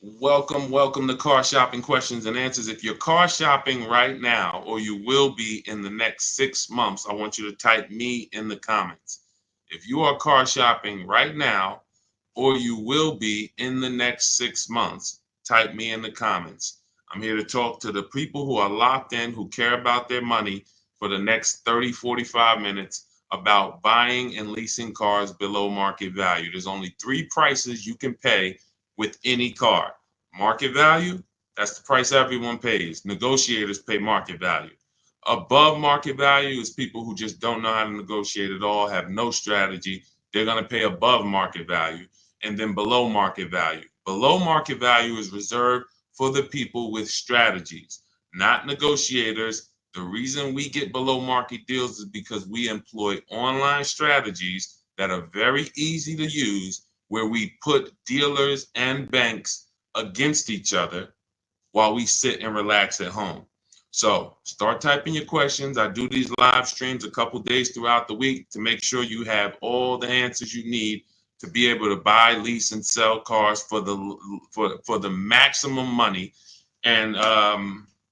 Welcome to Car Shopping Questions and Answers. If you're car shopping right now, or you will be in the next 6 months, I want you to type me in the comments. If you are car shopping right now, or you will be in the next 6 months, type me in the comments. I'm here to talk to the people who are locked in, who care about their money for the next 30, 45 minutes about buying and leasing cars below market value. There's only three prices you can pay with any car. Market value, that's the price everyone pays. Negotiators pay market value. Above market value is people who just don't know how to negotiate at all, have no strategy. They're going to pay above market value. And then below market value. Below market value is reserved for the people with strategies, not negotiators. The reason we get below market deals is because we employ online strategies that are very easy to use, where we put dealers and banks against each other while we sit and relax at home. So start typing your questions. I do these live streams a couple days throughout the week to make sure you have all the answers you need to be able to buy, lease, and sell cars for the maximum money. And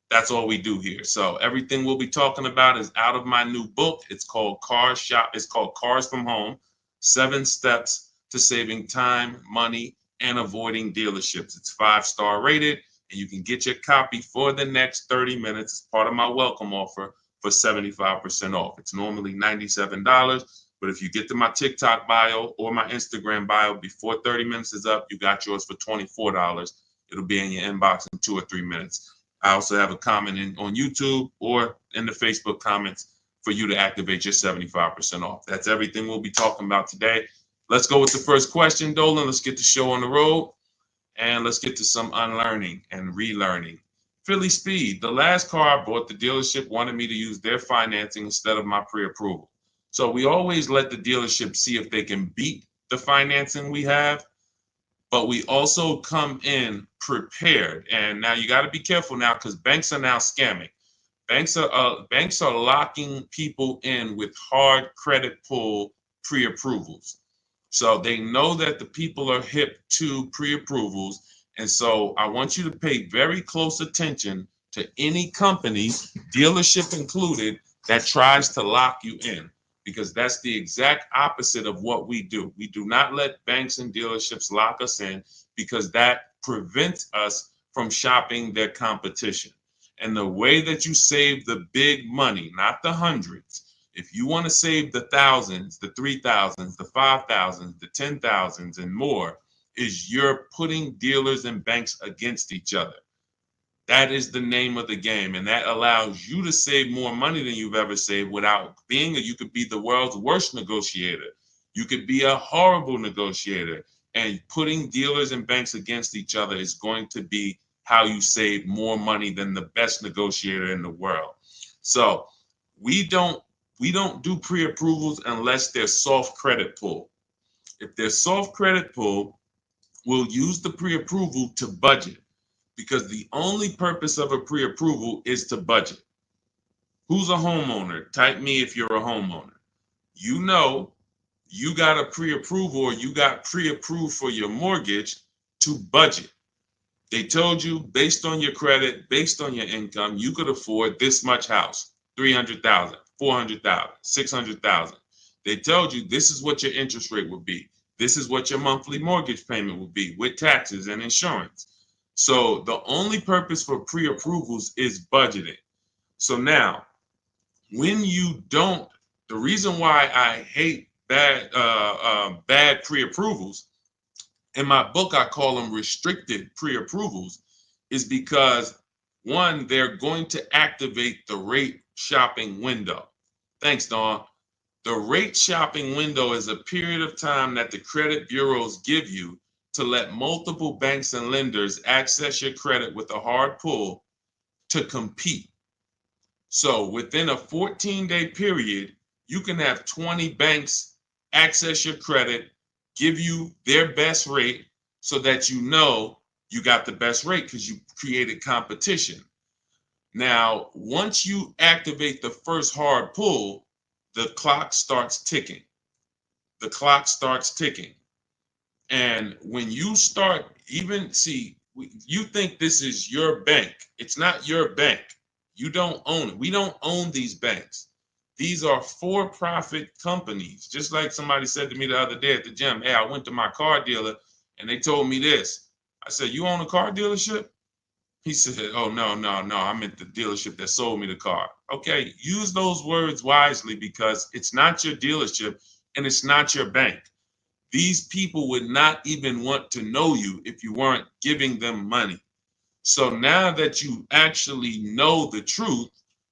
that's all we do here. So everything we'll be talking about is out of my new book. It's called It's called Cars from Home: 7 Steps to Saving Time, Money, and Avoiding Dealerships. It's 5-star rated, and you can get your copy for the next 30 minutes. It's part of my welcome offer for 75% off. It's normally $97, but if you get to my TikTok bio or my Instagram bio before 30 minutes is up, you got yours for $24. It'll be in your inbox in 2 or 3 minutes. I also have a comment on YouTube or in the Facebook comments for you to activate your 75% off. That's everything we'll be talking about today. Let's go with the first question, Dolan. Let's get the show on the road. And let's get to some unlearning and relearning. Philly Speed, the last car I bought, the dealership wanted me to use their financing instead of my pre-approval. So we always let the dealership see if they can beat the financing we have, but we also come in prepared. And now you got to be careful now, because banks are now scamming. Banks are locking people in with hard credit pull pre-approvals. So they know that the people are hip to pre-approvals. And so I want you to pay very close attention to any company, dealership included, that tries to lock you in, because that's the exact opposite of what we do. We do not let banks and dealerships lock us in, because that prevents us from shopping their competition. And the way that you save the big money, not the hundreds, if you want to save the thousands, the 3,000s, the 5,000s, the 10,000s, and more, is you're putting dealers and banks against each other. That is the name of the game, and that allows you to save more money than you've ever saved without being you could be the world's worst negotiator. You could be a horrible negotiator, and putting dealers and banks against each other is going to be how you save more money than the best negotiator in the world. So we don't do pre-approvals unless they're soft credit pull. If they're soft credit pull, we'll use the pre-approval to budget, because the only purpose of a pre-approval is to budget. Who's a homeowner? Type me if you're a homeowner. You know you got a pre-approval, or you got pre-approved for your mortgage to budget. They told you, based on your credit, based on your income, you could afford this much house, 300,000, 400,000, 600,000. They told you this is what your interest rate would be. This is what your monthly mortgage payment would be with taxes and insurance. So the only purpose for pre-approvals is budgeting. So now, when you don't, the reason why I hate bad pre-approvals, in my book I call them restricted pre-approvals, is because, one, they're going to activate the rate shopping window. Thanks, Dawn. The rate shopping window is a period of time that the credit bureaus give you to let multiple banks and lenders access your credit with a hard pull to compete. So within a 14-day period, you can have 20 banks access your credit, give you their best rate, so that you know you got the best rate because you created competition. Now, once you activate the first hard pull, the clock starts ticking. The clock starts ticking. And when you start, even see, You think this is your bank. It's not your bank. You don't own it. We don't own these banks. These are for-profit companies. Just like somebody said to me the other day at the gym, hey, I went to my car dealer and they told me this. I said, you own a car dealership? He said, oh, no, no, no. I meant the dealership that sold me the car. Okay, use those words wisely because it's not your dealership and it's not your bank. These people would not even want to know you if you weren't giving them money. So now that you actually know the truth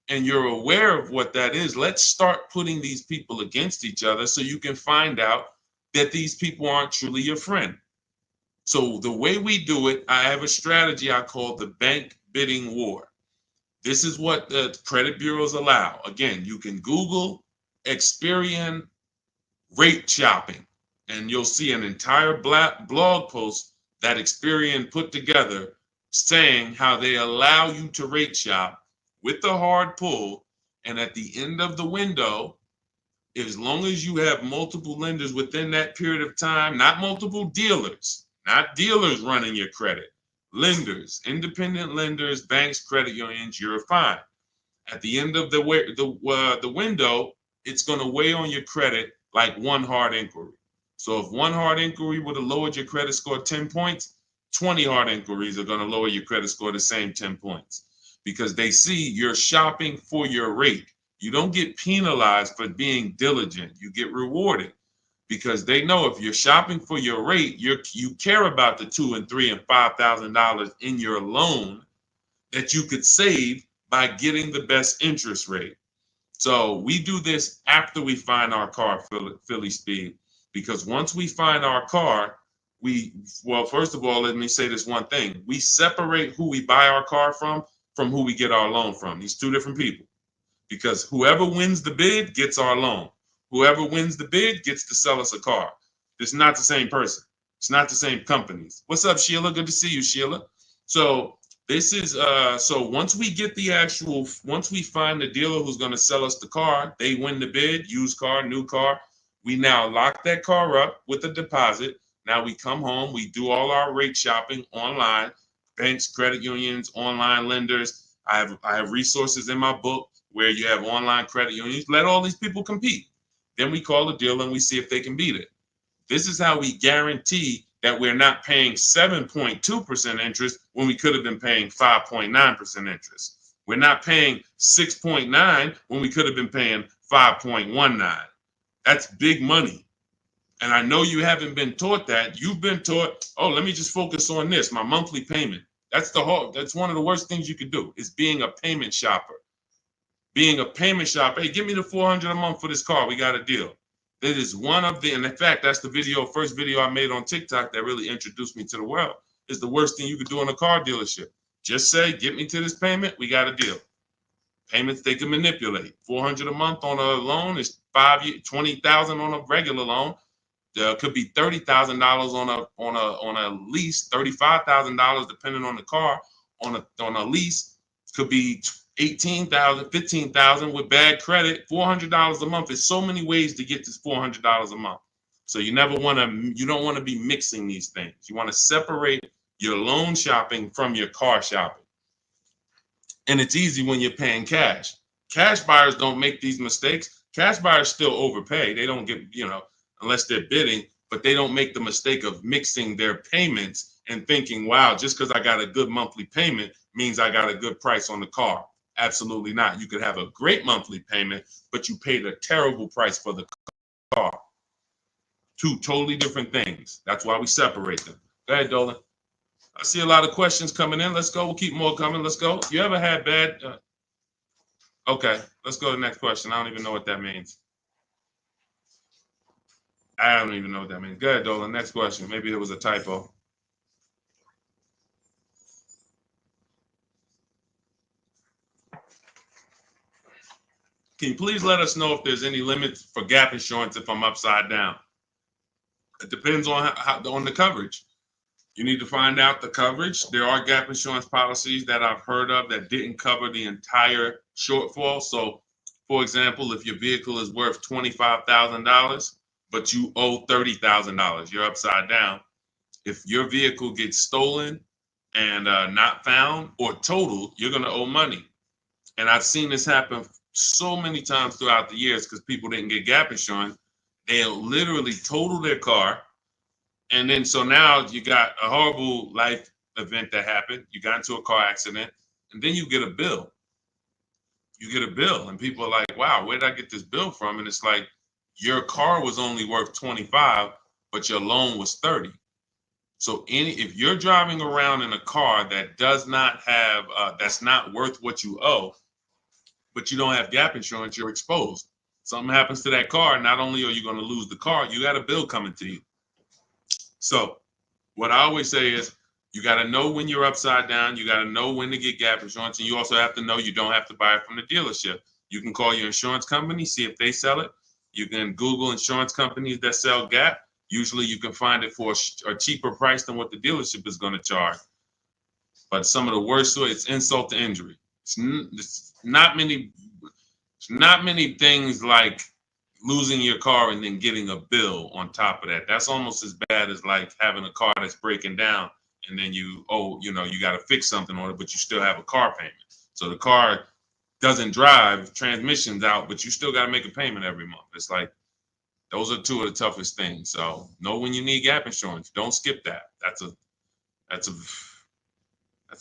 and you're aware of what that is, let's start putting these people against each other so you can find out that these people aren't truly your friend. So the way we do it, I have a strategy I call the bank bidding war. This is what the credit bureaus allow. Again, you can Google Experian rate shopping, and you'll see an entire blog post that Experian put together saying how they allow you to rate shop with the hard pull, and at the end of the window, as long as you have multiple lenders within that period of time, not multiple dealers, not dealers running your credit, lenders, independent lenders, banks, credit unions, you're fine. At the end of the window, it's going to weigh on your credit like one hard inquiry. So if one hard inquiry would have lowered your credit score 10 points, 20 hard inquiries are going to lower your credit score the same 10 points because they see you're shopping for your rate. You don't get penalized for being diligent. You get rewarded because they know if you're shopping for your rate, you care about the $2,000 and $3,000 and $5,000 in your loan that you could save by getting the best interest rate. So we do this after we find our car, Philly Speed, because once we find our car, first of all, let me say this one thing. We separate who we buy our car from who we get our loan from. These two different people, because whoever wins the bid gets our loan. Whoever wins the bid gets to sell us a car. It's not the same person. It's not the same companies. What's up, Sheila? Good to see you, Sheila. So this is so once we find the dealer who's going to sell us the car, they win the bid, used car, new car. We now lock that car up with a deposit. Now we come home, we do all our rate shopping online, banks, credit unions, online lenders. I have resources in my book where you have online credit unions. Let all these people compete. Then we call the dealer and we see if they can beat it. This is how we guarantee that we're not paying 7.2% interest when we could have been paying 5.9% interest. We're not paying 6.9 when we could have been paying 5.19. That's big money. And I know you haven't been taught that. You've been taught, oh, let me just focus on this, my monthly payment. That's one of the worst things you could do is being a payment shopper. Being a payment shopper, hey, give me the $400 a month for this car. We got a deal. That is one of the, and in fact, that's the first video I made on TikTok that really introduced me to the world. Is the worst thing you could do in a car dealership. Just say, get me to this payment, we got a deal. Payments they can manipulate. $400 a month on a loan is 5 years, $20,000 on a regular loan. There could be $30,000 on a lease, $35,000 depending on the car. On a lease, could be $18,000, $15,000 with bad credit. $400 a month. There's so many ways to get this $400 a month. So you don't want to be mixing these things. You want to separate your loan shopping from your car shopping. And it's easy when you're paying cash. Cash buyers don't make these mistakes. Cash buyers still overpay. They don't get, unless they're bidding, but they don't make the mistake of mixing their payments and thinking, wow, just because I got a good monthly payment means I got a good price on the car. Absolutely not. You could have a great monthly payment, but you paid a terrible price for the car. Two totally different things. That's why we separate them. Go ahead, Dolan. I see a lot of questions coming in. Let's go. We'll keep more coming. Let's go. You ever had bad? Okay, let's go to the next question. I don't even know what that means. I don't even know what that means. Go ahead, Dolan. Next question. Maybe there was a typo. Can you please let us know if there's any limits for gap insurance if I'm upside down? It depends on on the coverage. You need to find out the coverage. There are gap insurance policies that I've heard of that didn't cover the entire shortfall. So, for example, if your vehicle is worth $25,000, but you owe $30,000, you're upside down. If your vehicle gets stolen and not found or totaled, you're going to owe money. And I've seen this happen so many times throughout the years because people didn't get gap insurance. They'll literally total their car. And then so now you got a horrible life event that happened. You got into a car accident, and then you get a bill. You get a bill, and people are like, wow, where did I get this bill from? And it's like, your car was only worth 25, but your loan was 30. So if you're driving around in a car that does not have, that's not worth what you owe, but you don't have gap insurance, you're exposed. Something happens to that car, not only are you going to lose the car, you got a bill coming to you. So what I always say is, you got to know when you're upside down. You got to know when to get gap insurance. And you also have to know you don't have to buy it from the dealership. You can call your insurance company, see if they sell it. You can Google insurance companies that sell gap. Usually you can find it for a cheaper price than what the dealership is going to charge. But some of the worst, it's insult to injury. It's not many things like losing your car and then getting a bill on top of that. That's almost as bad as like having a car that's breaking down and then you got to fix something on it, but you still have a car payment. So the car doesn't drive, transmission's out, but you still got to make a payment every month. It's like, those are two of the toughest things. So know when you need gap insurance. Don't skip that. That's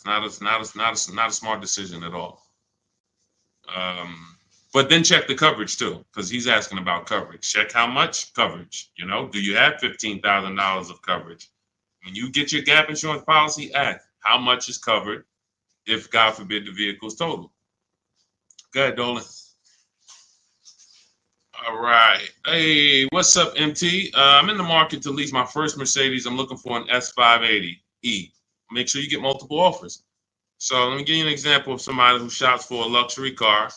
not a smart decision at all. But then check the coverage too, because he's asking about coverage. Check how much coverage. Do you have $15,000 of coverage? When you get your gap insurance policy, ask how much is covered if, God forbid, the vehicle is totaled. Go ahead, Dolan. All right. Hey, what's up, MT? I'm in the market to lease my first Mercedes. I'm looking for an S580E. Make sure you get multiple offers. So let me give you an example of somebody who shops for a luxury car,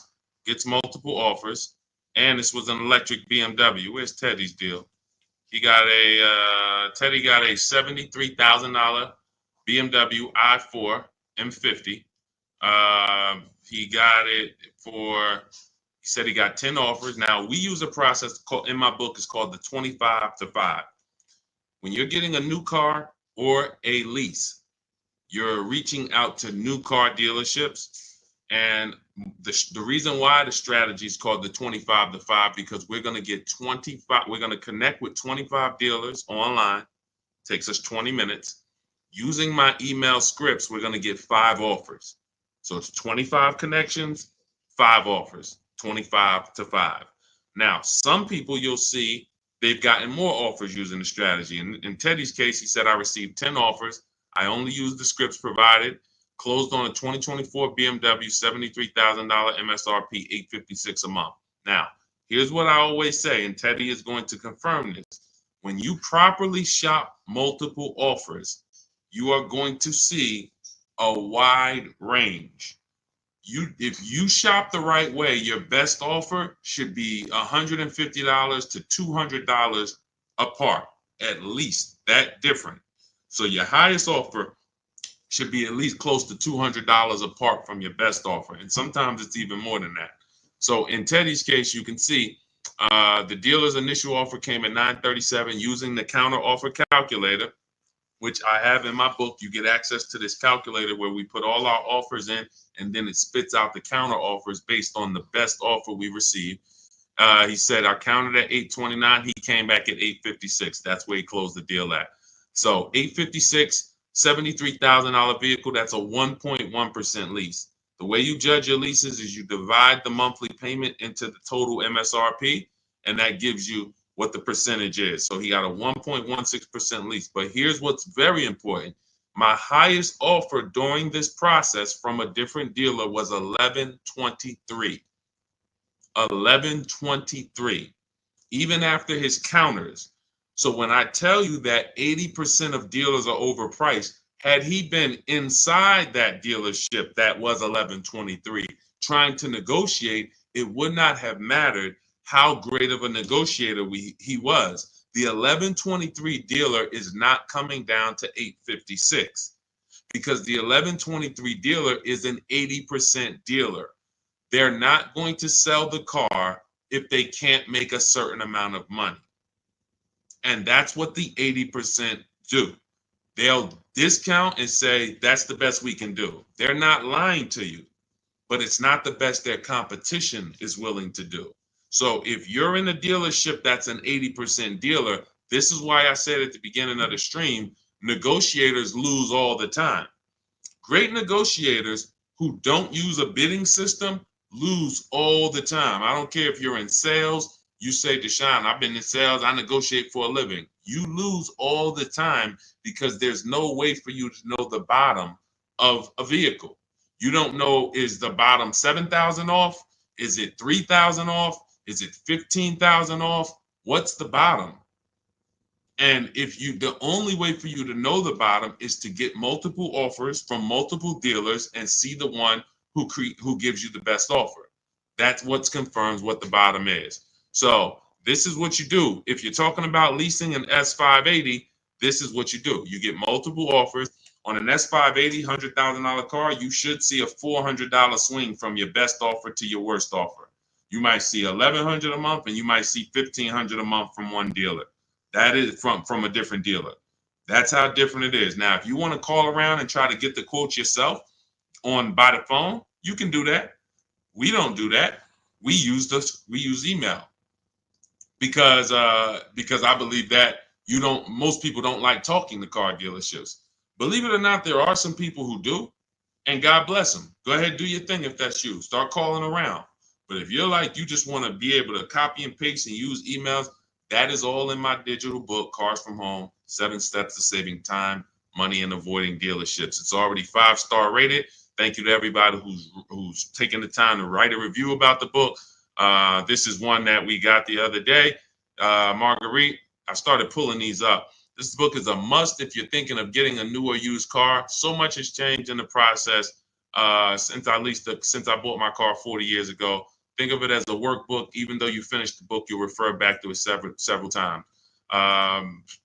gets multiple offers, and this was an electric BMW. Where's Teddy's deal? Teddy got a $73,000 BMW i4 M50. He said he got 10 offers. Now, we use a process in my book, it's called the 25 to 5. When you're getting a new car or a lease, you're reaching out to new car dealerships. And the reason why the strategy is called the 25 to 5, because we're going to connect with 25 dealers online. Takes us 20 minutes. Using my email scripts, we're going to get 5 offers. So it's 25 connections, 5 offers, 25 to 5. Now, some people you'll see they've gotten more offers using the strategy. In Teddy's case, he said, I received 10 offers. I only used the scripts provided. Closed on a 2024 BMW, $73,000 MSRP, $856 a month. Now, here's what I always say, and Teddy is going to confirm this. When you properly shop multiple offers, you are going to see a wide range. If you shop the right way, your best offer should be $150 to $200 apart, at least that different. So your highest offer should be at least close to $200 apart from your best offer. And sometimes it's even more than that. So in Teddy's case, you can see the dealer's initial offer came at $937 using the counter offer calculator, which I have in my book. You get access to this calculator where we put all our offers in, and then it spits out the counter offers based on the best offer we received. He said I counted at $829. He came back at $856. That's where he closed the deal at. So $856, $73,000 vehicle. That's a 1.1% lease. The way you judge your leases is you divide the monthly payment into the total MSRP, and that gives you what the percentage is. So he got a 1.16% lease. But here's what's very important. My highest offer during this process from a different dealer was $1,123. $1,123, even after his counters. So when I tell you that 80% of dealers are overpriced, had he been inside that dealership that was $1,123 trying to negotiate, it would not have mattered how great of a negotiator he was. The $1,123 dealer is not coming down to $856 because the $1,123 dealer is an 80% dealer. They're not going to sell the car if they can't make a certain amount of money. And that's what the 80% do. They'll discount and say that's the best we can do. They're not lying to you, but it's not the best their competition is willing to do. So if you're in a dealership that's an 80% dealer, this is why I said at the beginning of the stream, negotiators lose all the time. Great negotiators who don't use a bidding system lose all the time. I don't care if you're in sales, you say, Deshone, I've been in sales, I negotiate for a living. You lose all the time because there's no way for you to know the bottom of a vehicle. You don't know, is the bottom 7,000 off? Is it 3,000 off? Is it 15,000 off? What's the bottom? And the only way for you to know the bottom is to get multiple offers from multiple dealers and see the one who gives you the best offer. That's what confirms what the bottom is. So this is what you do. If you're talking about leasing an S580, this is what you do. You get multiple offers. On an S580 $100,000 car, you should see a $400 swing from your best offer to your worst offer. You might see $1,100 a month and you might see $1,500 a month from one dealer. That is from a different dealer. That's how different it is. Now, if you want to call around and try to get the quotes yourself by the phone, you can do that. We don't do that. We use email because I believe that most people don't like talking to car dealerships. Believe it or not, there are some people who do, and God bless them. Go ahead, do your thing if that's you. Start calling around. But if you're like, you just want to be able to copy and paste and use emails, that is all in my digital book, Cars from Home, 7 Steps to Saving Time, Money, and Avoiding Dealerships. It's already 5-star rated. Thank you to everybody who's taken the time to write a review about the book. This is one that we got the other day. Marguerite, I started pulling these up. This book is a must if you're thinking of getting a new or used car. So much has changed in the process since I bought my car 40 years ago. Think of it as a workbook. Even though you finish the book, you'll refer back to it several times.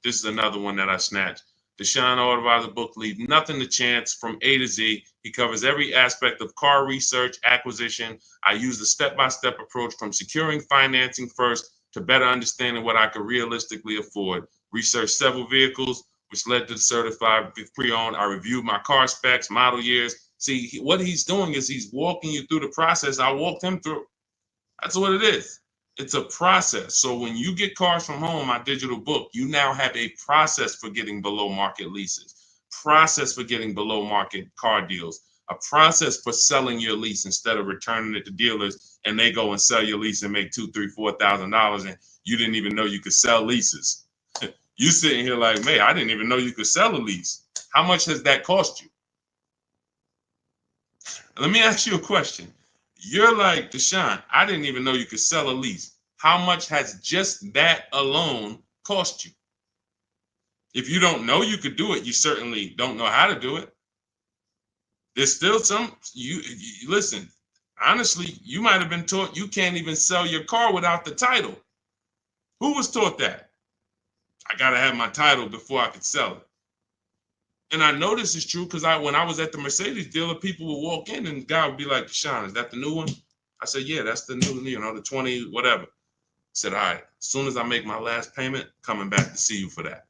This is another one that I snatched. Deshone Auto book, Leave Nothing to Chance, from A to Z. He covers every aspect of car research, acquisition. I use the step-by-step approach from securing financing first to better understanding what I could realistically afford. Researched several vehicles, which led to the certified pre-owned. I reviewed my car specs, model years. See, what he's doing is he's walking you through the process I walked him through. That's what it is. It's a process. So when you get Cars from Home, my digital book, you now have a process for getting below market leases, process for getting below market car deals, a process for selling your lease instead of returning it to dealers and they go and sell your lease and make $2,000, $3,000, $4,000 and you didn't even know you could sell leases. You sitting here like, man, I didn't even know you could sell a lease. How much has that cost you? Let me ask you a question. You're like, Deshone, I didn't even know you could sell a lease. How much has just that alone cost you? If you don't know you could do it, you certainly don't know how to do it. There's still you listen, honestly, you might have been taught you can't even sell your car without the title. Who was taught that? I got to have my title before I could sell it. And I know this is true because when I was at the Mercedes dealer, people would walk in and the guy would be like, Deshone, is that the new one? I said, yeah, that's the new, the 20, whatever. I said, all right, as soon as I make my last payment, coming back to see you for that.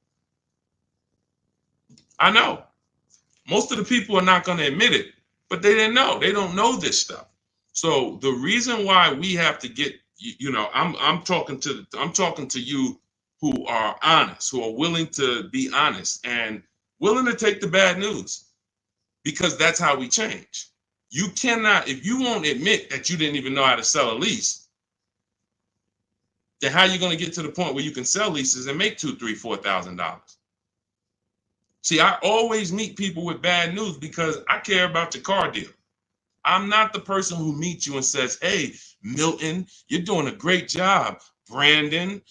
I know. Most of the people are not going to admit it, but they didn't know. They don't know this stuff. So the reason why we have to get, I'm talking to you who are honest, who are willing to be honest and willing to take the bad news, because that's how we change. You cannot, if you won't admit that you didn't even know how to sell a lease, then how are you going to get to the point where you can sell leases and make $2,000, $3,000, $4,000? See, I always meet people with bad news because I care about your car deal. I'm not the person who meets you and says, hey, Milton, you're doing a great job. Brandon,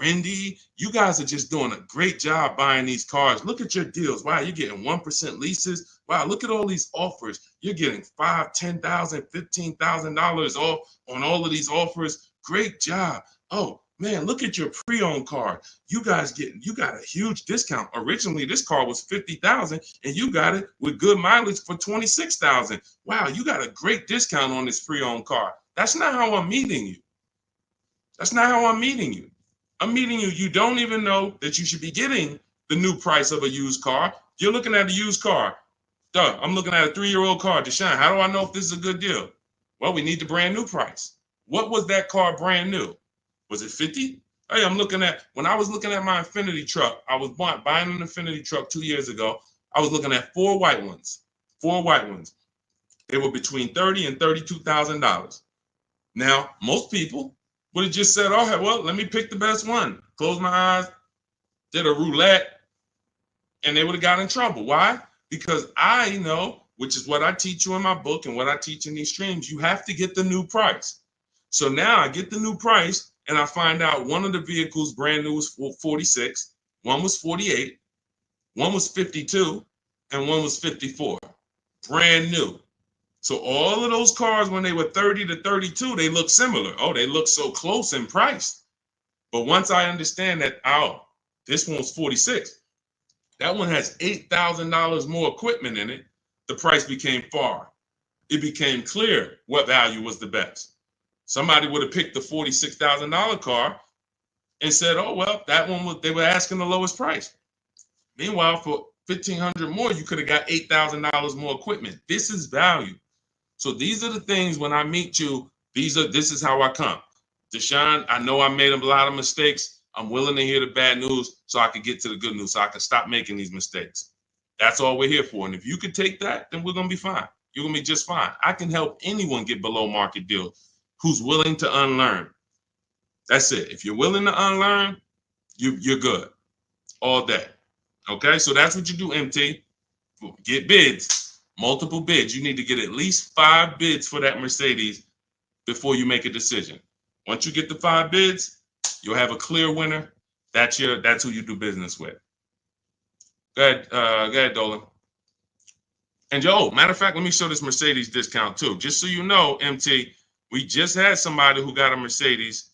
Rindy, you guys are just doing a great job buying these cars. Look at your deals. Wow, you're getting 1% leases. Wow, look at all these offers. You're getting $5,000, $10,000, $15,000 off on all of these offers. Great job. Oh, man, look at your pre-owned car. You got a huge discount. Originally, this car was $50,000 and you got it with good mileage for $26,000. Wow, you got a great discount on this pre-owned car. That's not how I'm meeting you. That's not how I'm meeting you. I'm meeting you. You don't even know that you should be getting the new price of a used car. You're looking at a used car. Duh, I'm looking at a 3-year-old car. Deshone, how do I know if this is a good deal? Well, we need the brand new price. What was that car brand new? Was it 50? Hey, when I was looking at my Infinity truck, I was buying an Infinity truck 2 years ago. I was looking at 4 white ones. 4 white ones. They were between $30,000 and $32,000. Now, most people would have just said, oh, well, let me pick the best one. Close my eyes, did a roulette, and they would have got in trouble. Why? Because I know, which is what I teach you in my book and what I teach in these streams, you have to get the new price. So now I get the new price and I find out one of the vehicles brand new was 46, one was 48, one was 52, and one was 54. Brand new. So all of those cars, when they were 30 to 32, they look similar. Oh, they look so close in price. But once I understand that, oh, this one's 46. That one has $8,000 more equipment in it. The price became far. It became clear what value was the best. Somebody would have picked the $46,000 car and said, oh, well, that one they were asking the lowest price. Meanwhile, for $1,500 more, you could have got $8,000 more equipment. This is value. So these are the things when I meet you, this is how I come. Deshone, I know I made a lot of mistakes. I'm willing to hear the bad news so I can get to the good news, so I can stop making these mistakes. That's all we're here for. And if you could take that, then we're going to be fine. You're going to be just fine. I can help anyone get below market deals who's willing to unlearn. That's it. If you're willing to unlearn, you're good all day. Okay, so that's what you do, MT. Get bids, multiple bids. You need to get at least 5 bids for that Mercedes before you make a decision. Once you get the 5 bids, you'll have a clear winner. That's who you do business with. Go ahead, Dolan. And matter of fact, let me show this Mercedes discount too. Just so you know, MT, we just had somebody who got a Mercedes.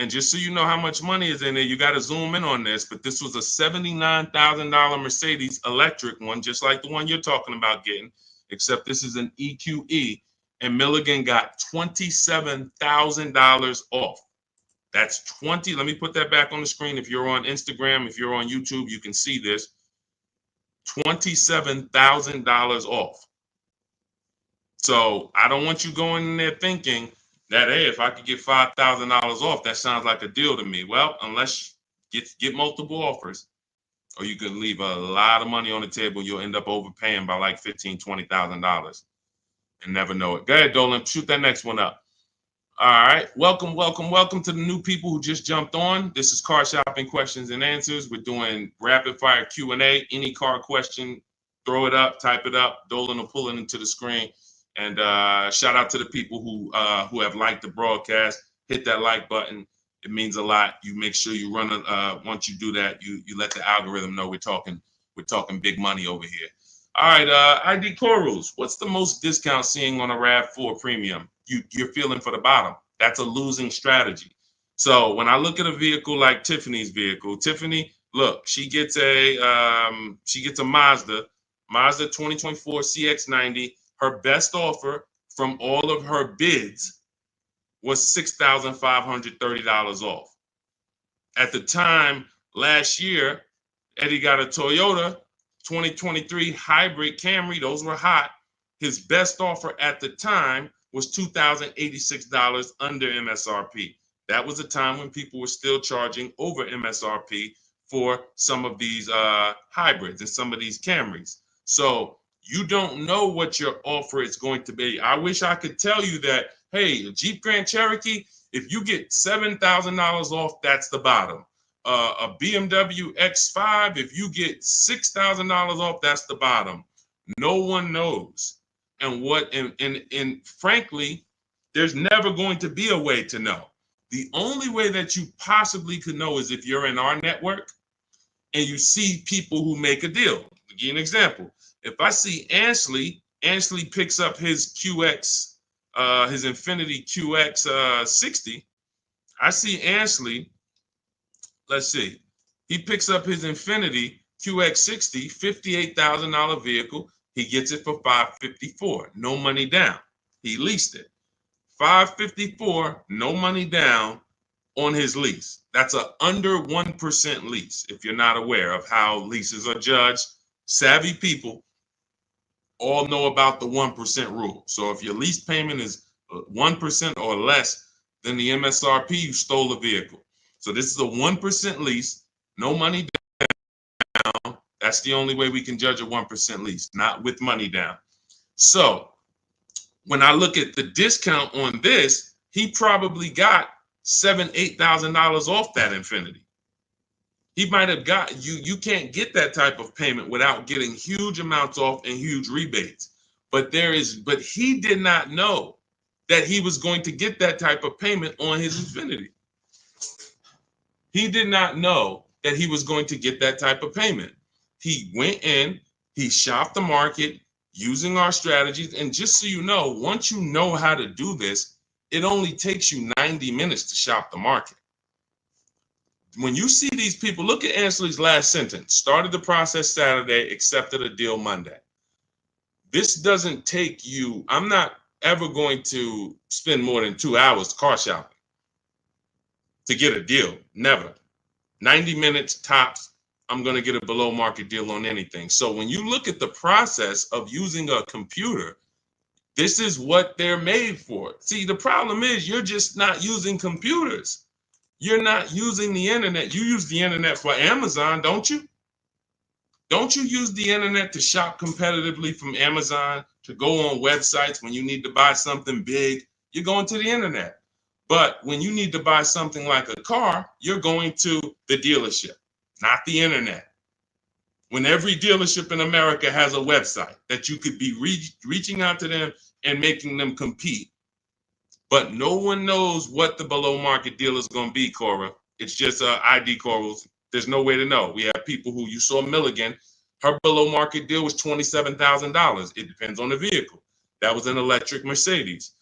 And just so you know how much money is in there, you got to zoom in on this. But this was a $79,000 Mercedes electric one, just like the one you're talking about getting, except this is an EQE. And Milligan got $27,000 off. That's 20. Let me put that back on the screen. If you're on Instagram, if you're on YouTube, you can see this. $27,000 off. So I don't want you going in there thinking that, hey, if I could get $5,000 off, that sounds like a deal to me. Well, unless you get multiple offers, or you could leave a lot of money on the table, you'll end up overpaying by like $15,000, $20,000 and never know it. Go ahead, Dolan, shoot that next one up. All right, welcome to the new people who just jumped on. This is Car Shopping Questions and Answers. We're doing rapid fire Q&A. Any car question, throw it up, type it up. Dolan will pull it into the screen. And shout out to the people who have liked the broadcast. Hit that like button. It means a lot. You make sure you run once you do that, you let the algorithm know we're talking big money over here. All right, ID Corals. What's the most discount seeing on a RAV4 Premium? You're feeling for the bottom. That's a losing strategy. So when I look at a vehicle like Tiffany's vehicle, Tiffany, look, she gets a Mazda 2024 CX-90. Her best offer from all of her bids was $6,530 off. At the time last year, Eddie got a Toyota 2023 hybrid Camry. Those were hot. His best offer at the time was $2,086 under MSRP. That was a time when people were still charging over MSRP for some of these hybrids and some of these Camrys. So you don't know what your offer is going to be. I wish I could tell you that, hey, a Jeep Grand Cherokee, if you get $7,000 off, that's the bottom. A BMW X5, if you get $6,000 off, that's the bottom. No one knows. And frankly, there's never going to be a way to know. The only way that you possibly could know is if you're in our network and you see people who make a deal. I'll give you an example. If I see Ansley picks up his QX, his Infinity QX 60. I see Ansley, let's see, he picks up his Infinity QX 60, $58,000 vehicle. He gets it for $554, no money down. He leased it. $554, no money down on his lease. That's a under 1% lease, if you're not aware of how leases are judged. Savvy people all know about the 1% rule. So if your lease payment is 1% or less than the MSRP, you stole a vehicle. So this is a 1% lease, no money down. That's the only way we can judge a 1% lease, not with money down. So when I look at the discount on this, he probably got $7,000-8,000 off that Infiniti. He might have got you can't get that type of payment without getting huge amounts off and huge rebates. But he did not know that he was going to get that type of payment on his Infiniti. He did not know that he was going to get that type of payment. He went in, he shopped the market using our strategies. And just so you know, once you know how to do this, it only takes you 90 minutes to shop the market. When you see these people, look at Ansley's last sentence. Started the process Saturday, accepted a deal Monday. This doesn't take you, I'm not ever going to spend more than 2 hours car shopping to get a deal. Never. 90 minutes tops, I'm going to get a below market deal on anything. So when you look at the process of using a computer, this is what they're made for. See, the problem is you're just not using computers. You're not using the internet. You use the internet for Amazon, don't you? Don't you use the internet to shop competitively from Amazon, to go on websites when you need to buy something big? You're going to the internet. But when you need to buy something like a car, you're going to the dealership, not the internet. When every dealership in America has a website that you could be reaching out to them and making them compete. But no one knows what the below market deal is going to be, Cora. It's just ID corals. There's no way to know. We have people who, you saw Milligan, her below market deal was $27,000. It depends on the vehicle. That was an electric Mercedes.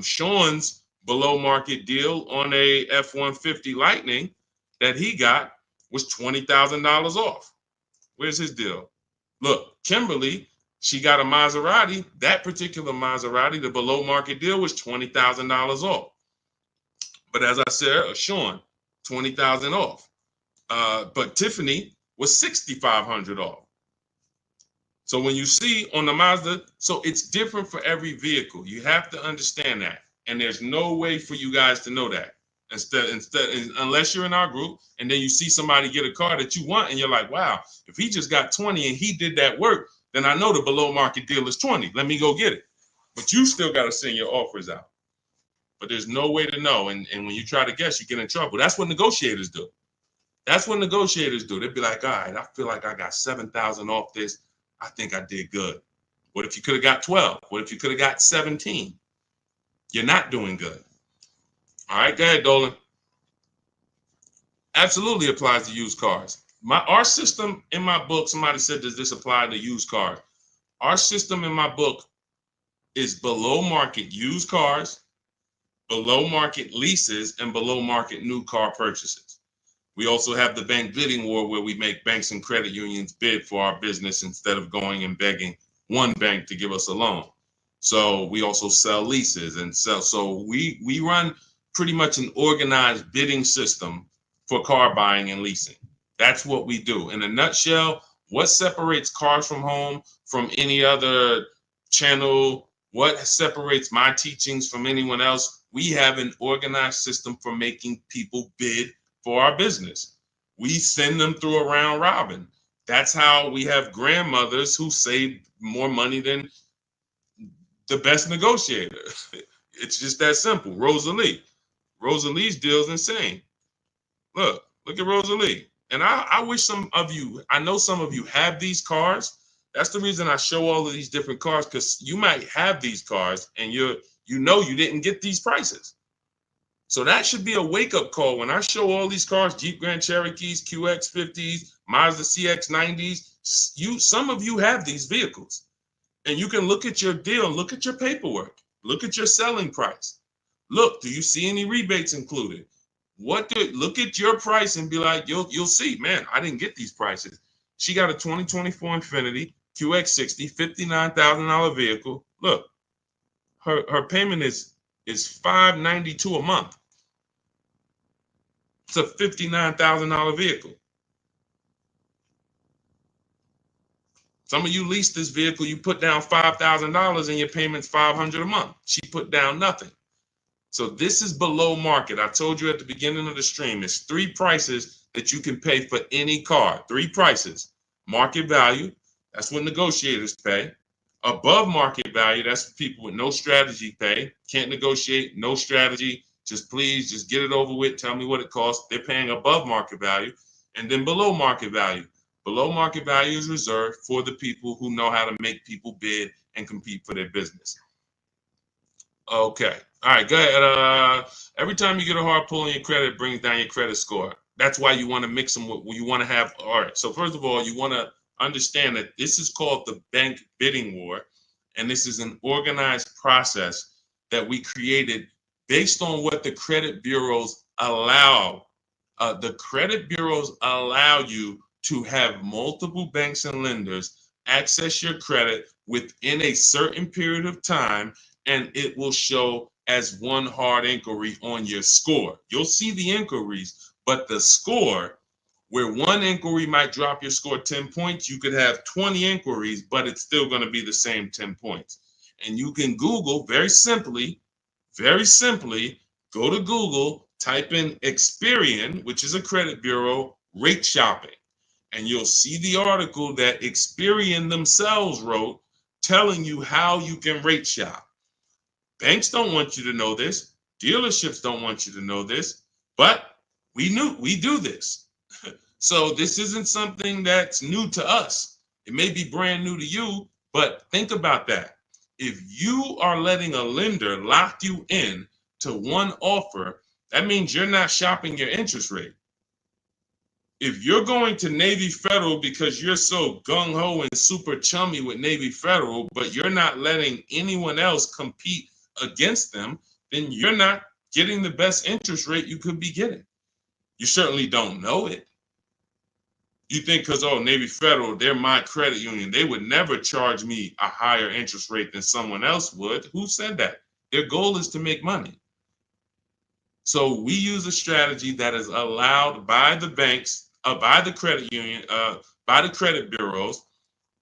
Sean's below market deal on a F-150 Lightning that he got was $20,000 off. Where's his deal? Look, Kimberly, she got a Maserati. That particular Maserati, the below market deal was $20,000 off. But as I said, Sean, $20,000 off. But Tiffany was $6,500 off. So when you see on the Mazda, so it's different for every vehicle. You have to understand that. And there's no way for you guys to know that. Unless you're in our group and then you see somebody get a car that you want and you're like, wow, if he just got 20 and he did that work, then I know the below market deal is 20. Let me go get it. But you still got to send your offers out. But there's no way to know. And when you try to guess, you get in trouble. That's what negotiators do. That's what negotiators do. They'd be like, all right, I feel like I got 7,000 off this. I think I did good. What if you could have got 12? What if you could have got 17? You're not doing good. All right, go ahead, Dolan. Absolutely applies to used cars. Our system in my book, somebody said, does this apply to used cars? Our system in my book is below market used cars, below market leases, and below market new car purchases. We also have the bank bidding war where we make banks and credit unions bid for our business instead of going and begging one bank to give us a loan. So we also sell leases and sell. So we run pretty much an organized bidding system for car buying and leasing. That's what we do. In a nutshell, what separates Cars from Home from any other channel? What separates my teachings from anyone else? We have an organized system for making people bid for our business. We send them through a round robin. That's how we have grandmothers who save more money than the best negotiator. It's just that simple. Rosalie. Rosalie's deal is insane. Look at Rosalie. And I wish some of you, I know some of you have these cars. That's the reason I show all of these different cars, because you might have these cars and you didn't get these prices. So that should be a wake-up call when I show all these cars, Jeep Grand Cherokees, QX50s, Mazda CX90s. Some of you have these vehicles. And you can look at your deal, look at your paperwork, look at your selling price. Look, do you see any rebates included? Look at your price and be like, you'll see, man, I didn't get these prices. She got a 2024 Infiniti QX60, $59,000 vehicle. Look, her payment is $592 a month. It's a $59,000 vehicle. Some of you lease this vehicle, you put down $5,000 and your payment's $500 a month. She put down nothing. So this is below market. I told you at the beginning of the stream, it's 3 prices that you can pay for any car. 3 prices. Market value, that's what negotiators pay. Above market value, that's for people with no strategy pay. Can't negotiate, no strategy. Just please, just get it over with. Tell me what it costs. They're paying above market value. And then below market value. Below market value is reserved for the people who know how to make people bid and compete for their business. Okay. All right, go ahead. Every time you get a hard pull on your credit, it brings down your credit score. That's why you want to mix them with, you want to have, all right. So first of all, you want to understand that this is called the bank bidding war. And this is an organized process that we created based on what the credit bureaus allow. The credit bureaus allow you to have multiple banks and lenders access your credit within a certain period of time, and it will show as one hard inquiry on your score. You'll see the inquiries, but the score, where one inquiry might drop your score 10 points, you could have 20 inquiries, but it's still going to be the same 10 points. And you can Google very simply, go to Google, type in Experian, which is a credit bureau, rate shopping. And you'll see the article that Experian themselves wrote telling you how you can rate shop. Banks don't want you to know this. Dealerships don't want you to know this, but we do this. So this isn't something that's new to us. It may be brand new to you, but think about that. If you are letting a lender lock you in to one offer, that means you're not shopping your interest rate. If you're going to Navy Federal because you're so gung-ho and super chummy with Navy Federal, but you're not letting anyone else compete against them, then you're not getting the best interest rate you could be getting. You certainly don't know it. You think because, oh, Navy Federal, they're my credit union, they would never charge me a higher interest rate than someone else would. Who said that? Their goal is to make money. So we use a strategy that is allowed by the banks, by the credit union, by the credit bureaus,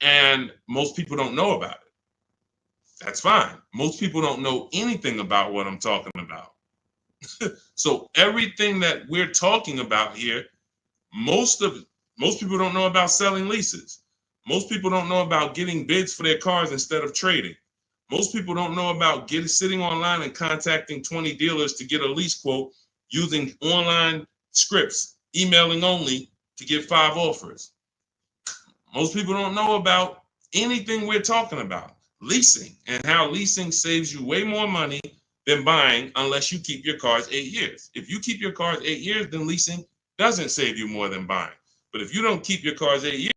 and most people don't know about it. That's fine. Most people don't know anything about what I'm talking about. So everything that we're talking about here, most people don't know about selling leases. Most people don't know about getting bids for their cars instead of trading. Most people don't know about sitting online and contacting 20 dealers to get a lease quote using online scripts, emailing only to get 5 offers. Most people don't know about anything we're talking about. Leasing, and how leasing saves you way more money than buying unless you keep your cars 8 years. If you keep your cars 8 years, then leasing doesn't save you more than buying. But if you don't keep your cars 8 years,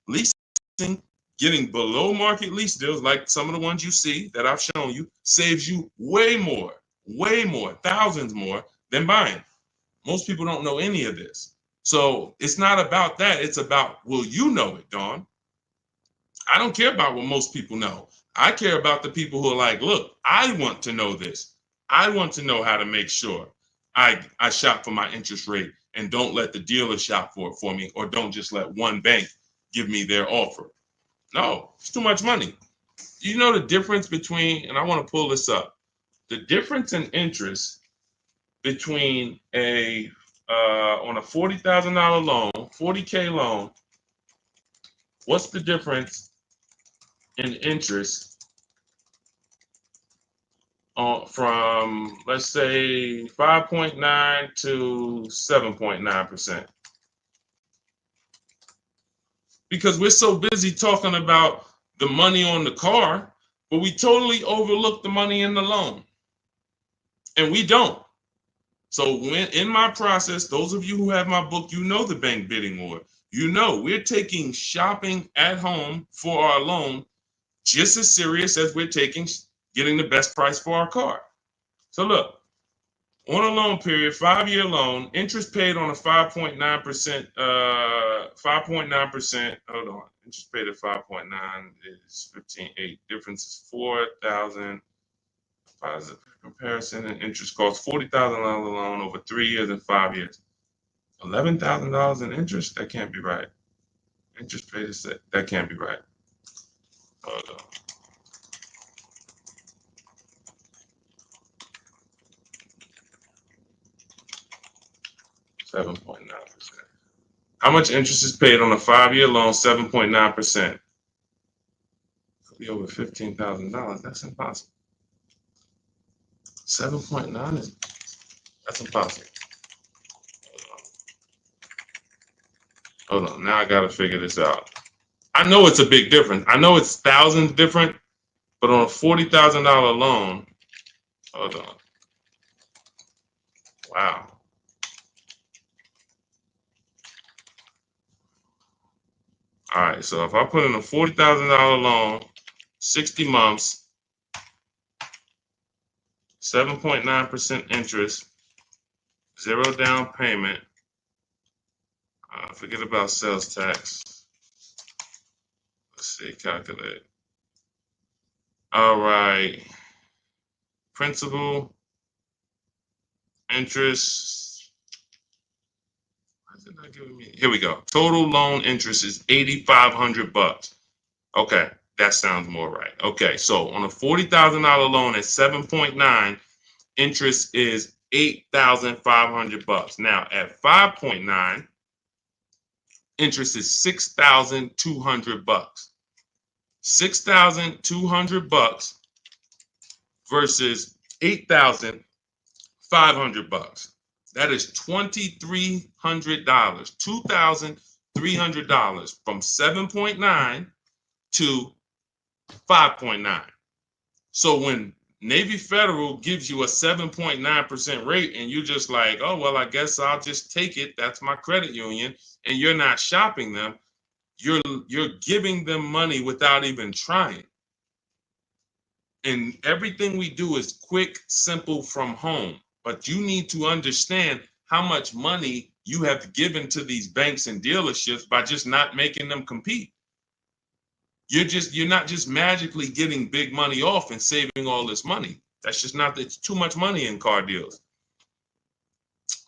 leasing, getting below market lease deals like some of the ones you see that I've shown you, saves you way more, thousands more than buying. Most people don't know any of this. So it's not about that. It's about, will you know it, Dawn? I don't care about what most people know. I care about the people who are like, look, I want to know this. I want to know how to make sure I shop for my interest rate and don't let the dealer shop for it for me, or don't just let one bank give me their offer. No, it's too much money. You know the difference between, and I want to pull this up, the difference in interest between on a $40,000 loan, $40K loan, what's the difference in interest from, let's say, 5.9 to 7.9%? Because we're so busy talking about the money on the car, but we totally overlook the money in the loan. And we don't. So when in my process, those of you who have my book, you know the bank bidding war. You know we're taking shopping at home for our loan just as serious as we're taking getting the best price for our car. So look, on a loan period, 5-year loan, interest paid on a 5.9%, 5.9%, hold on, interest paid at 5.9 is 15.8, difference is 4,000, positive comparison, and interest cost $40,000 loan over 3 years and 5 years. $11,000 in interest? That can't be right. Interest paid is that can't be right. Hold on. $7.9%. How much interest is paid on a 5-year loan? 7.9%. Could be over $15,000. That's impossible. 7.9 is that's impossible. Hold on. Now I gotta figure this out. I know it's a big difference. I know it's thousands different, but on a $40,000 loan, hold on. Wow. All right. So if I put in a $40,000 loan, 60 months, 7.9% interest, 0 down payment. Forget about sales tax. Let's see, calculate. All right. Principal, interest. Why is it not giving me? Here we go. Total loan interest is $8,500. Okay, that sounds more right. Okay, so on a $40,000 loan at 7.9, interest is $8,500. Now at 5.9, interest is $6,200. $6,200 versus $8,500. That is $2,300. $2,300 from 7.9 to 5.9. So when Navy Federal gives you a 7.9% rate and you're just like, oh, well, I guess I'll just take it. That's my credit union. And you're not shopping them. You're giving them money without even trying. And everything we do is quick, simple from home. But you need to understand how much money you have given to these banks and dealerships by just not making them compete. You're not just magically getting big money off and saving all this money. That's just not, it's too much money in car deals.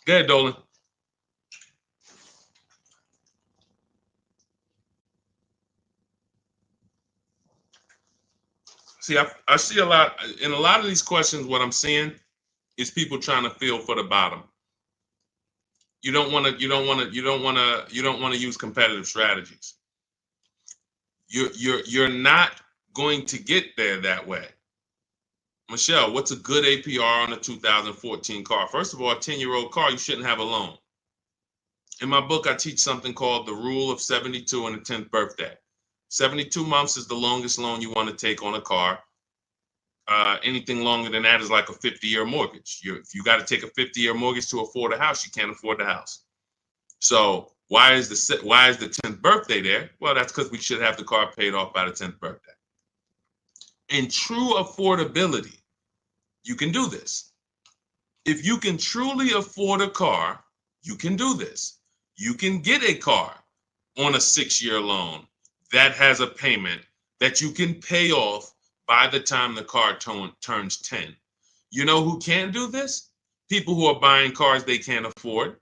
Go ahead, Dolan. See, I see a lot in a lot of these questions. What I'm seeing is people trying to feel for the bottom. You don't want to use competitive strategies. You're not going to get there that way. Michelle, what's a good APR on a 2014 car? First of all, a 10-year-old car, you shouldn't have a loan. In my book, I teach something called the rule of 72 and the 10th birthday. 72 months is the longest loan you want to take on a car. Anything longer than that is like a 50-year mortgage. If you got to take a 50-year mortgage to afford a house, you can't afford the house. So why is the 10th birthday there? Well, that's because we should have the car paid off by the 10th birthday. In true affordability, you can do this. If you can truly afford a car, you can do this. You can get a car on a 6-year loan that has a payment that you can pay off by the time the car turns 10. You know who can do this? People who are buying cars they can't afford.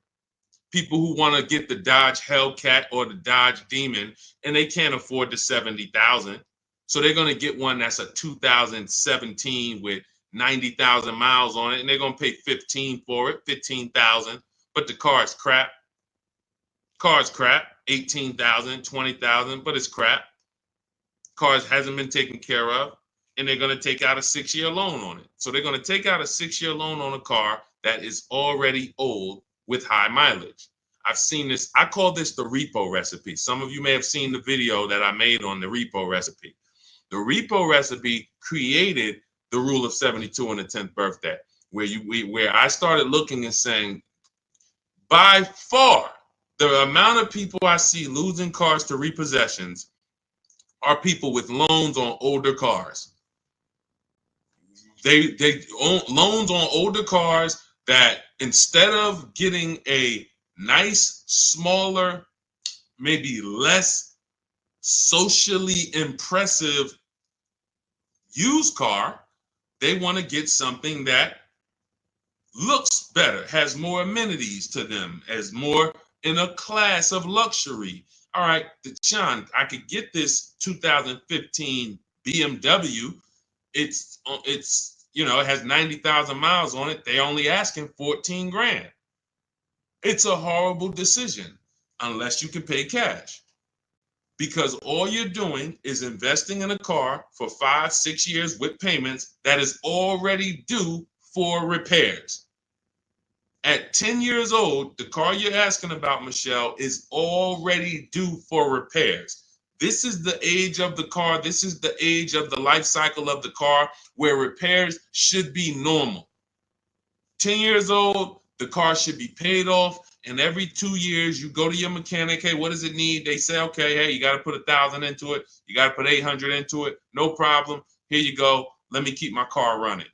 People who want to get the Dodge Hellcat or the Dodge Demon and they can't afford the $70,000. So they're going to get one that's a 2017 with 90,000 miles on it, and they're going to pay 15 for it, 15,000. But the car is crap. Car's crap, 18,000, 20,000, but it's crap. Cars hasn't been taken care of, and they're going to take out a 6-year loan on it. So they're going to take out a 6-year loan on a car that is already old with high mileage. I've seen this. I call this the repo recipe. Some of you may have seen the video that I made on the repo recipe. The repo recipe created the rule of 72 and the 10th birthday, where I started looking and saying, by far, the amount of people I see losing cars to repossessions are people with loans on older cars. They own loans on older cars that instead of getting a nice, smaller, maybe less socially impressive used car, they want to get something that looks better, has more amenities to them, as more in a class of luxury. all right, Deshone, I could get this 2015 BMW. It's it has 90,000 miles on it. They only asking 14 grand. It's a horrible decision unless you can pay cash, because all you're doing is investing in a car for 5-6 years with payments that is already due for repairs. At 10 years old, the car you're asking about, Michelle, is already due for repairs. This is the age of the car. This is the age of the life cycle of the car where repairs should be normal. 10 years old, the car should be paid off. And every 2 years, you go to your mechanic. Hey, what does it need? They say, okay, hey, you got to put 1,000 into it. You got to put 800 into it. No problem. Here you go. Let me keep my car running.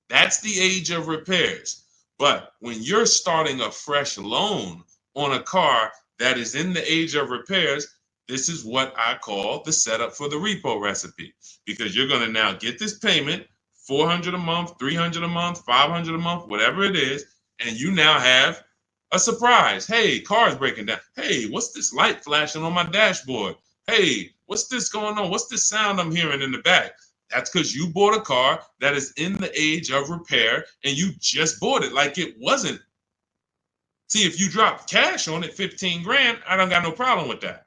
That's the age of repairs. But when you're starting a fresh loan on a car that is in the age of repairs, this is what I call the setup for the repo recipe, because you're going to now get this payment, $400 a month, $300 a month, $500 a month, whatever it is, and you now have a surprise. Hey, car's breaking down. Hey, what's this light flashing on my dashboard? Hey, what's this going on? What's this sound I'm hearing in the back? That's because you bought a car that is in the age of repair and you just bought it like it wasn't. See, if you drop cash on it, 15 grand, I don't got no problem with that.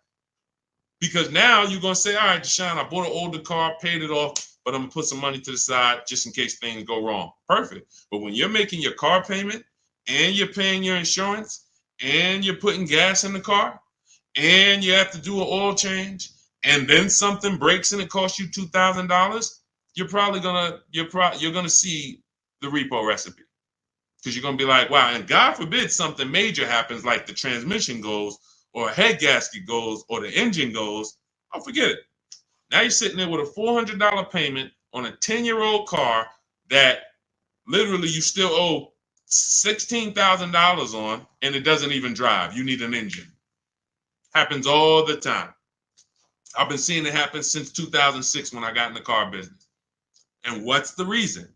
Because now you're going to say, all right, Deshone, I bought an older car, paid it off, but I'm going to put some money to the side just in case things go wrong. Perfect. But when you're making your car payment and you're paying your insurance and you're putting gas in the car and you have to do an oil change, and then something breaks and it costs you $2,000, you're gonna see the repo recipe, because you're gonna be like, wow. And God forbid something major happens, like the transmission goes, or a head gasket goes, or the engine goes. Oh, forget it. Now you're sitting there with a $400 payment on a 10-year-old car that literally you still owe $16,000 on, and it doesn't even drive. You need an engine. Happens all the time. I've been seeing it happen since 2006 when I got in the car business. And what's the reason?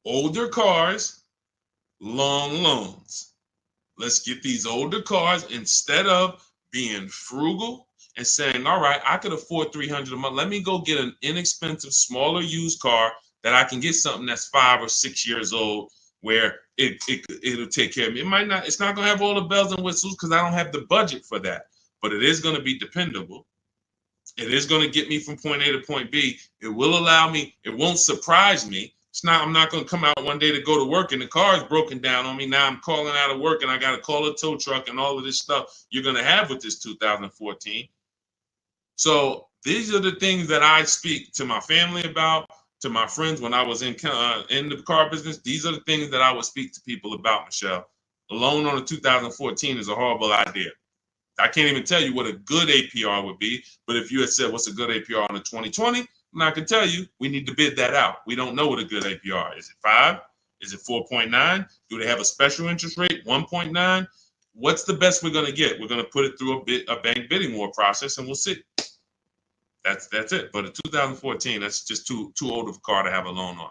Older cars, long loans. Let's get these older cars, instead of being frugal and saying, all right, I could afford $300 a month. Let me go get an inexpensive, smaller used car that I can get something that's 5 or 6 years old, where it'll take care of me. It's not going to have all the bells and whistles because I don't have the budget for that, but it is going to be dependable. It is going to get me from point A to point B. It will allow me, it won't surprise me. I'm not going to come out one day to go to work and the car is broken down on me. Now I'm calling out of work and I got to call a tow truck and all of this stuff you're going to have with this 2014. So these are the things that I speak to my family about, to my friends when I was in the car business. These are the things that I would speak to people about, Michelle. A loan on a 2014 is a horrible idea. I can't even tell you what a good APR would be, but if you had said what's a good APR on a 2020, I can tell you we need to bid that out. We don't know what a good APR is. Is it 5? Is it 4.9? Do they have a special interest rate, 1.9? What's the best we're going to get? We're going to put it through a bank bidding war process, and we'll see. That's it. But a 2014, that's just too old of a car to have a loan on.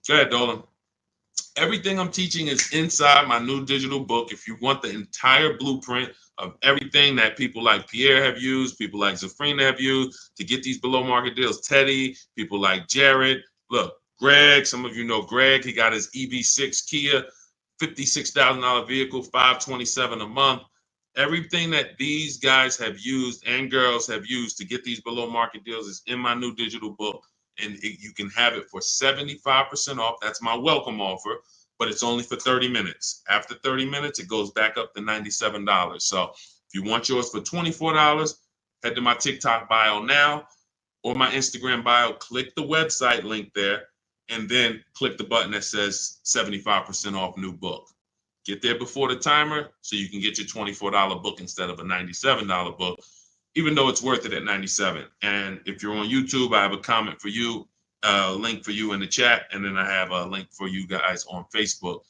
Go ahead, Dolan. Everything I'm teaching is inside my new digital book. If you want the entire blueprint of everything that people like Pierre have used, people like Zafrina have used to get these below market deals, Teddy, people like Jared, look, Greg, some of you know Greg, he got his EV6 Kia, $56,000 vehicle, $527 a month. Everything that these guys have used and girls have used to get these below market deals is in my new digital book. And you can have it for 75% off. That's my welcome offer, but it's only for 30 minutes. After 30 minutes, it goes back up to $97. So if you want yours for $24, head to my TikTok bio now or my Instagram bio, click the website link there, and then click the button that says 75% off new book. Get there before the timer so you can get your $24 book instead of a $97 book, even though it's worth it at $97. And if you're on YouTube, I have a comment for you, a link for you in the chat, and then I have a link for you guys on Facebook.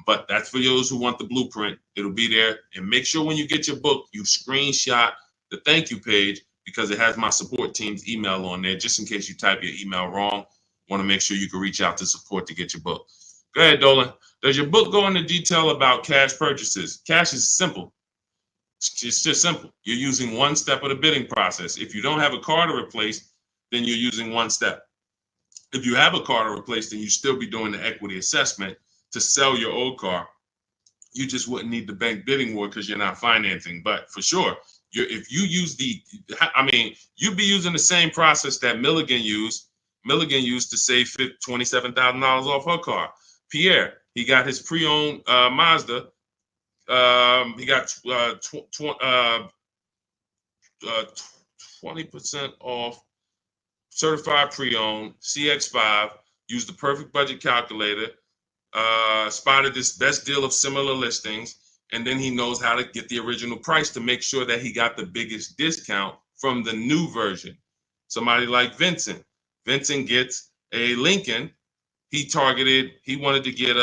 But that's for those who want the blueprint. It'll be there. And make sure when you get your book, you screenshot the thank you page, because it has my support team's email on there, just in case you type your email wrong. Want to make sure you can reach out to support to get your book. Go ahead, Dolan. Does your book go into detail about cash purchases? Cash is simple. It's just simple. You're using one step of the bidding process. If you don't have a car to replace, then you're using one step. If you have a car to replace, then you still be doing the equity assessment to sell your old car. You just wouldn't need the bank bidding war because you're not financing. But for sure, if you use you'd be using the same process that Milligan used. Milligan used to save $27,000 off her car. Pierre, he got his pre-owned Mazda. He got 20% off certified pre-owned CX5. Used the perfect budget calculator. Spotted this best deal of similar listings, and then he knows how to get the original price to make sure that he got the biggest discount from the new version. Somebody like Vincent. Vincent gets a Lincoln. He wanted to get,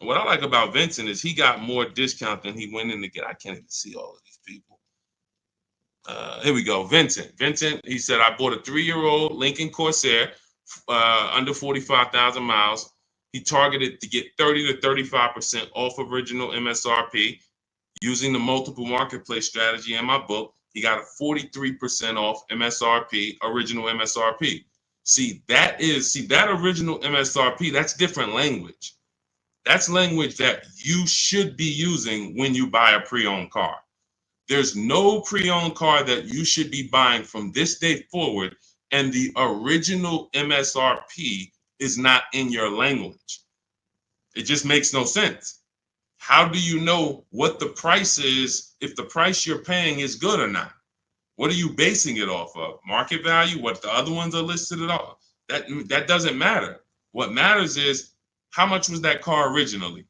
what I like about Vincent is he got more discount than he went in to get. I can't even see all of these people. Here we go. Vincent, he said, I bought a 3-year-old Lincoln Corsair, under 45,000 miles. He targeted to get 30 to 35% off original MSRP using the multiple marketplace strategy in my book. He got a 43% off MSRP, original MSRP. See, that original MSRP, that's different language. That's language that you should be using when you buy a pre-owned car. There's no pre-owned car that you should be buying from this day forward and the original MSRP is not in your language. It just makes no sense. How do you know what the price is if the price you're paying is good or not? What are you basing it off of? Market value? What the other ones are listed at all? That doesn't matter. What matters is how much was that car originally?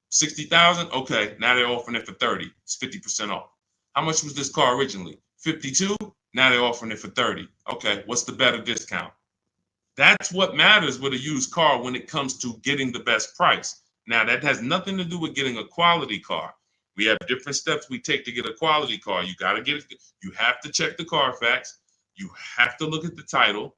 60,000? Okay, now they're offering it for 30. It's 50% off. How much was this car originally? 52? Now they're offering it for 30. Okay, what's the better discount? That's what matters with a used car when it comes to getting the best price. Now, that has nothing to do with getting a quality car. We have different steps we take to get a quality car. You got to get it. You have to check the Carfax. You have to look at the title.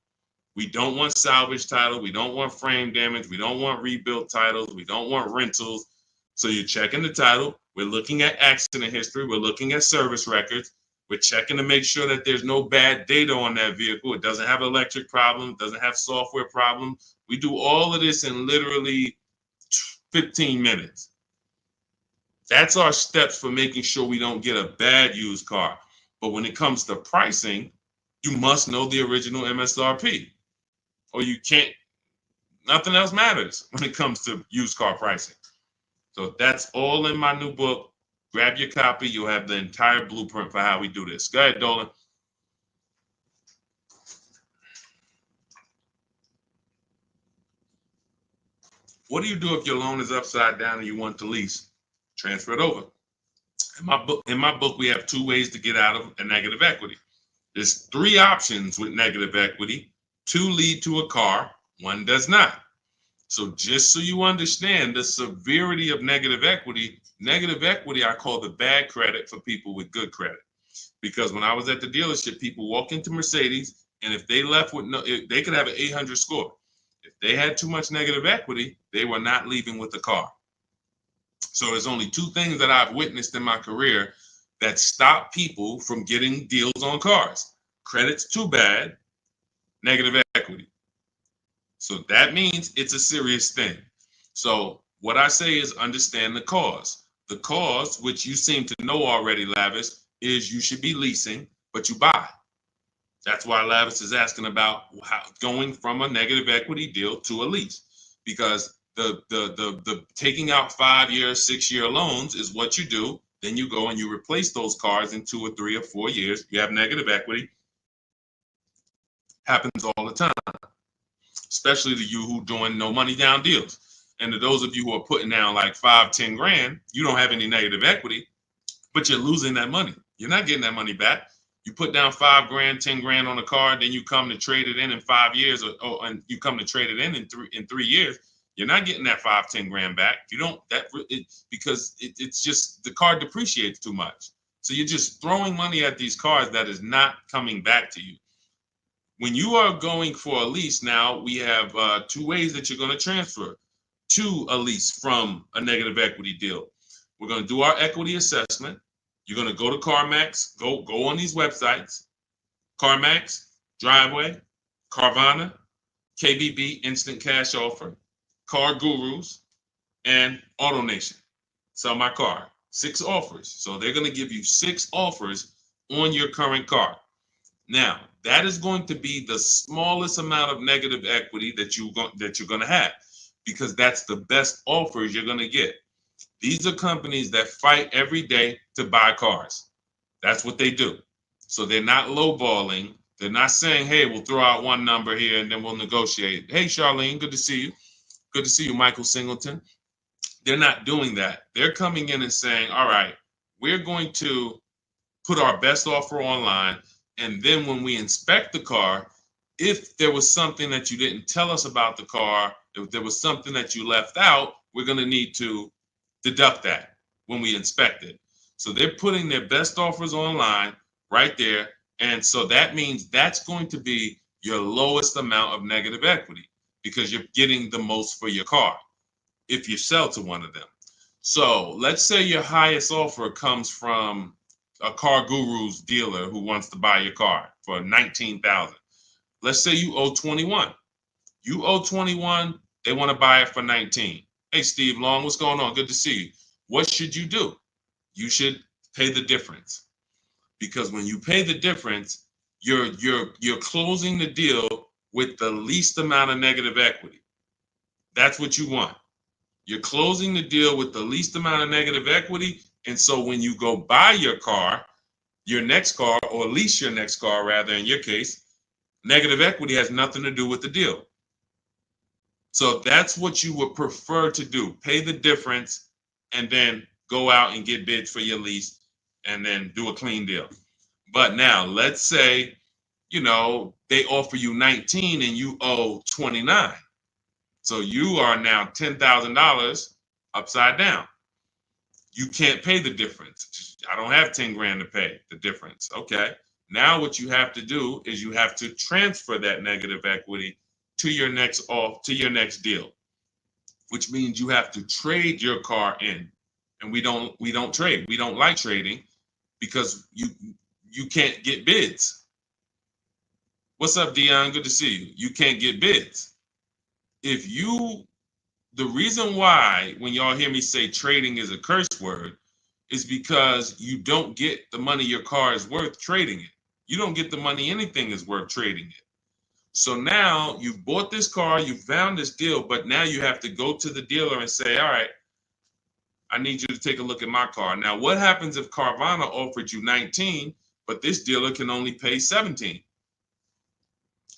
We don't want salvage title. We don't want frame damage. We don't want rebuilt titles. We don't want rentals. So you're checking the title. We're looking at accident history. We're looking at service records. We're checking to make sure that there's no bad data on that vehicle. It doesn't have electric problems, doesn't have software problems. We do all of this in literally 15 minutes. That's our steps for making sure we don't get a bad used car. But when it comes to pricing, you must know the original MSRP or you can't, nothing else matters when it comes to used car pricing. So that's all in my new book. Grab your copy. You'll have the entire blueprint for how we do this. Go ahead, Dolan. What do you do if your loan is upside down and you want to lease? Transfer it over. In my book, we have 2 ways to get out of a negative equity. There's 3 options with negative equity. 2 lead to a car, 1 does not. So just so you understand the severity of negative equity I call the bad credit for people with good credit. Because when I was at the dealership, people walk into Mercedes, and if they left with they could have an 800 score. If they had too much negative equity, they were not leaving with the car. So there's only 2 things that I've witnessed in my career that stop people from getting deals on cars. Credit's too bad, negative equity. So that means it's a serious thing. So what I say is understand the cause. The cause, which you seem to know already, Lavis, is you should be leasing, but you buy. That's why Lavis is asking about going from a negative equity deal to a lease, because the taking out 5-year, 6-year loans is what you do. Then you go and you replace those cars in 2 or 3 or 4 years. You have negative equity. Happens all the time, especially to you who doing no money down deals. And to those of you who are putting down like 5, 10 grand, you don't have any negative equity, but you're losing that money. You're not getting that money back. You put down 5 grand, 10 grand on a car, then you come to trade it in 5 years, and you come to trade it in 3 years. You're not getting that 5, 10 grand back. You don't because it's just the car depreciates too much. So you're just throwing money at these cars that is not coming back to you. When you are going for a lease now, we have 2 ways that you're going to transfer to a lease from a negative equity deal. We're going to do our equity assessment. You're going to go to CarMax, go on these websites, CarMax, Driveway, Carvana, KBB, Instant Cash Offer, Car Gurus, and AutoNation. Sell my car. 6 offers. So they're going to give you 6 offers on your current car. Now, that is going to be the smallest amount of negative equity that you're going to have, because that's the best offers you're going to get. These are companies that fight every day to buy cars. That's what they do. So they're not lowballing. They're not saying, hey, we'll throw out one number here and then we'll negotiate. Hey, Charlene, good to see you. Good to see you, Michael Singleton. They're not doing that. They're coming in and saying, all right, we're going to put our best offer online. And then when we inspect the car, if there was something that you didn't tell us about the car, if there was something that you left out, we're going to need to deduct that when we inspect it. So they're putting their best offers online right there. And so that means that's going to be your lowest amount of negative equity, because you're getting the most for your car if you sell to one of them. So let's say your highest offer comes from a Car Guru's dealer who wants to buy your car for $19,000. Let's say you owe 21. You owe 21, they want to buy it for 19. Hey, Steve Long, what's going on? Good to see you. What should you do? You should pay the difference, because when you pay the difference, you're closing the deal with the least amount of negative equity. That's what you want. You're closing the deal with the least amount of negative equity. And so when you go buy your car, your next car, or lease your next car, rather, in your case, negative equity has nothing to do with the deal. So that's what you would prefer to do. Pay the difference and then go out and get bids for your lease and then do a clean deal. But now let's say, they offer you 19 and you owe 29. So you are now $10,000 upside down. You can't pay the difference. I don't have 10 grand to pay the difference. Okay. Now what you have to do is you have to transfer that negative equity to your next deal, which means you have to trade your car in. And we don't trade. We don't like trading because you can't get bids. What's up, Dion? Good to see you. You can't get bids. The reason why when y'all hear me say trading is a curse word is because you don't get the money your car is worth trading it. You don't get the money anything is worth trading it. So now you've bought this car, you found this deal, but now you have to go to the dealer and say, all right, I need you to take a look at my car. Now, what happens if Carvana offered you 19, but this dealer can only pay 17?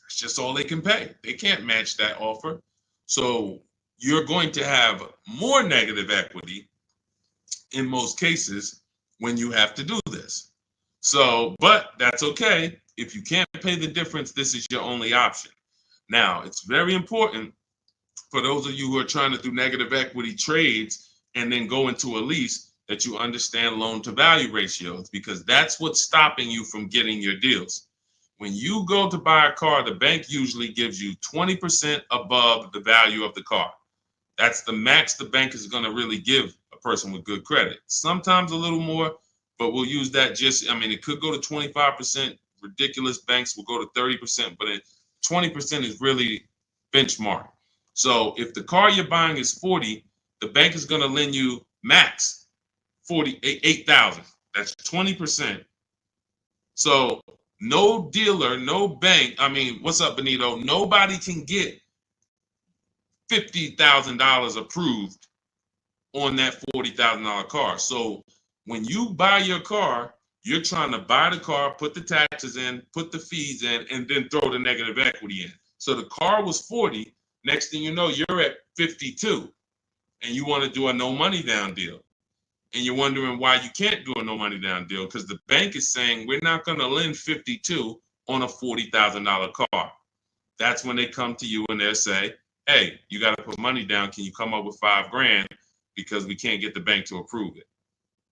It's just all they can pay. They can't match that offer. So you're going to have more negative equity in most cases when you have to do this. So, but that's okay. If you can't pay the difference, this is your only option. Now, it's very important for those of you who are trying to do negative equity trades and then go into a lease that you understand loan to value ratios, because that's what's stopping you from getting your deals. When you go to buy a car, the bank usually gives you 20% above the value of the car. That's the max the bank is going to really give a person with good credit. Sometimes a little more, but we'll use that it could go to 25%. Ridiculous banks will go to 30%, but 20% is really benchmark. So if the car you're buying is 40, the bank is going to lend you max 48,000. That's 20%. So no dealer, no bank. What's up, Benito? Nobody can get $50,000 approved on that $40,000 car. So when you buy your car, you're trying to buy the car, put the taxes in, put the fees in, and then throw the negative equity in. So the car was 40. Next thing you know, you're at 52, and you want to do a no money down deal. And you're wondering why you can't do a no money down deal, because the bank is saying we're not going to lend 52 on a $40,000 car. That's when they come to you and they'll say, hey, you got to put money down. Can you come up with $5 grand? Because we can't get the bank to approve it.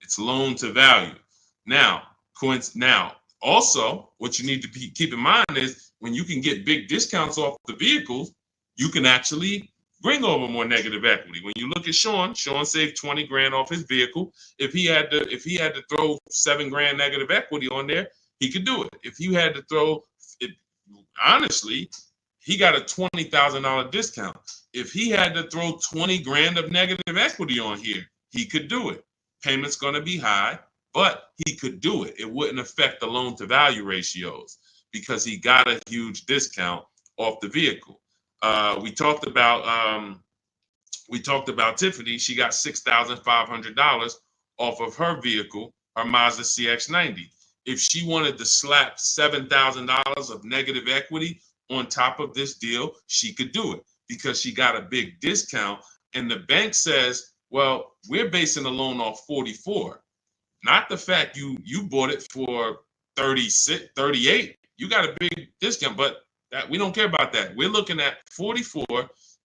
It's loan to value. Now, also, what you need to keep in mind is when you can get big discounts off the vehicles, you can actually bring over more negative equity. When you look at Sean saved 20 grand off his vehicle. If he had to throw 7 grand negative equity on there, he could do it. If you had to throw it, honestly, he got a $20,000 discount. If he had to throw 20 grand of negative equity on here, he could do it. Payment's going to be high, but he could do it. It wouldn't affect the loan to value ratios because he got a huge discount off the vehicle. We talked about Tiffany. She got $6,500 off of her vehicle, her Mazda CX-90. If she wanted to slap $7,000 of negative equity on top of this deal, she could do it because she got a big discount. And the bank says, well, we're basing the loan off 44, not the fact you bought it for 36, 38. You got a big discount, but that we don't care about that. We're looking at 44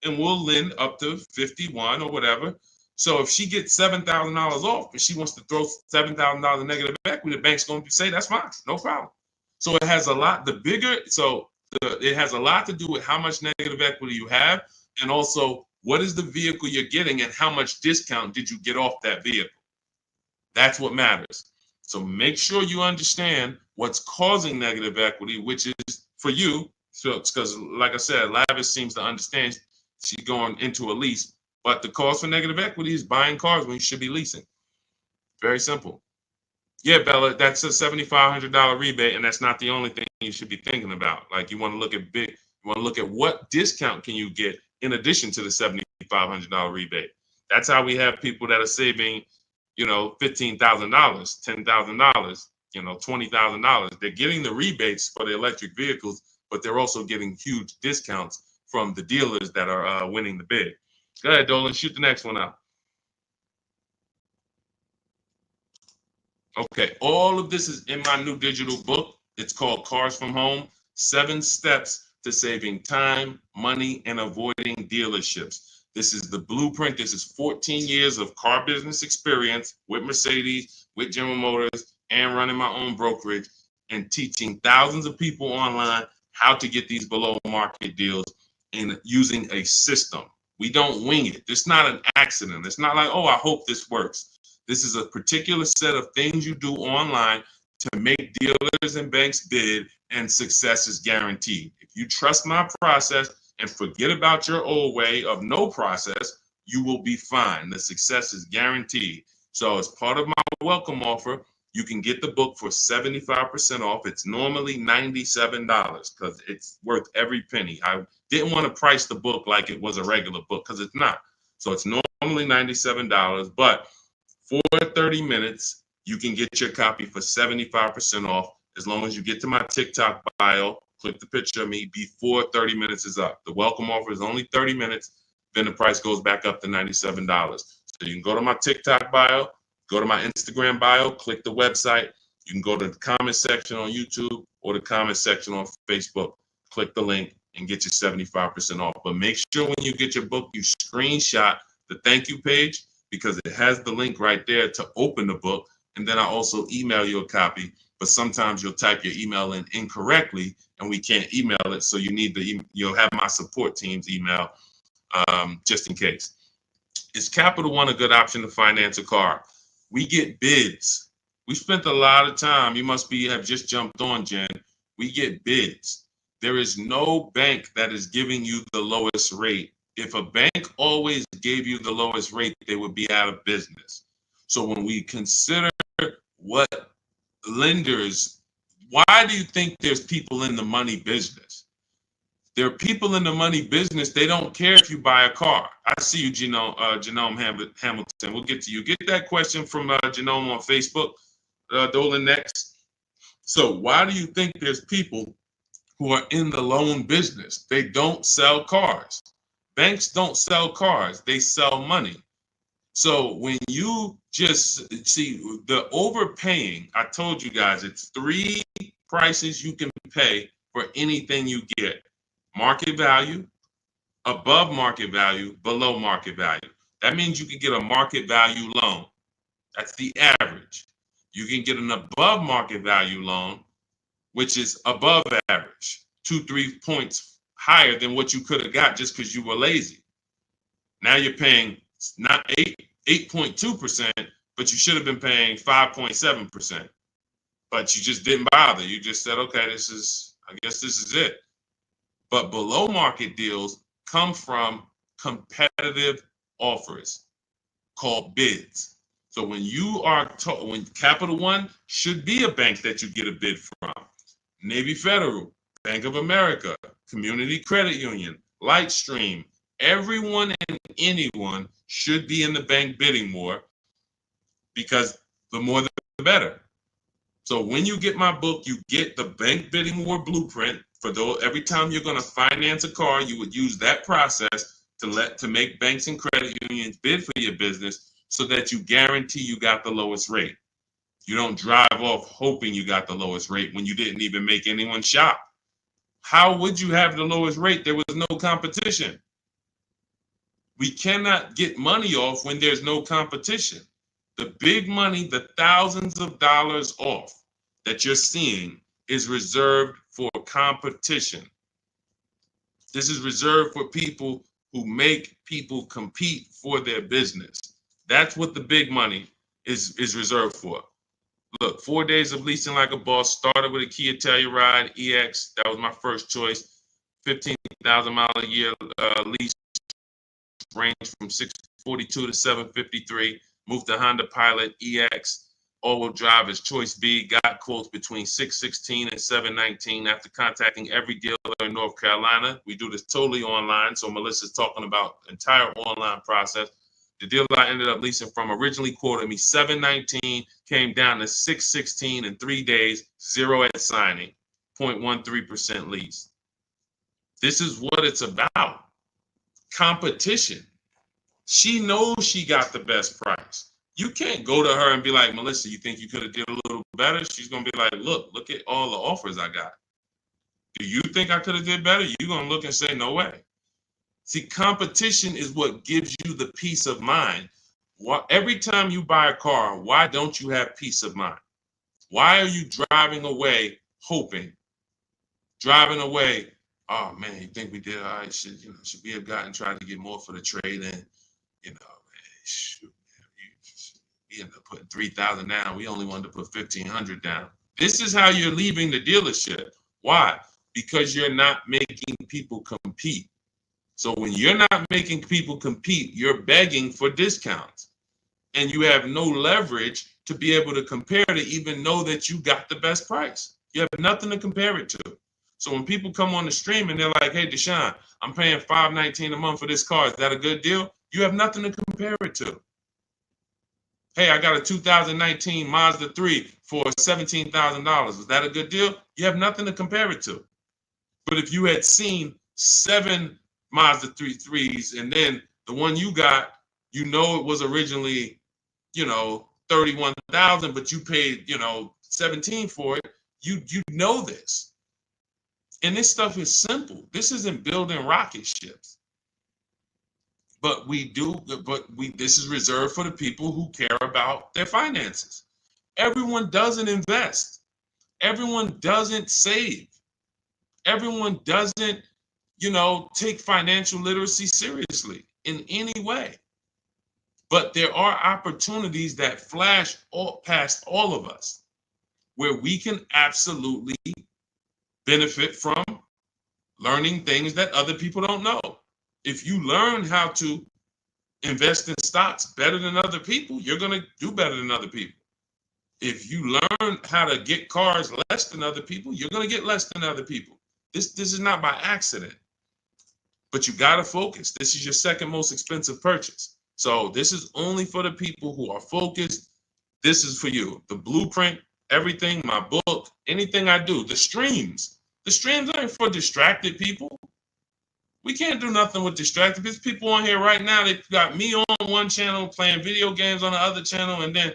and we'll lend up to 51 or whatever. So if she gets $7,000 off and she wants to throw $7,000 negative equity, the bank's going to say that's fine, no problem. So it has a lot. It has a lot to do with how much negative equity you have, and also what is the vehicle you're getting and how much discount did you get off that vehicle. That's what matters. So make sure you understand what's causing negative equity, which is for you. So because, like I said, Lavish seems to understand she's going into a lease, but the cause for negative equity is buying cars when you should be leasing. Very simple. Yeah, Bella, that's a $7,500 rebate, and that's not the only thing you should be thinking about. Like you want to look at what discount can you get in addition to the $7,500 rebate. That's how we have people that are saving, $15,000, $10,000, $20,000. They're getting the rebates for the electric vehicles, but they're also getting huge discounts from the dealers that are winning the bid. Go ahead, Dolan, shoot the next one out. Okay, all of this is in my new digital book. It's called Cars from Home, 7 Steps to Saving Time, Money, and Avoiding Dealerships. This is the blueprint. This is 14 years of car business experience with Mercedes, with General Motors, and running my own brokerage and teaching thousands of people online how to get these below market deals and using a system. We don't wing it. It's not an accident. It's not like, oh, I hope this works. This is a particular set of things you do online to make dealers and banks bid, and success is guaranteed. If you trust my process and forget about your old way of no process, you will be fine. The success is guaranteed. So as part of my welcome offer, you can get the book for 75% off. It's normally $97 because it's worth every penny. I didn't want to price the book like it was a regular book because it's not. So it's normally $97, but for 30 minutes, you can get your copy for 75% off as long as you get to my TikTok bio, click the picture of me before 30 minutes is up. The welcome offer is only 30 minutes, then the price goes back up to $97. So you can go to my TikTok bio, go to my Instagram bio, click the website. You can go to the comment section on YouTube or the comment section on Facebook. Click the link and get your 75% off. But make sure when you get your book, you screenshot the thank you page because it has the link right there to open the book. And then I also email you a copy, but sometimes you'll type your email in incorrectly and we can't email it. So you'll have my support team's email just in case. Is Capital One a good option to finance a car? We get bids. We spent a lot of time. You must have just jumped on, Jen. We get bids. There is no bank that is giving you the lowest rate. If a bank always gave you the lowest rate, they would be out of business. So when we consider what lenders, why do you think there's people in the money business? There are people in the money business. They don't care if you buy a car. I see you, Genome Hamilton. We'll get to you. Get that question from Genome on Facebook, Dolan, next. So why do you think there's people who are in the loan business? They don't sell cars. Banks don't sell cars. They sell money. So when you just see the overpaying, I told you guys, it's 3 prices you can pay for anything you get. Market value, above market value, below market value. That means you can get a market value loan. That's the average. You can get an above market value loan, which is above average, 2-3 points higher than what you could have got just because you were lazy. Now you're paying not 8.2%, but you should have been paying 5.7%. But you just didn't bother. You just said, okay, I guess this is it. But below market deals come from competitive offers called bids. So when you are when Capital One should be a bank that you get a bid from, Navy Federal, Bank of America, Community Credit Union, Lightstream, everyone and anyone should be in the bank bidding more, because the more the better. So when you get my book, you get the bank bidding war blueprint. For those, every time you're going to finance a car, you would use that process to make banks and credit unions bid for your business, so that you guarantee you got the lowest rate. You don't drive off hoping you got the lowest rate when you didn't even make anyone shop. How would you have the lowest rate? There was no competition. We cannot get money off when there's no competition. The big money, the thousands of dollars off that you're seeing, is reserved for competition. This is reserved for people who make people compete for their business. That's what the big money is reserved for. Look, 4 days of leasing like a boss. Started with a Kia Telluride EX. That was my first choice. 15,000 mile a year lease, range from 642 to 753. Moved to Honda Pilot EX. All-wheel drive is choice B. Got quotes between 616 and 719 after contacting every dealer in North Carolina. We do this totally online, so Melissa's talking about the entire online process. The dealer I ended up leasing from originally quoted me 719, came down to 616 in 3 days, 0 at signing, 0.13% lease. This is what it's about. Competition. She knows she got the best price. You can't go to her and be like, Melissa, you think you could have did a little better? She's going to be like, look at all the offers I got. Do you think I could have did better? You're going to look and say, no way. See, competition is what gives you the peace of mind. Every time you buy a car, why don't you have peace of mind? Why are you driving away hoping? Driving away, oh man, you think we did all right? Should we have gotten tried to get more for the trade in? Shoot, we ended up putting 3,000 down. We only wanted to put 1,500 down. This is how you're leaving the dealership. Why? Because you're not making people compete. So when you're not making people compete, you're begging for discounts. And you have no leverage to be able to compare to even know that you got the best price. You have nothing to compare it to. So when people come on the stream and they're like, hey, Deshone, I'm paying $519 a month for this car. Is that a good deal? You have nothing to compare it to. Hey, I got a 2019 Mazda 3 for $17,000. Is that a good deal? You have nothing to compare it to. But if you had seen 7 Mazda 3s and then the one you got, it was originally, 31,000, but you paid, 17 for it. You know this. And this stuff is simple. This isn't building rocket ships. But this is reserved for the people who care about their finances. Everyone doesn't invest. Everyone doesn't save. Everyone doesn't, take financial literacy seriously in any way. But there are opportunities that flash past all of us where we can absolutely benefit from learning things that other people don't know. If you learn how to invest in stocks better than other people, you're going to do better than other people. If you learn how to get cars less than other people, you're going to get less than other people. This is not by accident. But you got to focus. This is your second most expensive purchase. So this is only for the people who are focused. This is for you. The blueprint, everything, my book, anything I do, the streams. The streams aren't for distracted people. We can't do nothing with distracted. There's people on here right now that got me on one channel, playing video games on the other channel, and then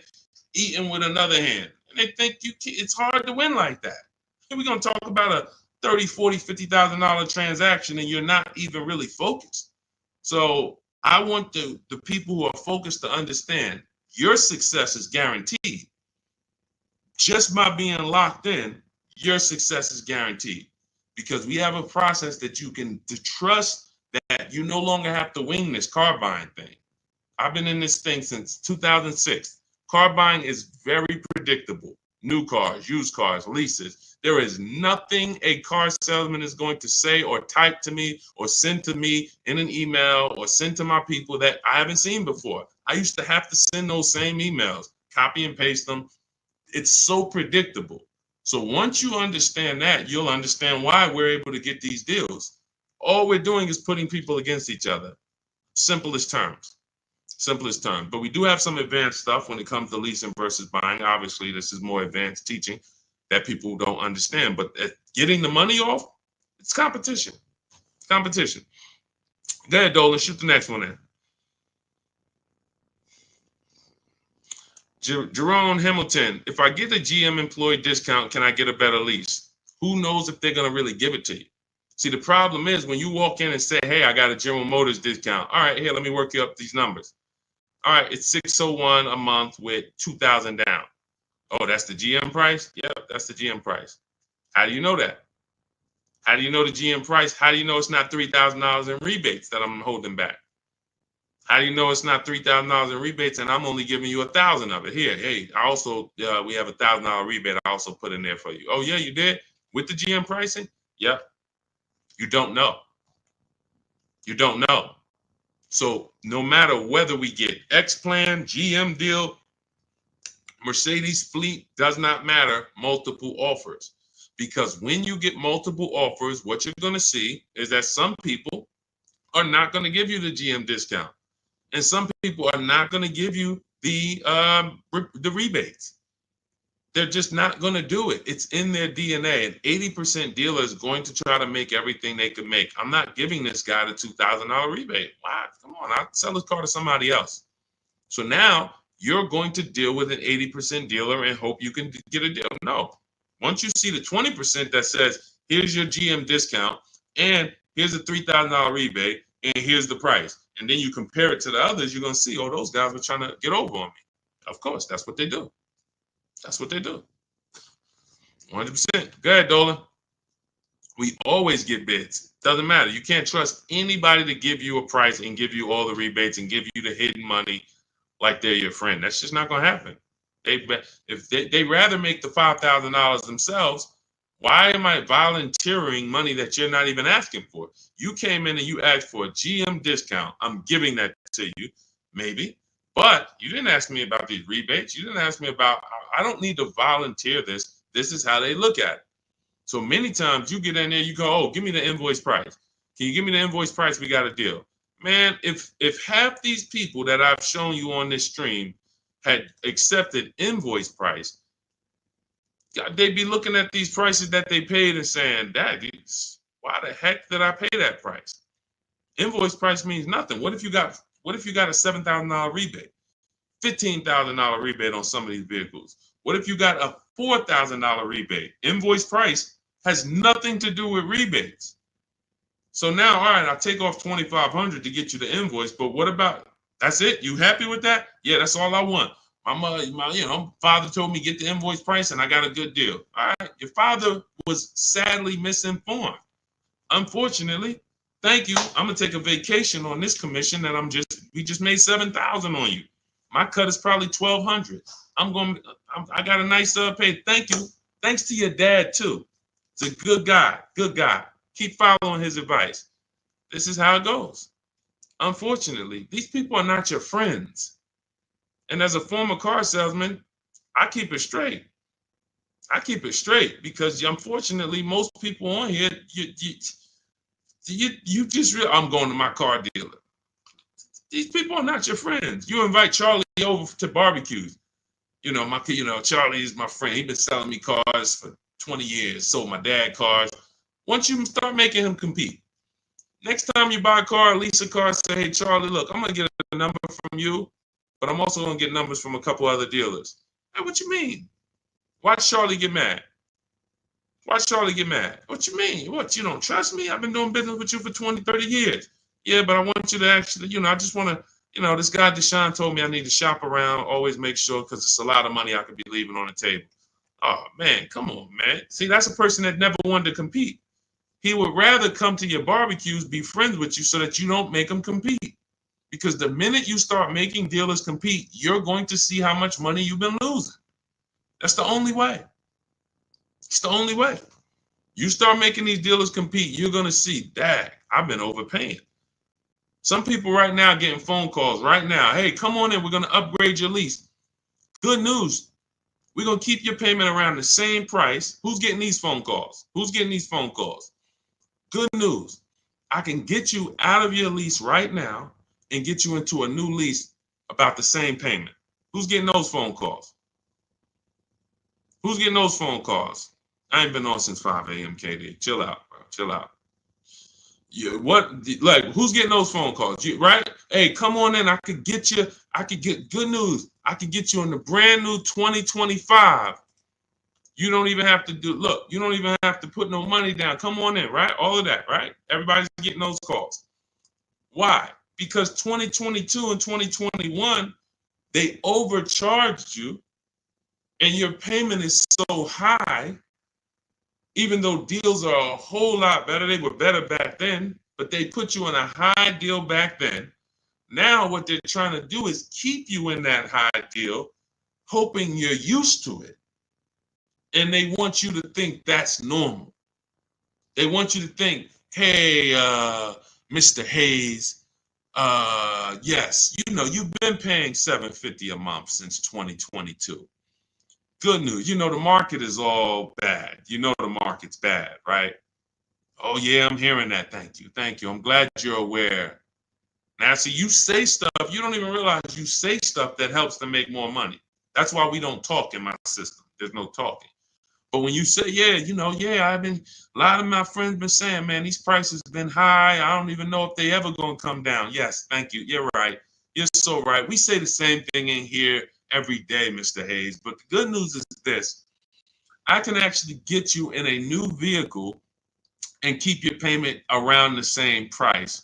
eating with another hand. And they think it's hard to win like that. And we're going to talk about a $30,000, $40,000, $50,000 transaction, and you're not even really focused. So I want the people who are focused to understand your success is guaranteed. Just by being locked in, your success is guaranteed. Because we have a process that you can trust that you no longer have to wing this car buying thing. I've been in this thing since 2006. Car buying is very predictable. New cars, used cars, leases. There is nothing a car salesman is going to say or type to me or send to me in an email or send to my people that I haven't seen before. I used to have to send those same emails, copy and paste them. It's so predictable. So once you understand that, you'll understand why we're able to get these deals. All we're doing is putting people against each other. Simplest terms. Simplest terms. But we do have some advanced stuff when it comes to leasing versus buying. Obviously, this is more advanced teaching that people don't understand. But getting the money off, it's competition. Competition. Go ahead, Dolan. Shoot the next one in. Jerome Hamilton, if I get a GM employee discount, can I get a better lease? Who knows if they're going to really give it to you? See, the problem is when you walk in and say, hey, I got a General Motors discount. All right, here, let me work you up these numbers. All right, it's $601 a month with $2,000 down. Oh, that's the GM price? Yeah, that's the GM price. How do you know that? How do you know the GM price? How do you know it's not $3,000 in rebates that I'm holding back? How do you know it's not $3,000 in rebates and I'm only giving you $1,000 of it? Here, hey, I also we have $1,000 rebate. I also put in there for you. Oh yeah, you did with the GM pricing? Yep. You don't know. You don't know. So no matter whether we get X plan, GM deal, Mercedes fleet, does not matter. Multiple offers, because when you get multiple offers, what you're going to see is that some people are not going to give you the GM discount. And some people are not going to give you the rebates. They're just not going to do it. It's in their DNA. An 80% dealer is going to try to make everything they can make. I'm not giving this guy the $2,000 rebate. Wow, come on, I'll sell his car to somebody else. So now you're going to deal with an 80% dealer and hope you can get a deal. No. Once you see the 20% that says, here's your GM discount, and here's a $3,000 rebate, and here's the price, and then you compare it to the others, you're going to see, oh, those guys were trying to get over on me. Of course, that's what they do. That's what they do. 100%. Go ahead, Dolan. We always get bids. Doesn't matter. You can't trust anybody to give you a price and give you all the rebates and give you the hidden money like they're your friend. That's just not going to happen. If they rather make the $5,000 themselves, why am I volunteering money that you're not even asking for? You came in and you asked for a GM discount. I'm giving that to you, maybe. But you didn't ask me about these rebates. You didn't ask me about, I don't need to volunteer this. This is how they look at it. So many times you get in there, you go, oh, give me the invoice price. Can you give me the invoice price? We got a deal. Man, if half these people that I've shown you on this stream had accepted invoice price, they'd be looking at these prices that they paid and saying, why the heck did I pay that price? Invoice price means nothing. What if you got a $7,000 rebate, $15,000 rebate on some of these vehicles? What if you got a $4,000 rebate? Invoice price has nothing to do with rebates. So now, all right, I'll take off $2,500 to get you the invoice, but what about, that's it? You happy with that? Yeah, that's all I want. My father told me get the invoice price and I got a good deal. All right, your father was sadly misinformed. Unfortunately, thank you. I'm gonna take a vacation on this commission and we just made $7,000 on you. My cut is probably $1,200. I got a nice pay. Thank you. Thanks to your dad too. It's a good guy. Good guy. Keep following his advice. This is how it goes. Unfortunately, these people are not your friends. And as a former car salesman, I keep it straight. I keep it straight because unfortunately, most people on here, you just I'm going to my car dealer. These people are not your friends. You invite Charlie over to barbecues. Charlie is my friend. He's been selling me cars for 20 years. Sold my dad cars. Once you start making him compete, next time you buy a car, lease a car, say, hey, Charlie, look, I'm going to get a number from you, but I'm also going to get numbers from a couple other dealers. Hey, what you mean? Watch Charlie get mad. Watch Charlie get mad. What you mean? What, you don't trust me? I've been doing business with you for 20, 30 years. Yeah, but I want you to actually, I just want to, this guy Deshone told me I need to shop around, always make sure, because it's a lot of money I could be leaving on the table. Oh, man, come on, man. See, that's a person that never wanted to compete. He would rather come to your barbecues, be friends with you so that you don't make him compete. Because the minute you start making dealers compete, you're going to see how much money you've been losing. That's the only way. It's the only way. You start making these dealers compete, you're going to see, dang, I've been overpaying. Some people right now getting phone calls right now. Hey, come on in. We're going to upgrade your lease. Good news. We're going to keep your payment around the same price. Who's getting these phone calls? Who's getting these phone calls? Good news. I can get you out of your lease right now and get you into a new lease about the same payment. Who's getting those phone calls? Who's getting those phone calls? I ain't been on since 5 a.m. KD. Chill out, bro. Chill out. Who's getting those phone calls? Right? Hey, come on in. I could get good news. I could get you in the brand new 2025. You don't even have to you don't even have to put no money down. Come on in, right? All of that, right? Everybody's getting those calls. Why? Because 2022 and 2021, they overcharged you and your payment is so high, even though deals are a whole lot better. They were better back then, but they put you in a high deal back then. Now what they're trying to do is keep you in that high deal, hoping you're used to it. And they want you to think that's normal. They want you to think, hey, Mr. Hayes, yes, you've been paying $750 a month since 2022. Good news. The market is all bad. The market's bad, right? Oh, yeah, I'm hearing that. Thank you. Thank you. I'm glad you're aware. Now, see, you say stuff, you don't even realize you say stuff that helps them make more money. That's why we don't talk in my system. There's no talking. But when you say, a lot of my friends been saying, man, these prices been high. I don't even know if they ever gonna come down. Yes, thank you. You're right. You're so right. We say the same thing in here every day, Mr. Hayes. But the good news is this. I can actually get you in a new vehicle and keep your payment around the same price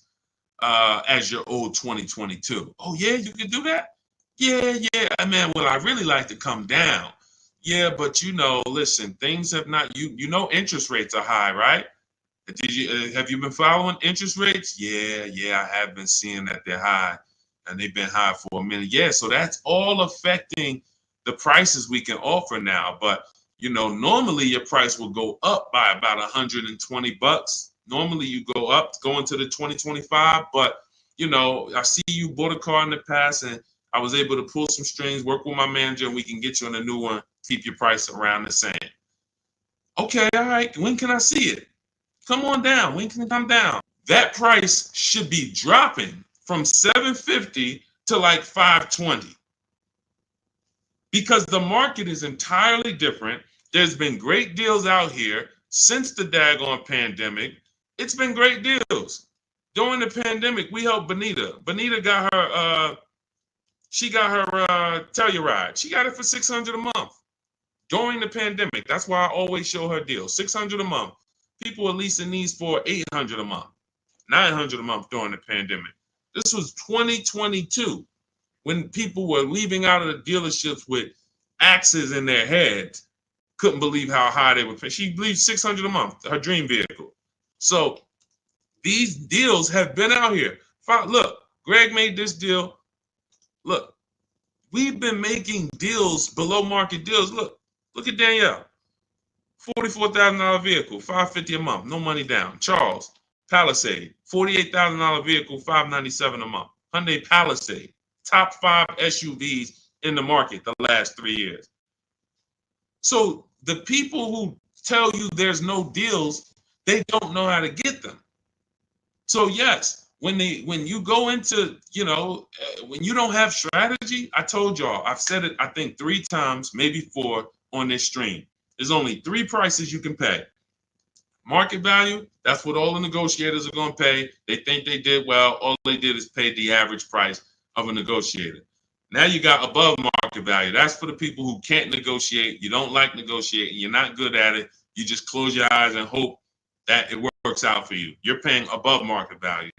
as your old 2022. Oh, yeah, you can do that? Yeah. Man, well, I really like to come down. Yeah, but listen, things have not, interest rates are high, right? Have you been following interest rates? Yeah, I have been seeing that they're high and they've been high for a minute. Yeah, so that's all affecting the prices we can offer now. But, normally your price will go up by about $120. Normally you go into the 2025, but, I see you bought a car in the past and I was able to pull some strings, work with my manager, and we can get you on a new one, keep your price around the same. Okay, all right. When can I see it? Come on down. When can it come down? That price should be dropping from $750 to like $520 because the market is entirely different. There's been great deals out here since the daggone pandemic. It's been great deals. During the pandemic, we helped Benita. Benita got her Telluride. She got it for $600 a month during the pandemic. That's why I always show her deals. $600 a month. People are leasing these for $800 a month, $900 a month during the pandemic. This was 2022 when people were leaving out of the dealerships with axes in their heads. Couldn't believe how high they were paying. She believes $600 a month, her dream vehicle. So these deals have been out here. Look, Greg made this deal. Look, we've been making deals, below market deals. Look at Danielle. $44,000 vehicle, $550 a month, no money down. Charles, Palisade, $48,000 vehicle, $597 a month. Hyundai Palisade, top 5 SUVs in the market the last 3 years. So the people who tell you there's no deals, they don't know how to get them. So yes, when you go into, when you don't have strategy, I told y'all, I've said it, I think 3 times, maybe 4 on this stream. There's only 3 prices you can pay. Market value, that's what all the negotiators are going to pay. They think they did well. All they did is pay the average price of a negotiator. Now you got above market value. That's for the people who can't negotiate. You don't like negotiating. You're not good at it. You just close your eyes and hope that it works out for you. You're paying above market value.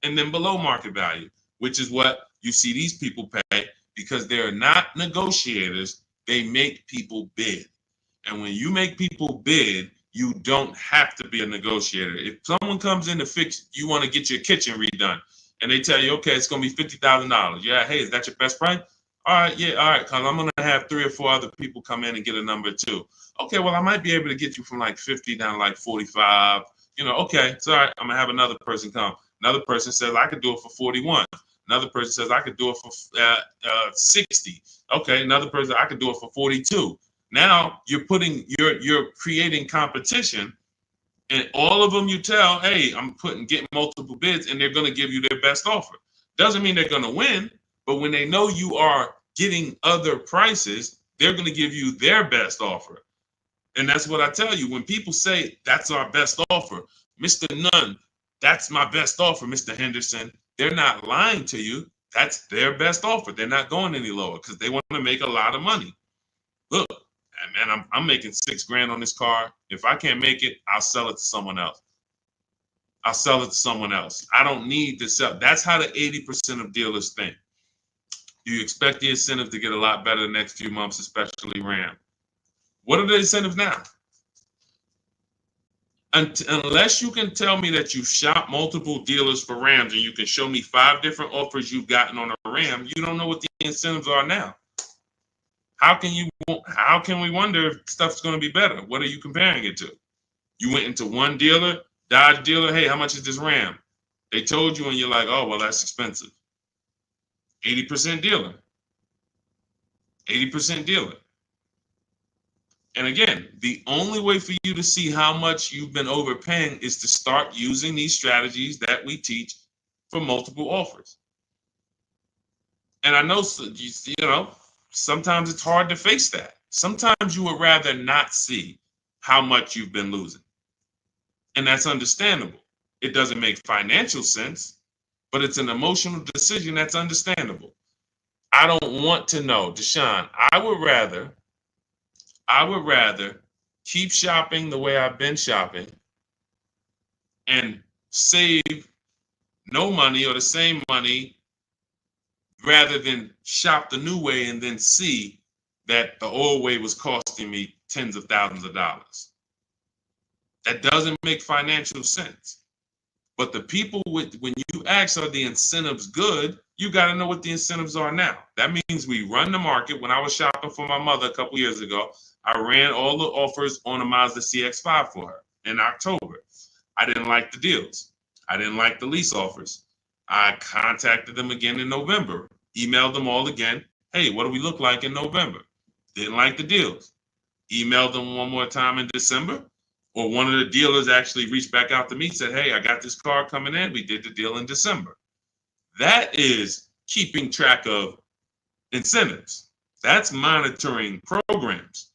And then below market value, which is what you see these people pay because they're not negotiators. They make people bid. And when you make people bid, You don't have to be a negotiator. If someone comes in to fix, you want to get your kitchen redone, and they tell you, okay, it's going to be $50,000. Yeah, hey, is that your best price? All right, yeah, all right, because I'm going to have 3 or 4 other people come in and get a number too. Okay, well, I might be able to get you from like 50 down to like 45. Okay, it's all right. I'm going to have another person come. Another person says, I could do it for 41. Another person says, I could do it for 60. Okay, another person, I could do it for 42. Now you're creating competition, and all of them you tell, hey, I'm getting multiple bids, and they're going to give you their best offer. Doesn't mean they're going to win, but when they know you are getting other prices, they're going to give you their best offer. And that's what I tell you. When people say that's our best offer, Mr. Nunn, that's my best offer, Mr. Henderson, they're not lying to you. That's their best offer. They're not going any lower because they want to make a lot of money. Look, man, I'm making $6,000 on this car. If I can't make it, I'll sell it to someone else. I'll sell it to someone else. I don't need to sell. That's how the 80% of dealers think. You expect the incentive to get a lot better the next few months, especially Ram. What are the incentives now? Unless you can tell me that you shop multiple dealers for Rams and you can show me 5 different offers you've gotten on a Ram, you don't know what the incentives are now. How can we wonder if stuff's going to be better? What are you comparing it to? You went into one dealer, Dodge dealer, hey, how much is this Ram? They told you and you're like, oh, well, that's expensive. 80% dealer. 80% dealer. And again, the only way for you to see how much you've been overpaying is to start using these strategies that we teach for multiple offers. And I know, sometimes it's hard to face that. Sometimes you would rather not see how much you've been losing. And that's understandable. It doesn't make financial sense, but it's an emotional decision that's understandable. I don't want to know, Deshone, I would rather keep shopping the way I've been shopping and save no money or the same money rather than shop the new way and then see that the old way was costing me tens of thousands of dollars. That doesn't make financial sense. But the people when you ask, are the incentives good? You got to know what the incentives are now. That means we run the market. When I was shopping for my mother a couple years ago, I ran all the offers on a Mazda CX-5 for her in October. I didn't like the deals. I didn't like the lease offers. I contacted them again in November, emailed them all again. Hey, what do we look like in November? Didn't like the deals. Emailed them one more time in December. Or one of the dealers actually reached back out to me and said, hey, I got this car coming in. We did the deal in December. That is keeping track of incentives. That's monitoring programs.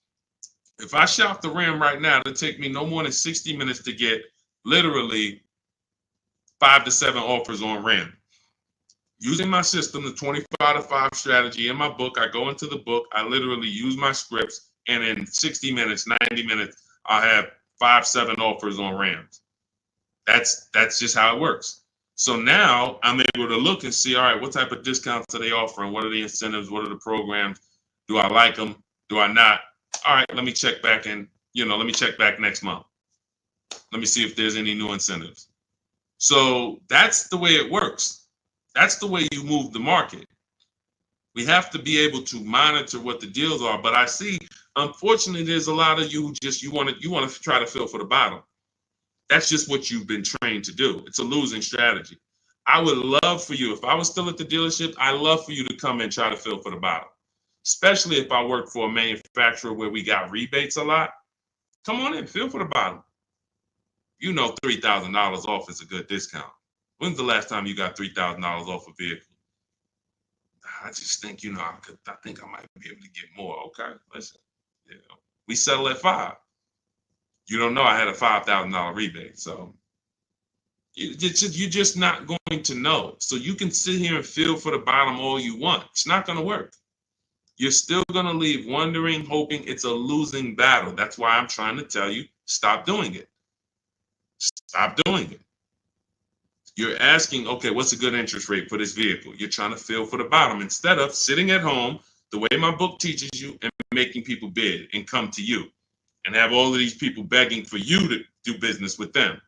If I shop the Ram right now, it'll take me no more than 60 minutes to get literally 5 to 7 offers on Ram. Using my system, the 25 to 5 strategy in my book, I go into the book, I literally use my scripts, and in 60 minutes, 90 minutes, I'll have 5, 7 offers on Rams. That's just how it works. So now I'm able to look and see, all right, what type of discounts are they offering? What are the incentives? What are the programs? Do I like them? Do I not? All right, let me check back let me check back next month. Let me see if there's any new incentives. So that's the way it works. That's the way you move the market. We have to be able to monitor what the deals are. But I see, unfortunately, there's a lot of you who just you want to try to fill for the bottom. That's just what you've been trained to do. It's a losing strategy. I would love for you, if I was still at the dealership, I'd love for you to come and try to fill for the bottom. Especially if I work for a manufacturer where we got rebates a lot. Come on in, fill for the bottom. You know $3,000 off is a good discount. When's the last time you got $3,000 off a vehicle? I just think, I think I might be able to get more. Okay, listen, we settle at 5. You don't know I had a $5,000 rebate, so you're just not going to know. So you can sit here and feel for the bottom all you want. It's not going to work. You're still going to leave wondering, hoping. It's a losing battle. That's why I'm trying to tell you, stop doing it. Stop doing it. You're asking, okay, what's a good interest rate for this vehicle? You're trying to feel for the bottom instead of sitting at home, the way my book teaches you, and making people bid and come to you. and have all of these people begging for you to do business with them.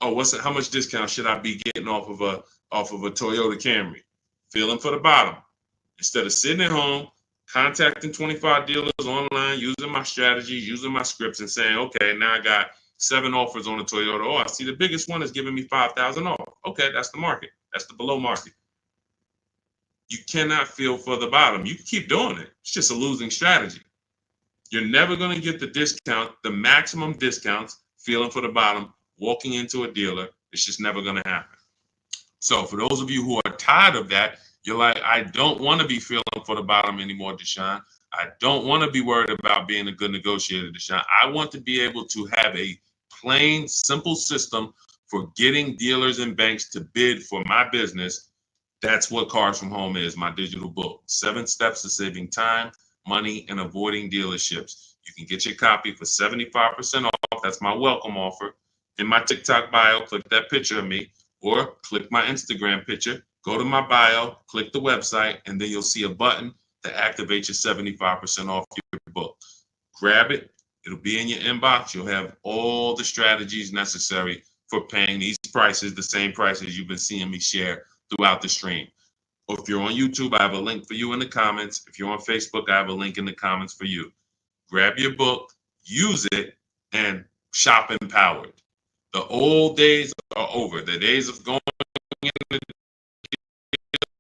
Oh, how much discount should I be getting off of a Toyota Camry? Feeling for the bottom. Instead of sitting at home, contacting 25 dealers online, using my strategies, using my scripts, and saying, okay, now I got 7 offers on a Toyota. Oh, I see the biggest one is giving me 5,000 off. Okay, that's the market. That's the below market. You cannot feel for the bottom. You can keep doing it. It's just a losing strategy. You're never going to get the discount, the maximum discounts, feeling for the bottom, walking into a dealer. It's just never going to happen. So for those of you who are tired of that, you're like, I don't want to be feeling for the bottom anymore, Deshone. I don't want to be worried about being a good negotiator, Deshone. I want to be able to have a plain, simple system for getting dealers and banks to bid for my business. That's what Cars from Home is, my digital book. 7 steps to saving time, money, and avoiding dealerships. You can get your copy for 75% off. That's my welcome offer. In my TikTok bio, click that picture of me, or click my Instagram picture, go to my bio, click the website, and then you'll see a button to activate your 75% off your book. Grab it. It'll be in your inbox. You'll have all the strategies necessary for paying these prices, the same prices you've been seeing me share throughout the stream. Or if you're on YouTube, I have a link for you in the comments. If you're on Facebook, I have a link in the comments for you. Grab your book, use it, and shop empowered. The old days are over. The days of going into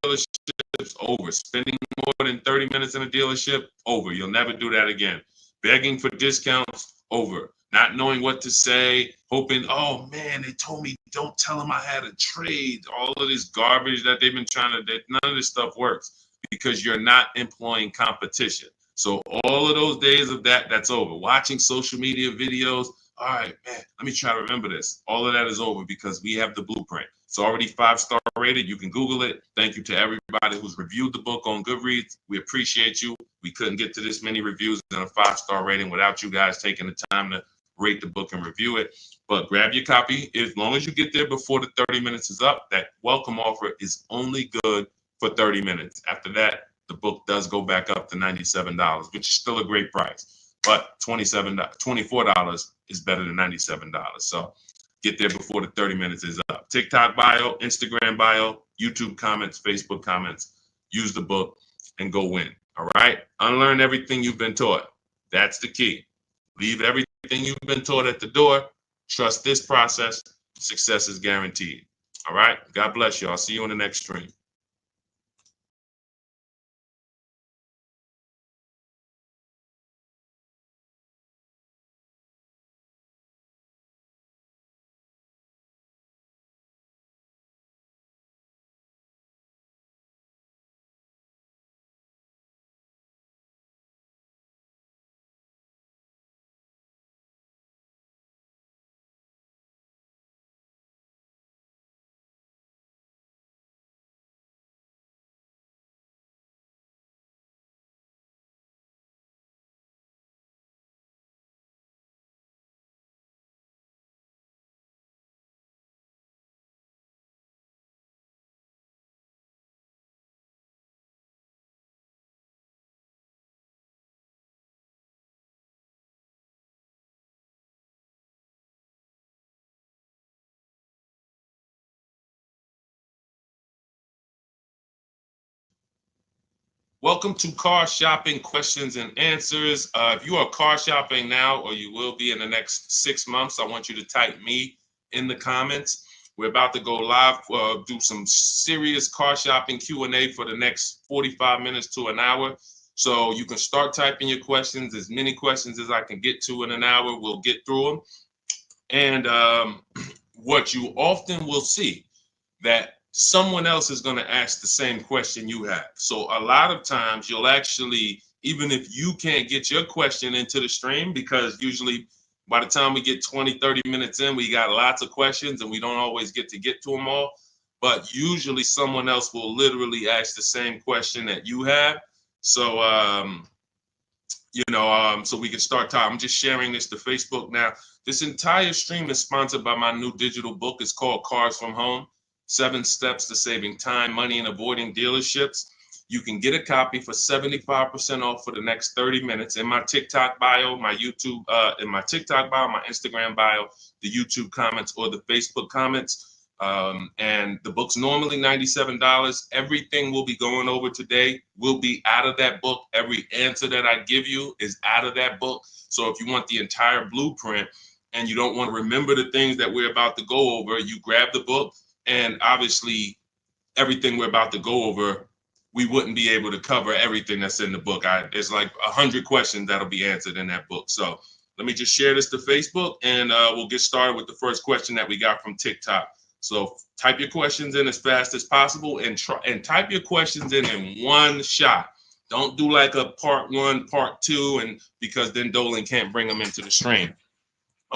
dealerships, over. Spending more than 30 minutes in a dealership, over. You'll never do that again. Begging for discounts, over. Not knowing what to say, hoping, oh man, they told me don't tell them I had a trade. All of this garbage that they've been trying to, none of this stuff works because you're not employing competition. So all of those days of that's over. Watching social media videos, all right, man, let me try to remember this. All of that is over because we have the blueprint. It's already 5-star rated. You can Google it. Thank you to everybody who's reviewed the book on Goodreads. We appreciate you. We couldn't get to this many reviews and a 5-star rating without you guys taking the time to rate the book and review it. But grab your copy. As long as you get there before the 30 minutes is up, that welcome offer is only good for 30 minutes. After that, the book does go back up to $97, which is still a great price. But $24 is better than $97. So get there before the 30 minutes is up. TikTok bio, Instagram bio, YouTube comments, Facebook comments. Use the book and go win. All right? Unlearn everything you've been taught. That's the key. Leave everything you've been taught at the door. Trust this process. Success is guaranteed. All right? God bless you. I'll see you in the next stream. Welcome to Car Shopping Questions and Answers. If you are car shopping now, or you will be in the next 6 months, I want you to type me in the comments. We're about to go live, do some serious car shopping Q&A for the next 45 minutes to an hour. So you can start typing your questions, as many questions as I can get to in an hour. We'll get through them. And what you often will see, that someone else is going to ask the same question you have. So a lot of times you'll actually, even if you can't get your question into the stream, because usually by the time we get 20, 30 minutes in, we got lots of questions and we don't always get to them all. But usually someone else will literally ask the same question that you have. So, so we can start talking. I'm just sharing this to Facebook now. This entire stream is sponsored by my new digital book. It's called Cars from Home. 7 Steps to Saving Time, Money, and Avoiding Dealerships. You can get a copy for 75% off for the next 30 minutes in my TikTok bio, my YouTube, in my TikTok bio, my Instagram bio, the YouTube comments, or the Facebook comments. And the book's normally $97. Everything we'll be going over today will be out of that book. Every answer that I give you is out of that book. So if you want the entire blueprint and you don't want to remember the things that we're about to go over, you grab the book. And obviously, everything we're about to go over, we wouldn't be able to cover everything that's in the book. There's like 100 questions that'll be answered in that book. So let me just share this to Facebook, and we'll get started with the first question that we got from TikTok. So type your questions in as fast as possible, and type your questions in one shot. Don't do like a part one, part two, and because then Dolan can't bring them into the stream.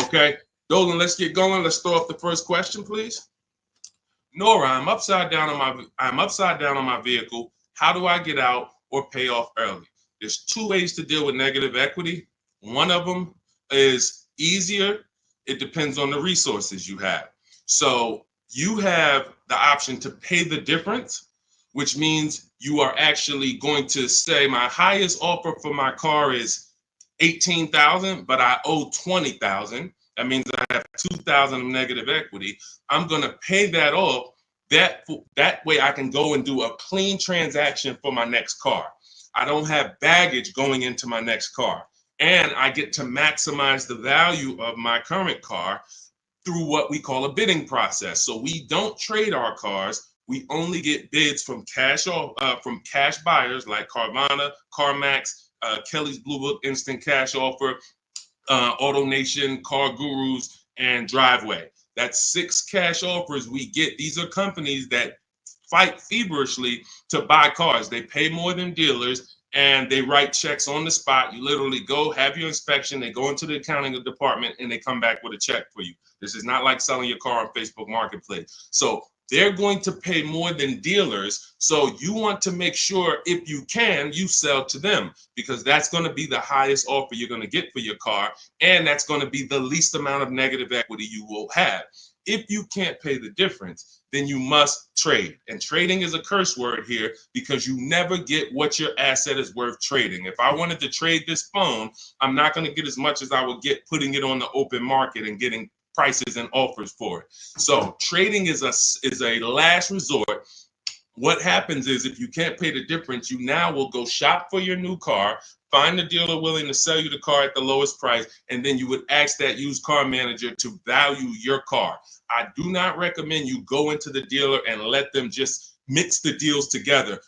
Okay, Dolan, let's get going. Let's throw off the first question, please. Nora, I'm upside down on my vehicle. How do I get out or pay off early? There's two ways to deal with negative equity. One of them is easier. It depends on the resources you have. So you have the option to pay the difference, which means you are actually going to say my highest offer for my car is $18,000, but I owe $20,000. That means I have $2,000 of negative equity. I'm going to pay that off. That way I can go and do a clean transaction for my next car. I don't have baggage going into my next car. And I get to maximize the value of my current car through what we call a bidding process. So we don't trade our cars. We only get bids from cash buyers like Carvana, CarMax, Kelly's Blue Book Instant Cash Offer, AutoNation, Car Gurus, and Driveway. That's 6 cash offers we get. These are companies that fight feverishly to buy cars. They pay more than dealers, and they write checks on the spot. You literally go, have your inspection, they go into the accounting department, and they come back with a check for you. This is not like selling your car on Facebook Marketplace. So they're going to pay more than dealers. So you want to make sure, if you can, you sell to them, because that's going to be the highest offer you're going to get for your car. And that's going to be the least amount of negative equity you will have. If you can't pay the difference, then you must trade. And trading is a curse word here, because you never get what your asset is worth trading. If I wanted to trade this phone, I'm not going to get as much as I would get putting it on the open market and getting prices and offers for it. So trading is a last resort. What happens is, if you can't pay the difference, you now will go shop for your new car, find the dealer willing to sell you the car at the lowest price, and then you would ask that used car manager to value your car. I do not recommend you go into the dealer and let them just mix the deals together.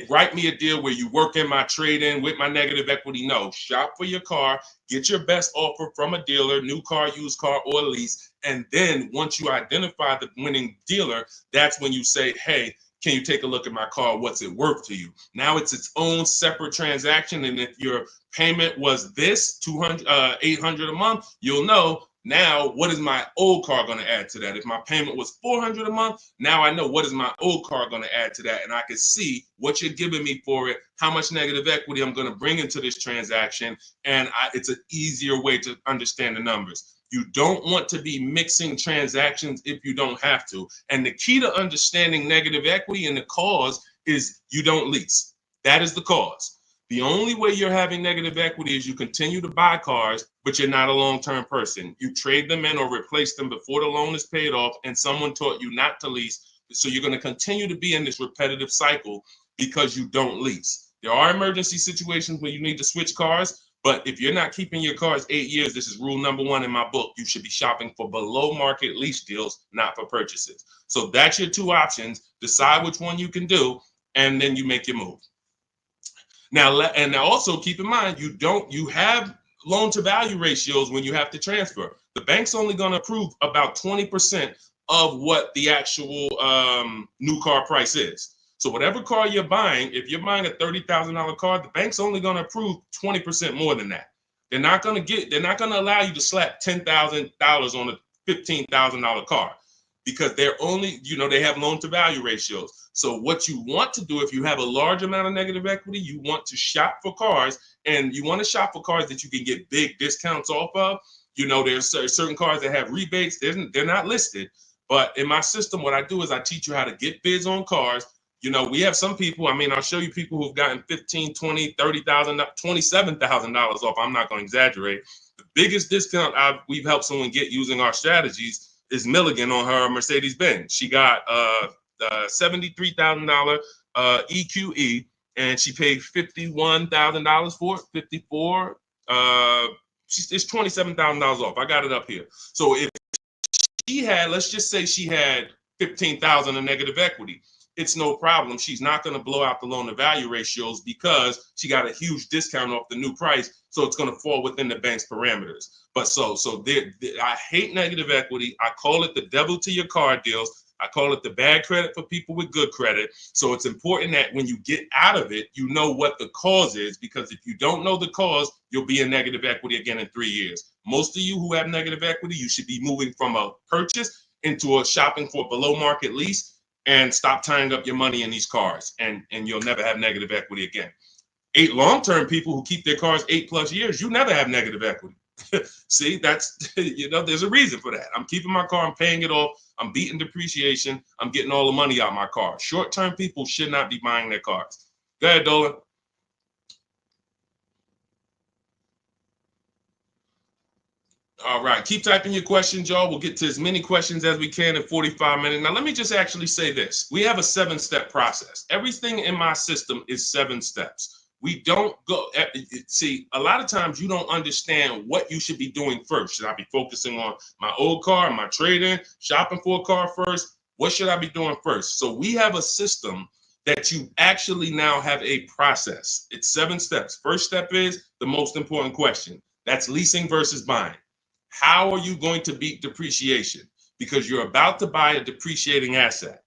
Write me a deal where you work in my trade-in with my negative equity. No, shop for your car, get your best offer from a dealer, new car, used car, or lease. And then once you identify the winning dealer, that's when you say, hey, can you take a look at my car? What's it worth to you? Now it's its own separate transaction. And if your payment was this $800 a month, you'll know, now what is my old car going to add to that? If my payment was $400 a month, now I know what is my old car going to add to that. And I can see what you're giving me for it, how much negative equity I'm going to bring into this transaction. And it's an easier way to understand the numbers. You don't want to be mixing transactions if you don't have to. And the key to understanding negative equity and the cause is you don't lease. That is the cause. The only way you're having negative equity is you continue to buy cars, but you're not a long-term person. You trade them in or replace them before the loan is paid off, and someone taught you not to lease. So you're going to continue to be in this repetitive cycle because you don't lease. There are emergency situations where you need to switch cars, but if you're not keeping your cars 8 years, this is rule number 1 in my book. You should be shopping for below market lease deals, not for purchases. So that's your 2 options. Decide which one you can do, and then you make your move. Now also keep in mind, you have loan to value ratios when you have to transfer. The bank's only going to approve about 20% of what the actual new car price is. So whatever car you're buying, if you're buying a $30,000 car, the bank's only going to approve 20% more than that. They're not going to allow you to slap $10,000 on a $15,000 car, because they're only, they have loan to value ratios. So what you want to do, if you have a large amount of negative equity, you want to shop for cars, and you want to shop for cars that you can get big discounts off of. There's certain cars that have rebates. They're not listed. But in my system, what I do is I teach you how to get bids on cars, You know, we have some people, I mean, I'll show you people who've gotten 15, 20, 30,000, $27,000 off. I'm not going to exaggerate. The biggest discount we've helped someone get using our strategies is Milligan on her Mercedes-Benz. She got $73,000 EQE, and she paid $51,000 for it, 54. It's $27,000 off. I got it up here. So if she had, let's just say she had 15,000 in negative equity, it's no problem. She's not going to blow out the loan to value ratios because she got a huge discount off the new price. So it's going to fall within the bank's parameters. But I hate negative equity. I call it the devil to your car deals. I call it the bad credit for people with good credit. So it's important that when you get out of it, you know what the cause is, because if you don't know the cause, you'll be in negative equity again in 3 years. Most of you who have negative equity, you should be moving from a purchase into a shopping for below market lease, and stop tying up your money in these cars, and you'll never have negative equity again. Long-term people who keep their cars 8+ years, you never have negative equity. See, that's, there's a reason for that. I'm keeping my car, I'm paying it off, I'm beating depreciation, I'm getting all the money out of my car. Short-term people should not be buying their cars. Go ahead, Dolan. All right, keep typing your questions, y'all. We'll get to as many questions as we can in 45 minutes. Now, let me just actually say this. We have a 7-step process. Everything in my system is 7 steps. We don't go, see, a lot of times you don't understand what you should be doing first. Should I be focusing on my old car, my trade-in, shopping for a car first? What should I be doing first? So we have a system that you actually now have a process. It's 7 steps. First step is the most important question. That's leasing versus buying. How are you going to beat depreciation? Because you're about to buy a depreciating asset.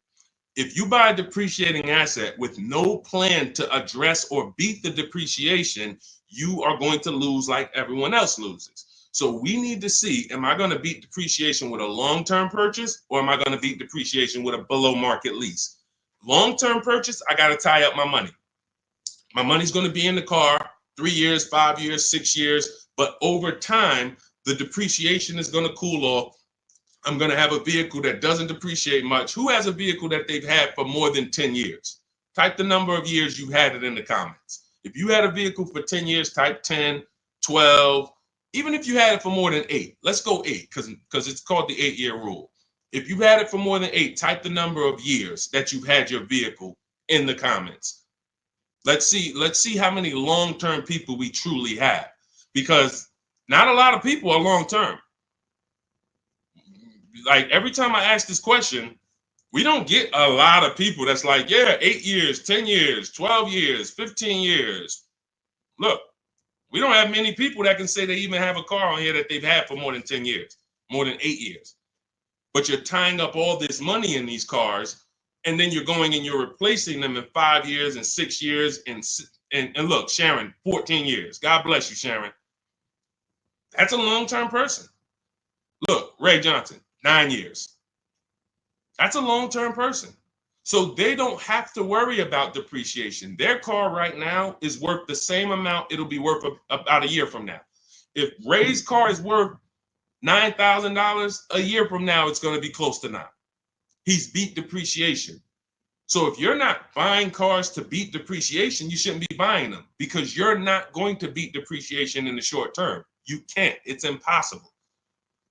If you buy a depreciating asset with no plan to address or beat the depreciation, you are going to lose like everyone else loses. So we need to see, am I going to beat depreciation with a long-term purchase, or am I going to beat depreciation with a below market lease? Long-term purchase, I got to tie up my money. My money's going to be in the car 3 years, 5 years, 6 years, but over time, the depreciation is going to cool off. I'm going to have a vehicle that doesn't depreciate much. Who has a vehicle that they've had for more than 10 years? Type the number of years you've had it in the comments. If you had a vehicle for 10 years, type 10, 12. Even if you had it for more than 8, let's go 8 because it's called the 8-year rule. If you've had it for more than 8, type the number of years that you've had your vehicle in the comments. Let's see how many long-term people we truly have, because not a lot of people are long-term. Like every time I ask this question, we don't get a lot of people that's like, yeah, 8 years, 10 years, 12 years, 15 years. Look, we don't have many people that can say they even have a car on here that they've had for more than 10 years, more than 8 years. But you're tying up all this money in these cars, and then you're going and you're replacing them in 5 years and 6 years. And look, Sharon, 14 years. God bless you, Sharon. That's a long-term person. Look, Ray Johnson, 9 years. That's a long-term person. So they don't have to worry about depreciation. Their car right now is worth the same amount it'll be worth about a year from now. If Ray's car is worth $9,000, a year from now, it's going to be close to 9. He's beat depreciation. So if you're not buying cars to beat depreciation, you shouldn't be buying them, because you're not going to beat depreciation in the short term. You can't. It's impossible.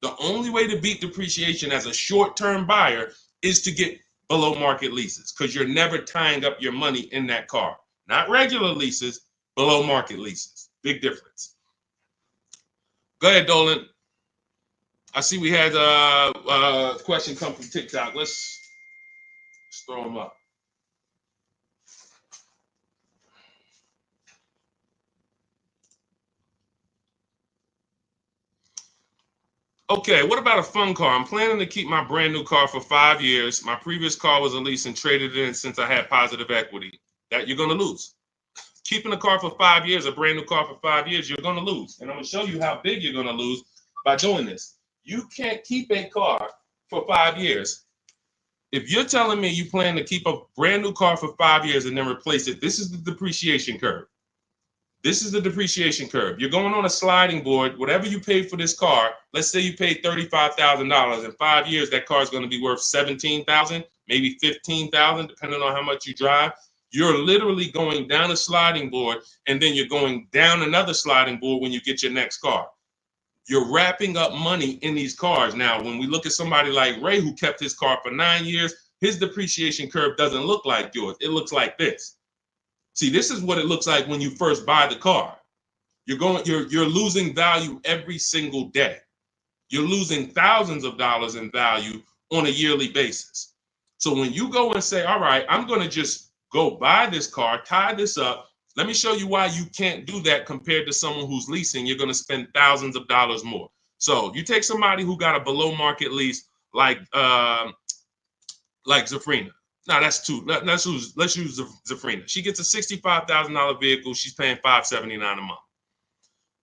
The only way to beat depreciation as a short-term buyer is to get below market leases, because you're never tying up your money in that car. Not regular leases, below market leases. Big difference. Go ahead, Dolan. I see we had a question come from TikTok. Let's throw them up. Okay, what about a fun car? I'm planning to keep my brand new car for 5 years. My previous car was a lease and traded it in since I had positive equity. That you're going to lose. Keeping a car for 5 years, a brand new car for 5 years, you're going to lose. And I'm going to show you how big you're going to lose by doing this. You can't keep a car for 5 years. If you're telling me you plan to keep a brand new car for 5 years and then replace it, this is the depreciation curve. This is the depreciation curve. You're going on a sliding board. Whatever you paid for this car, let's say you paid $35,000. In 5 years, that car is going to be worth $17,000, maybe $15,000, depending on how much you drive. You're literally going down a sliding board, and then you're going down another sliding board when you get your next car. You're wrapping up money in these cars. Now, when we look at somebody like Ray, who kept his car for 9 years, his depreciation curve doesn't look like yours. It looks like this. See, this is what it looks like when you first buy the car. You're losing value every single day. You're losing thousands of dollars in value on a yearly basis. So when you go and say, all right, I'm going to just go buy this car, tie this up, let me show you why you can't do that compared to someone who's leasing. You're going to spend thousands of dollars more. So you take somebody who got a below market lease like Zafrina. Now that's too. Let's use Zafrina. She gets a $65,000 vehicle. She's paying $579 a month.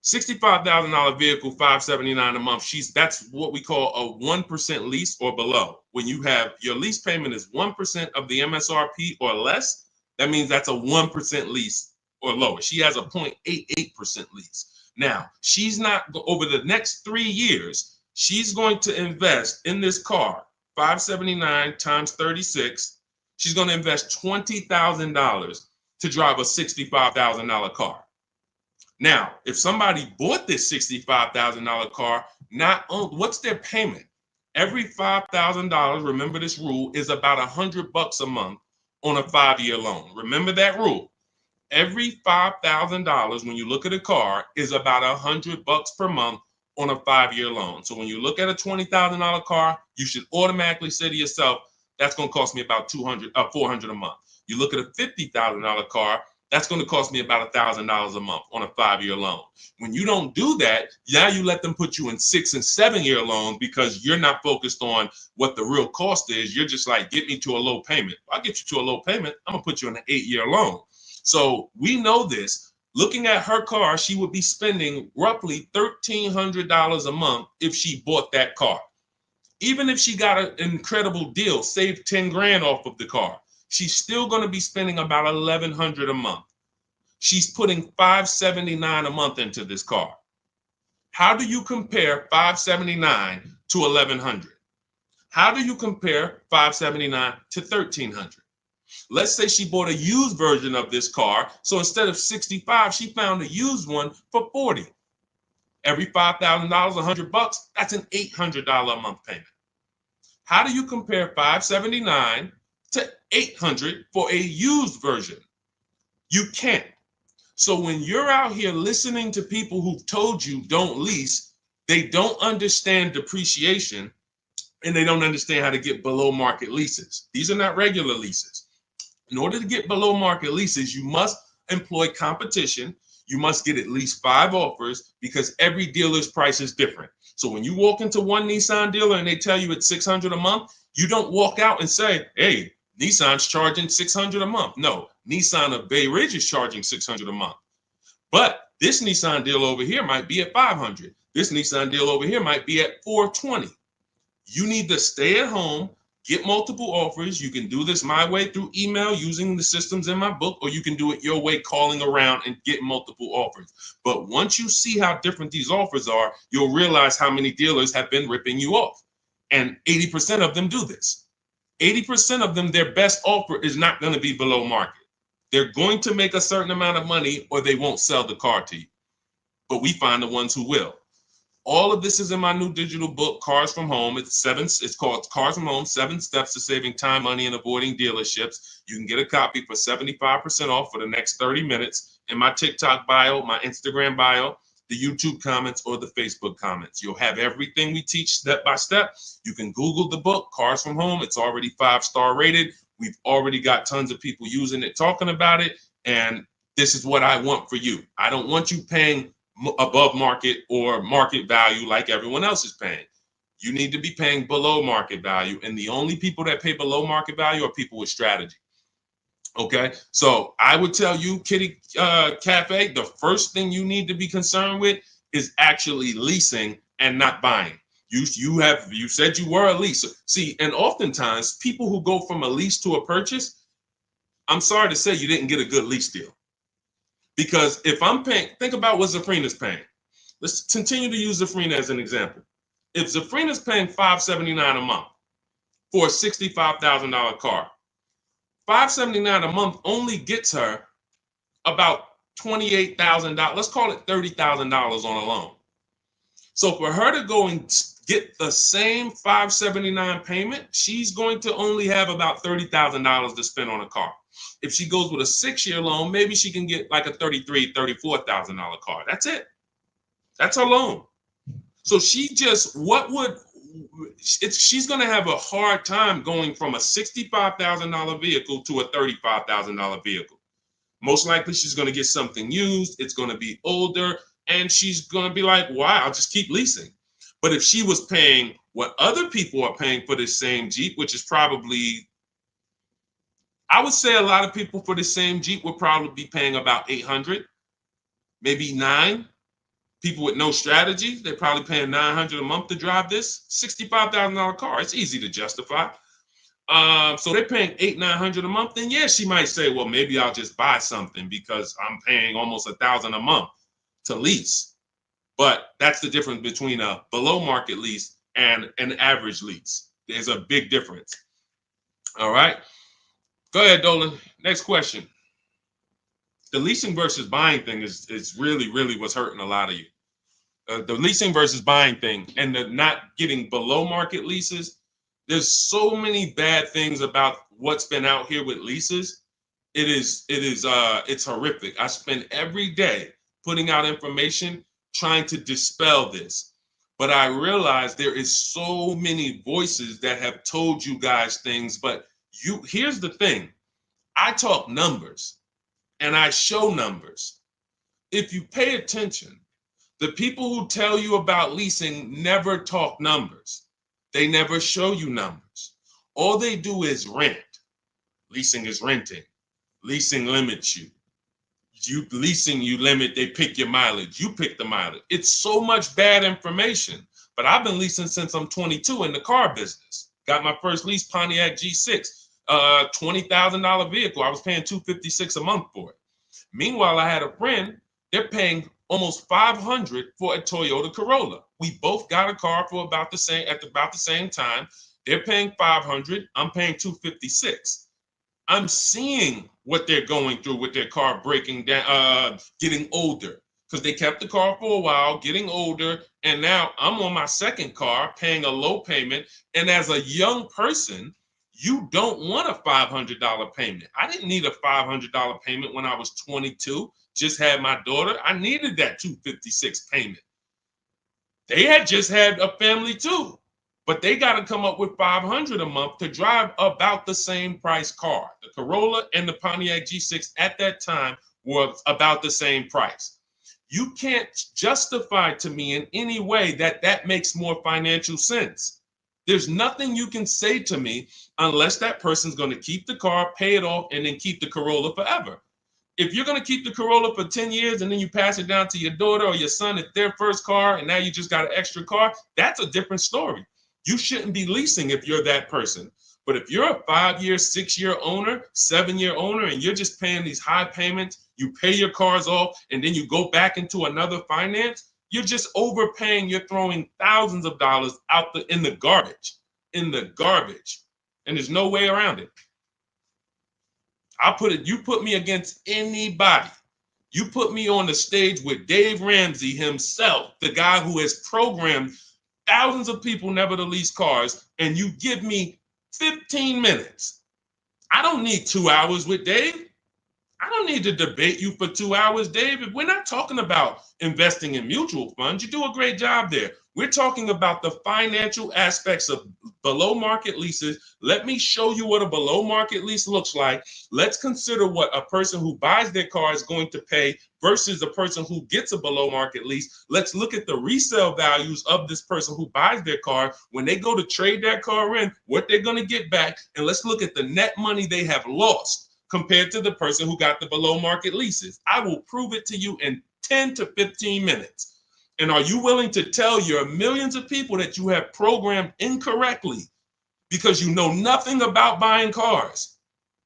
$65,000 vehicle, $579 a month. That's what we call a 1% lease or below. When you have your lease payment is 1% of the MSRP or less, that means that's a 1% lease or lower. She has a 0.88% lease. Now she's not over the next 3 years. She's going to invest in this car. 579 times 36. She's going to invest $20,000 to drive a $65,000 car. Now, if somebody bought this $65,000 car, what's their payment? Every $5,000, remember this rule, is about $100 a month on a 5-year loan. Remember that rule. Every $5,000 when you look at a car is about $100 per month on a 5-year loan. So when you look at a $20,000 car, you should automatically say to yourself, that's going to cost me about $400 a month. You look at a $50,000 car, that's going to cost me about $1,000 a month on a 5-year loan. When you don't do that, now you let them put you in 6 and 7 year loans because you're not focused on what the real cost is. You're just like, get me to a low payment. If I get you to a low payment, I'm going to put you in an 8-year loan. So we know this. Looking at her car, she would be spending roughly $1,300 a month if she bought that car. Even if she got an incredible deal, saved 10 grand off of the car, she's still going to be spending about $1,100 a month. She's putting $579 a month into this car. How do you compare $579 to $1,100? How do you compare $579 to $1,300? Let's say she bought a used version of this car. So instead of $65, she found a used one for $40. Every $5,000, $100, that's an $800 a month payment. How do you compare $579 to $800 for a used version? You can't. So when you're out here listening to people who've told you don't lease, they don't understand depreciation and they don't understand how to get below market leases. These are not regular leases. In order to get below market leases, you must employ competition. You must get at least 5 offers because every dealer's price is different. So when you walk into one Nissan dealer and they tell you it's $600 a month, you don't walk out and say, hey, Nissan's charging $600 a month. No, Nissan of Bay Ridge is charging $600 a month. But this Nissan deal over here might be at $500. This Nissan deal over here might be at $420. You need to stay at home, get multiple offers. You can do this my way through email using the systems in my book, or you can do it your way, calling around and get multiple offers. But once you see how different these offers are, you'll realize how many dealers have been ripping you off. And 80% of them do this. 80% of them, their best offer is not going to be below market. They're going to make a certain amount of money or they won't sell the car to you. But we find the ones who will. All of this is in my new digital book, Cars from Home. It's called Cars from Home, 7 Steps to Saving Time, Money, and Avoiding Dealerships. You can get a copy for 75% off for the next 30 minutes in my TikTok bio, my Instagram bio, the YouTube comments, or the Facebook comments. You'll have everything we teach step by step. You can Google the book, Cars from Home. It's already 5-star rated. We've already got tons of people using it, talking about it. And this is what I want for you. I don't want you paying above market or market value like everyone else is paying. You need to be paying below market value. And the only people that pay below market value are people with strategy. Okay, so I would tell you, Kitty Cafe, the first thing you need to be concerned with is actually leasing and not buying. You said you were a leaser. See, and oftentimes people who go from a lease to a purchase, I'm sorry to say you didn't get a good lease deal. Because if I'm paying, think about what Zafrina's paying. Let's continue to use Zafrina as an example. If Zafrina's paying $579 a month for a $65,000 car, $579 a month only gets her about $28,000. Let's call it $30,000 on a loan. So for her to go and get the same $579 payment, she's going to only have about $30,000 to spend on a car. If she goes with a 6-year loan, maybe she can get like a $33,000, $34,000 car. That's it. That's her loan. So she's going to have a hard time going from a $65,000 vehicle to a $35,000 vehicle. Most likely she's going to get something used. It's going to be older, and she's going to be like, wow, I'll just keep leasing. But if she was paying what other people are paying for this same Jeep, which is probably, I would say a lot of people for the same Jeep would probably be paying about $800, maybe $900. People with no strategy, they're probably paying $900 a month to drive this $65,000 car. It's easy to justify. So they're paying $800-900 a month. Then yeah, she might say, well, maybe I'll just buy something because I'm paying almost $1,000 a month to lease. But that's the difference between a below market lease and an average lease. There's a big difference. All right. Go ahead, Dolan. Next question. The leasing versus buying thing is really, really what's hurting a lot of you. The leasing versus buying thing and the not getting below market leases. There's so many bad things about what's been out here with leases. It's horrific. I spend every day putting out information trying to dispel this. But I realize there is so many voices that have told you guys things. But here's the thing. I talk numbers. And I show numbers. If you pay attention, the people who tell you about leasing never talk numbers. They never show you numbers. All they do is rent. Leasing is renting. Leasing limits you. You limit, they pick your mileage. You pick the mileage. It's so much bad information. But I've been leasing since I'm 22 in the car business. Got my first lease Pontiac G6. $20,000 vehicle. I was paying $256 a month for it. Meanwhile, I had a friend, they're paying almost $500 for a Toyota Corolla. We both got a car for about the same time. They're paying $500. I'm paying $256. I'm seeing what they're going through with their car breaking down, getting older, because they kept the car for a while, getting older, and now I'm on my second car, paying a low payment. And as a young person, you don't want a $500 payment. I didn't need a $500 payment when I was 22, just had my daughter. I needed that $256 payment. They had just had a family too, but they got to come up with $500 a month to drive about the same price car. The Corolla and the Pontiac G6 at that time were about the same price. You can't justify to me in any way that makes more financial sense. There's nothing you can say to me unless that person's going to keep the car, pay it off, and then keep the Corolla forever. If you're going to keep the Corolla for 10 years and then you pass it down to your daughter or your son, it's their first car, and now you just got an extra car, that's a different story. You shouldn't be leasing if you're that person. But if you're a 5-year, 6-year owner, 7-year owner, and you're just paying these high payments, you pay your cars off, and then you go back into another finance, you're just overpaying. You're throwing thousands of dollars in the garbage, and there's no way around it. You put me against anybody. You put me on the stage with Dave Ramsey himself, the guy who has programmed thousands of people never to lease cars, and you give me 15 minutes. I don't need 2 hours with Dave. I don't need to debate you for 2 hours, Dave. If we're not talking about investing in mutual funds, you do a great job there. We're talking about the financial aspects of below market leases. Let me show you what a below market lease looks like. Let's consider what a person who buys their car is going to pay versus a person who gets a below market lease. Let's look at the resale values of this person who buys their car. When they go to trade that car in, what they're going to get back. And let's look at the net money they have lost compared to the person who got the below market leases. I will prove it to you in 10 to 15 minutes. And are you willing to tell your millions of people that you have programmed incorrectly because you know nothing about buying cars?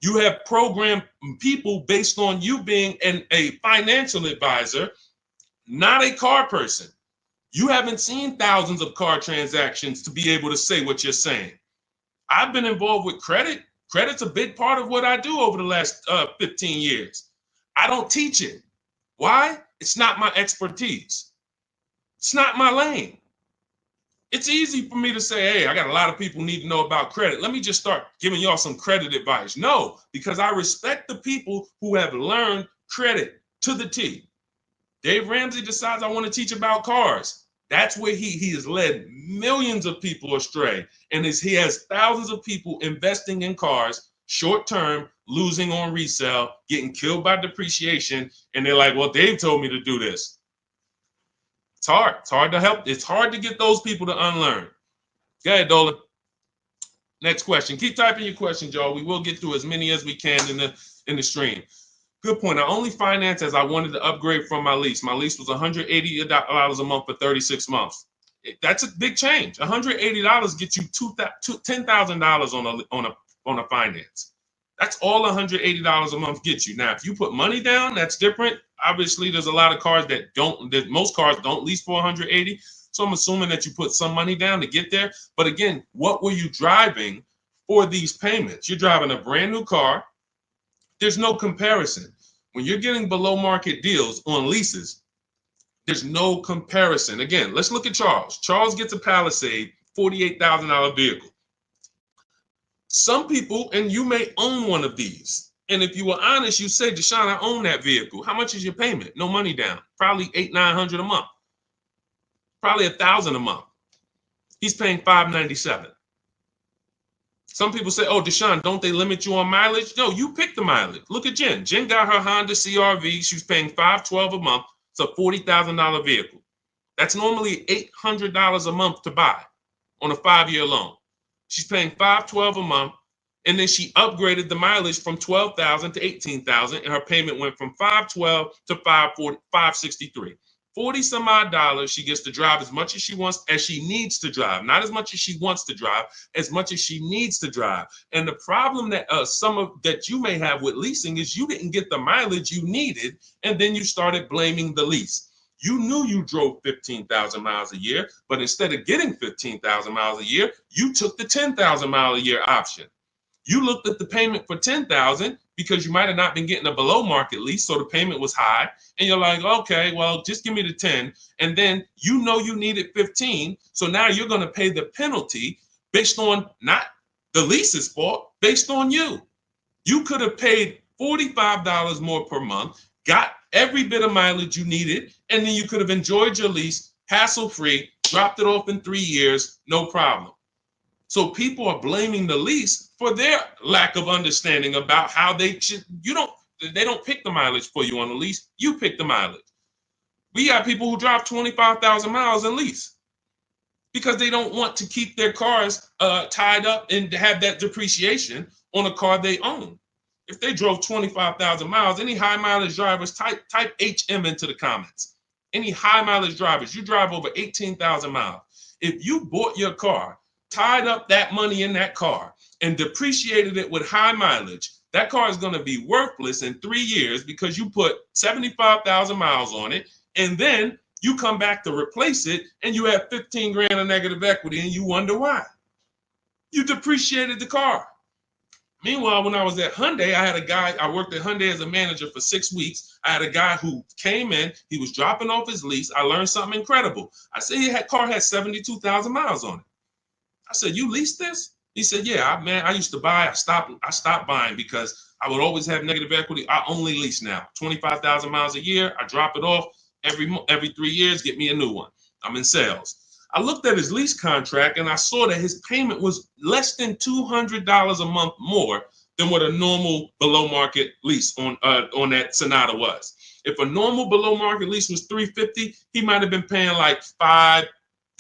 You have programmed people based on you being a financial advisor, not a car person. You haven't seen thousands of car transactions to be able to say what you're saying. I've been involved with credit. Credit's a big part of what I do over the last 15 years. I don't teach it. Why? It's not my expertise. It's not my lane. It's easy for me to say, hey, I got a lot of people need to know about credit. Let me just start giving y'all some credit advice. No, because I respect the people who have learned credit to the T. Dave Ramsey decides I want to teach about cars. That's where he has led millions of people astray. And he has thousands of people investing in cars, short term, losing on resale, getting killed by depreciation. And they're like, well, Dave told me to do this. It's hard. It's hard to help. It's hard to get those people to unlearn. Go ahead, Dolan. Next question. Keep typing your questions, y'all. We will get through as many as we can in the stream. Good point. I only financed as I wanted to upgrade from my lease. My lease was $180 a month for 36 months. That's a big change. $180 gets you $10,000 on a finance. That's all $180 a month gets you. Now, if you put money down, that's different. Obviously, there's a lot of cars that most cars don't lease for $180. So I'm assuming that you put some money down to get there. But again, what were you driving for these payments? You're driving a brand new car. There's no comparison. When you're getting below market deals on leases, there's no comparison. Again, let's look at Charles. Charles gets a Palisade, $48,000 vehicle. Some people, and you may own one of these. And if you were honest, you say, Deshone, I own that vehicle. How much is your payment? No money down. Probably $800-900 a month. Probably $1,000 a month. He's paying $597. Some people say, oh, Deshone, don't they limit you on mileage? No, you pick the mileage. Look at Jen. Jen got her Honda CRV. She's paying $512 a month. It's a $40,000 vehicle. That's normally $800 a month to buy on a 5-year loan. She's paying $512 a month, and then she upgraded the mileage from $12,000 to $18,000, and her payment went from $512 to $563. 40 some odd dollars. She gets to drive as much as she wants, as she needs to drive, not as much as she wants to drive, as much as she needs to drive. And the problem that that you may have with leasing is you didn't get the mileage you needed, and then you started blaming the lease. You knew you drove 15,000 miles a year, but instead of getting 15,000 miles a year, you took the 10,000 mile a year option. You looked at the payment for 10,000 because you might have not been getting a below market lease, so the payment was high, and you're like, okay, well, just give me the 10, and then you know you needed 15, so now you're going to pay the penalty based on not the lease's fault, based on you. You could have paid $45 more per month, got every bit of mileage you needed, and then you could have enjoyed your lease hassle-free, dropped it off in 3 years, no problem. So people are blaming the lease for their lack of understanding about how they should. They don't pick the mileage for you on the lease. You pick the mileage. We got people who drive 25,000 miles in lease because they don't want to keep their cars tied up and have that depreciation on a car they own. If they drove 25,000 miles, any high mileage drivers, type HM into the comments. Any high mileage drivers, you drive over 18,000 miles. If you bought your car, tied up that money in that car, and depreciated it with high mileage, that car is going to be worthless in 3 years because you put 75,000 miles on it, and then you come back to replace it, and you have 15 grand of negative equity, and you wonder why. You depreciated the car. Meanwhile, when I was at Hyundai, I worked at Hyundai as a manager for 6 weeks. I had a guy who came in, he was dropping off his lease. I learned something incredible. I said, car had 72,000 miles on it. I said, you leased this? He said, yeah, man, I used to buy. I stopped buying because I would always have negative equity. I only lease now. 25,000 miles a year. I drop it off every 3 years, get me a new one. I'm in sales. I looked at his lease contract and I saw that his payment was less than $200 a month more than what a normal below market lease on that Sonata was. If a normal below market lease was $350, he might have been paying like $550,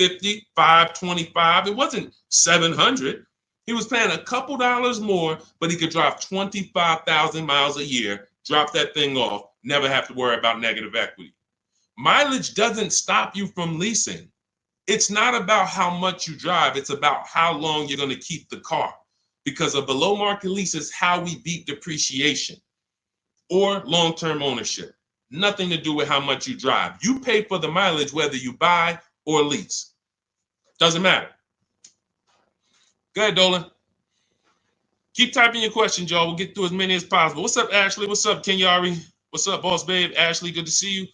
$525. It wasn't $700. He was paying a couple dollars more, but he could drive 25,000 miles a year, drop that thing off, never have to worry about negative equity. Mileage doesn't stop you from leasing. It's not about how much you drive. It's about how long you're going to keep the car. because a below market lease is how we beat depreciation or long-term ownership. Nothing to do with how much you drive. You pay for the mileage whether you buy or lease. Doesn't matter. Go ahead, Dolan. Keep typing your questions, y'all. We'll get through as many as possible. What's up, Ashley? What's up, Kenyari? What's up, Boss Babe? Ashley, good to see you.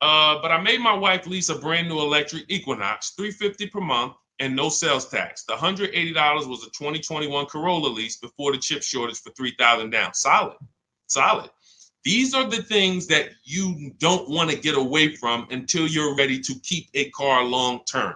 But I made my wife lease a brand new electric Equinox, $350 per month, and no sales tax. The $180 was a 2021 Corolla lease before the chip shortage for $3,000 down. Solid, solid. These are the things that you don't want to get away from until you're ready to keep a car long term.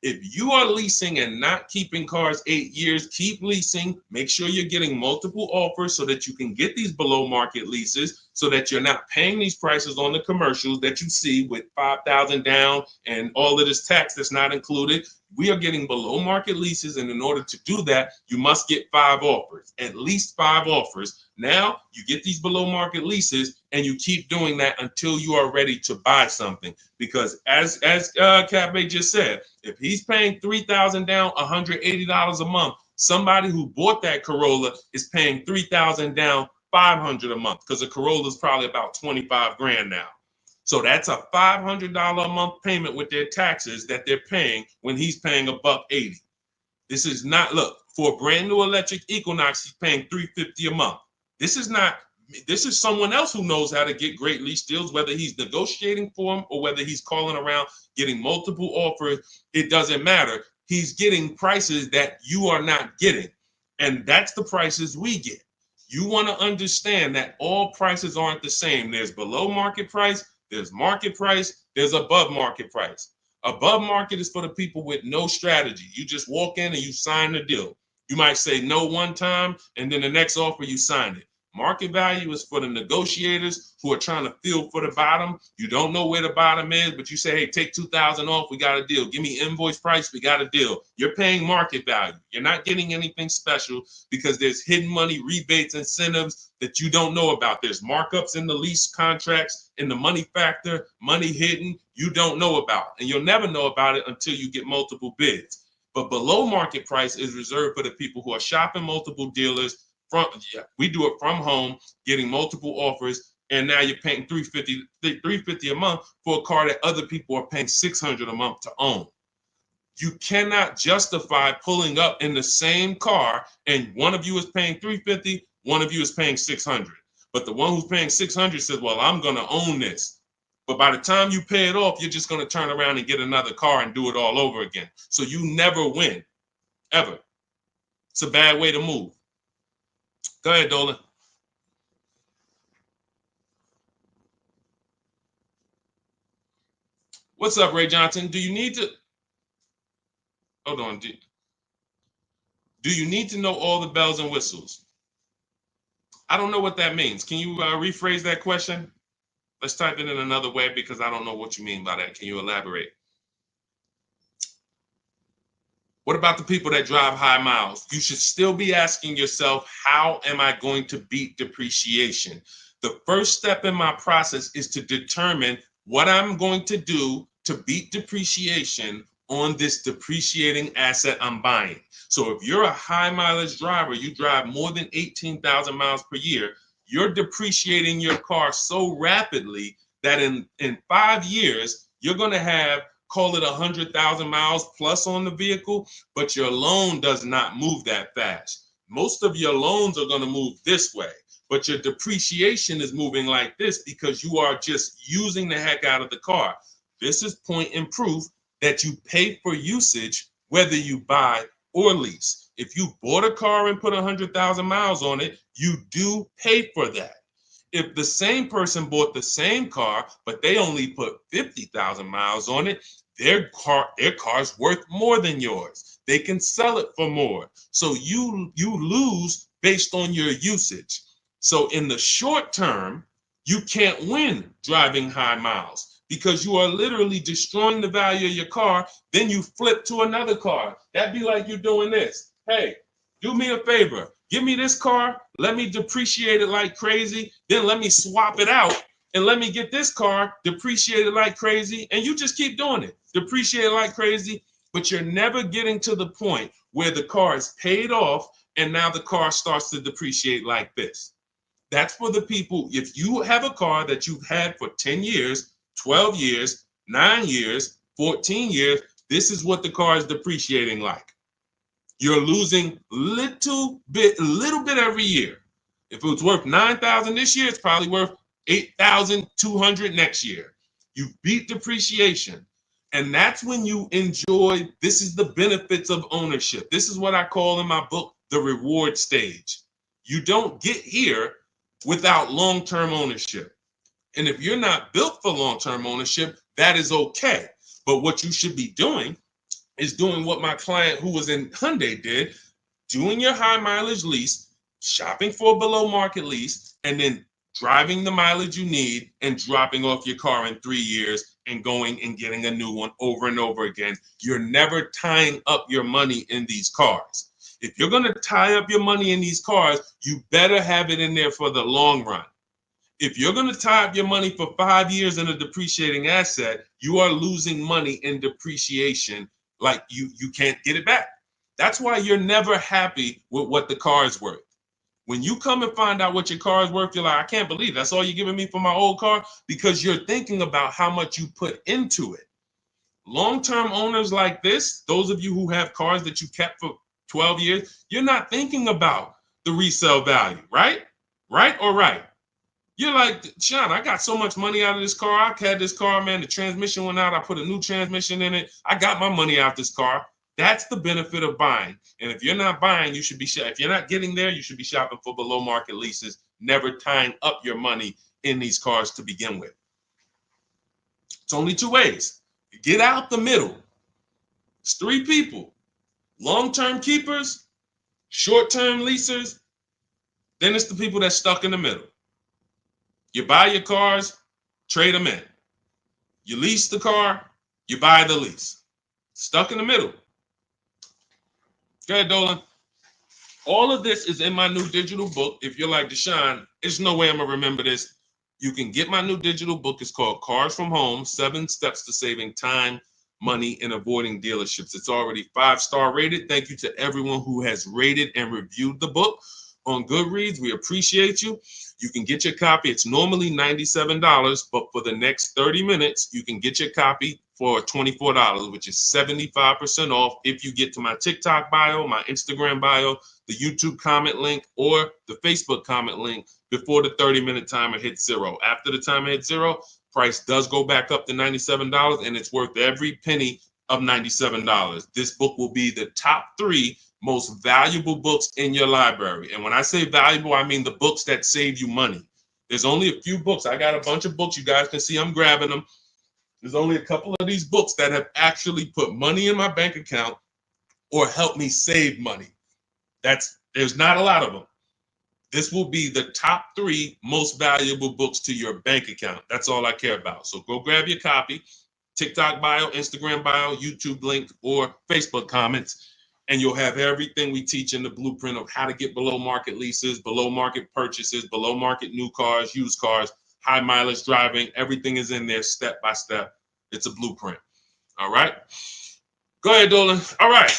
If you are leasing and not keeping cars 8 years, keep leasing. Make sure you're getting multiple offers so that you can get these below market leases, so that you're not paying these prices on the commercials that you see with $5,000 down and all of this tax that's not included. We are getting below market leases, and in order to do that, you must get 5 offers, at least 5 offers. Now you get these below market leases, and you keep doing that until you are ready to buy something. Because as Cafe just said, if he's paying $3,000 down, $180 a month, somebody who bought that Corolla is paying $3,000 down, $500 a month, because a Corolla is probably about 25 grand now. So that's a $500 a month payment with their taxes that they're paying when he's paying $180. This is not, look, for a brand new electric Equinox, he's paying $350 a month. This is someone else who knows how to get great lease deals, whether he's negotiating for them or whether he's calling around getting multiple offers. It doesn't matter. He's getting prices that you are not getting. And that's the prices we get. You want to understand that all prices aren't the same. There's below market price, there's market price, there's above market price. Above market is for the people with no strategy. You just walk in and you sign the deal. You might say no one time, and then the next offer you sign it. Market value is for the negotiators who are trying to feel for the bottom. You don't know where the bottom is, but you say, hey, take $2,000 off, we got a deal. Give me invoice price, we got a deal. You're paying market value. You're not getting anything special because there's hidden money, rebates, incentives that you don't know about. There's markups in the lease contracts, in the money factor, money hidden, you don't know about. And you'll never know about it until you get multiple bids. But below market price is reserved for the people who are shopping multiple dealers. We do it from home, getting multiple offers, and now you're paying $350 a month for a car that other people are paying $600 a month to own. You cannot justify pulling up in the same car and one of you is paying $350, one of you is paying $600. But the one who's paying $600 says, well, I'm going to own this. But by the time you pay it off, you're just going to turn around and get another car and do it all over again. So you never win, ever. It's a bad way to move. Go ahead, Dolan. What's up, Ray Johnson? Do you need to... Hold on. Do you need to know all the bells and whistles? I don't know what that means. Can you rephrase that question? Let's type it in another way because I don't know what you mean by that. Can you elaborate? What about the people that drive high miles? You should still be asking yourself, how am I going to beat depreciation? The first step in my process is to determine what I'm going to do to beat depreciation on this depreciating asset I'm buying. So if you're a high mileage driver, you drive more than 18,000 miles per year, you're depreciating your car so rapidly that in 5 years, you're going to have, call it 100,000 miles plus on the vehicle, but your loan does not move that fast. Most of your loans are going to move this way, but your depreciation is moving like this because you are just using the heck out of the car. This is point in proof that you pay for usage, whether you buy or lease. If you bought a car and put 100,000 miles on it, you do pay for that. If the same person bought the same car, but they only put 50,000 miles on it, their car's worth more than yours. They can sell it for more. So you lose based on your usage. So in the short term, you can't win driving high miles because you are literally destroying the value of your car. Then you flip to another car. That'd be like you doing this. Hey, do me a favor. Give me this car. Let me depreciate it like crazy. Then let me swap it out and let me get this car depreciated like crazy. And you just keep doing it. Depreciate like crazy, but you're never getting to the point where the car is paid off and now the car starts to depreciate like this. That's for the people. If you have a car that you've had for 10 years, 12 years, 9 years, 14 years, this is what the car is depreciating like. You're losing a little bit every year. If it was worth 9,000 this year, it's probably worth 8,200 next year. You beat depreciation. And that's when you enjoy, this is the benefits of ownership. This is what I call in my book, the reward stage. You don't get here without long-term ownership. And if you're not built for long-term ownership, that is okay. But what you should be doing is doing what my client who was in Hyundai did, doing your high mileage lease, shopping for a below market lease, and then driving the mileage you need and dropping off your car in 3 years and going and getting a new one over and over again. You're never tying up your money in these cars. If you're going to tie up your money in these cars, you better have it in there for the long run. If you're going to tie up your money for 5 years in a depreciating asset, you are losing money in depreciation. Like you can't get it back. That's why you're never happy with what the car is worth. When you come and find out what your car is worth, you're like, I can't believe that's all you're giving me for my old car, because you're thinking about how much you put into it. Long-term owners like this, those of you who have cars that you kept for 12 years, you're not thinking about the resale value, right? Right or right? You're like, Sean, I got so much money out of this car. I had this car, man. The transmission went out. I put a new transmission in it. I got my money out this car. That's the benefit of buying. And if you're not buying, you should be if you're not getting there, you should be shopping for below market leases, never tying up your money in these cars to begin with. It's only two ways. Get out the middle. It's three people: long-term keepers, short-term leasers, then it's the people that's stuck in the middle. You buy your cars, trade them in. You lease the car, you buy the lease. Stuck in the middle. Go ahead, Dolan. All of this is in my new digital book. If you're like, Deshone, there's no way I'm going to remember this. You can get my new digital book. It's called Cars from Home, 7 Steps to Saving Time, Money, and Avoiding Dealerships. It's already 5-star rated. Thank you to everyone who has rated and reviewed the book on Goodreads. We appreciate you. You can get your copy. It's normally $97, but for the next 30 minutes, you can get your copy for $24, which is 75% off if you get to my TikTok bio, my Instagram bio, the YouTube comment link, or the Facebook comment link before the 30-minute timer hits zero. After the timer hits zero, price does go back up to $97, and it's worth every penny of $97. This book will be the top 3 most valuable books in your library. And when I say valuable, I mean the books that save you money. There's only a few books. I got a bunch of books. You guys can see I'm grabbing them. There's only a couple of these books that have actually put money in my bank account or helped me save money. There's not a lot of them. This will be the top 3 most valuable books to your bank account. That's all I care about. So go grab your copy, TikTok bio, Instagram bio, YouTube link, or Facebook comments, and you'll have everything we teach in the blueprint of how to get below market leases, below market purchases, below market new cars, used cars, high mileage driving. Everything is in there step by step. It's a blueprint. All right. Go ahead, Dolan. All right.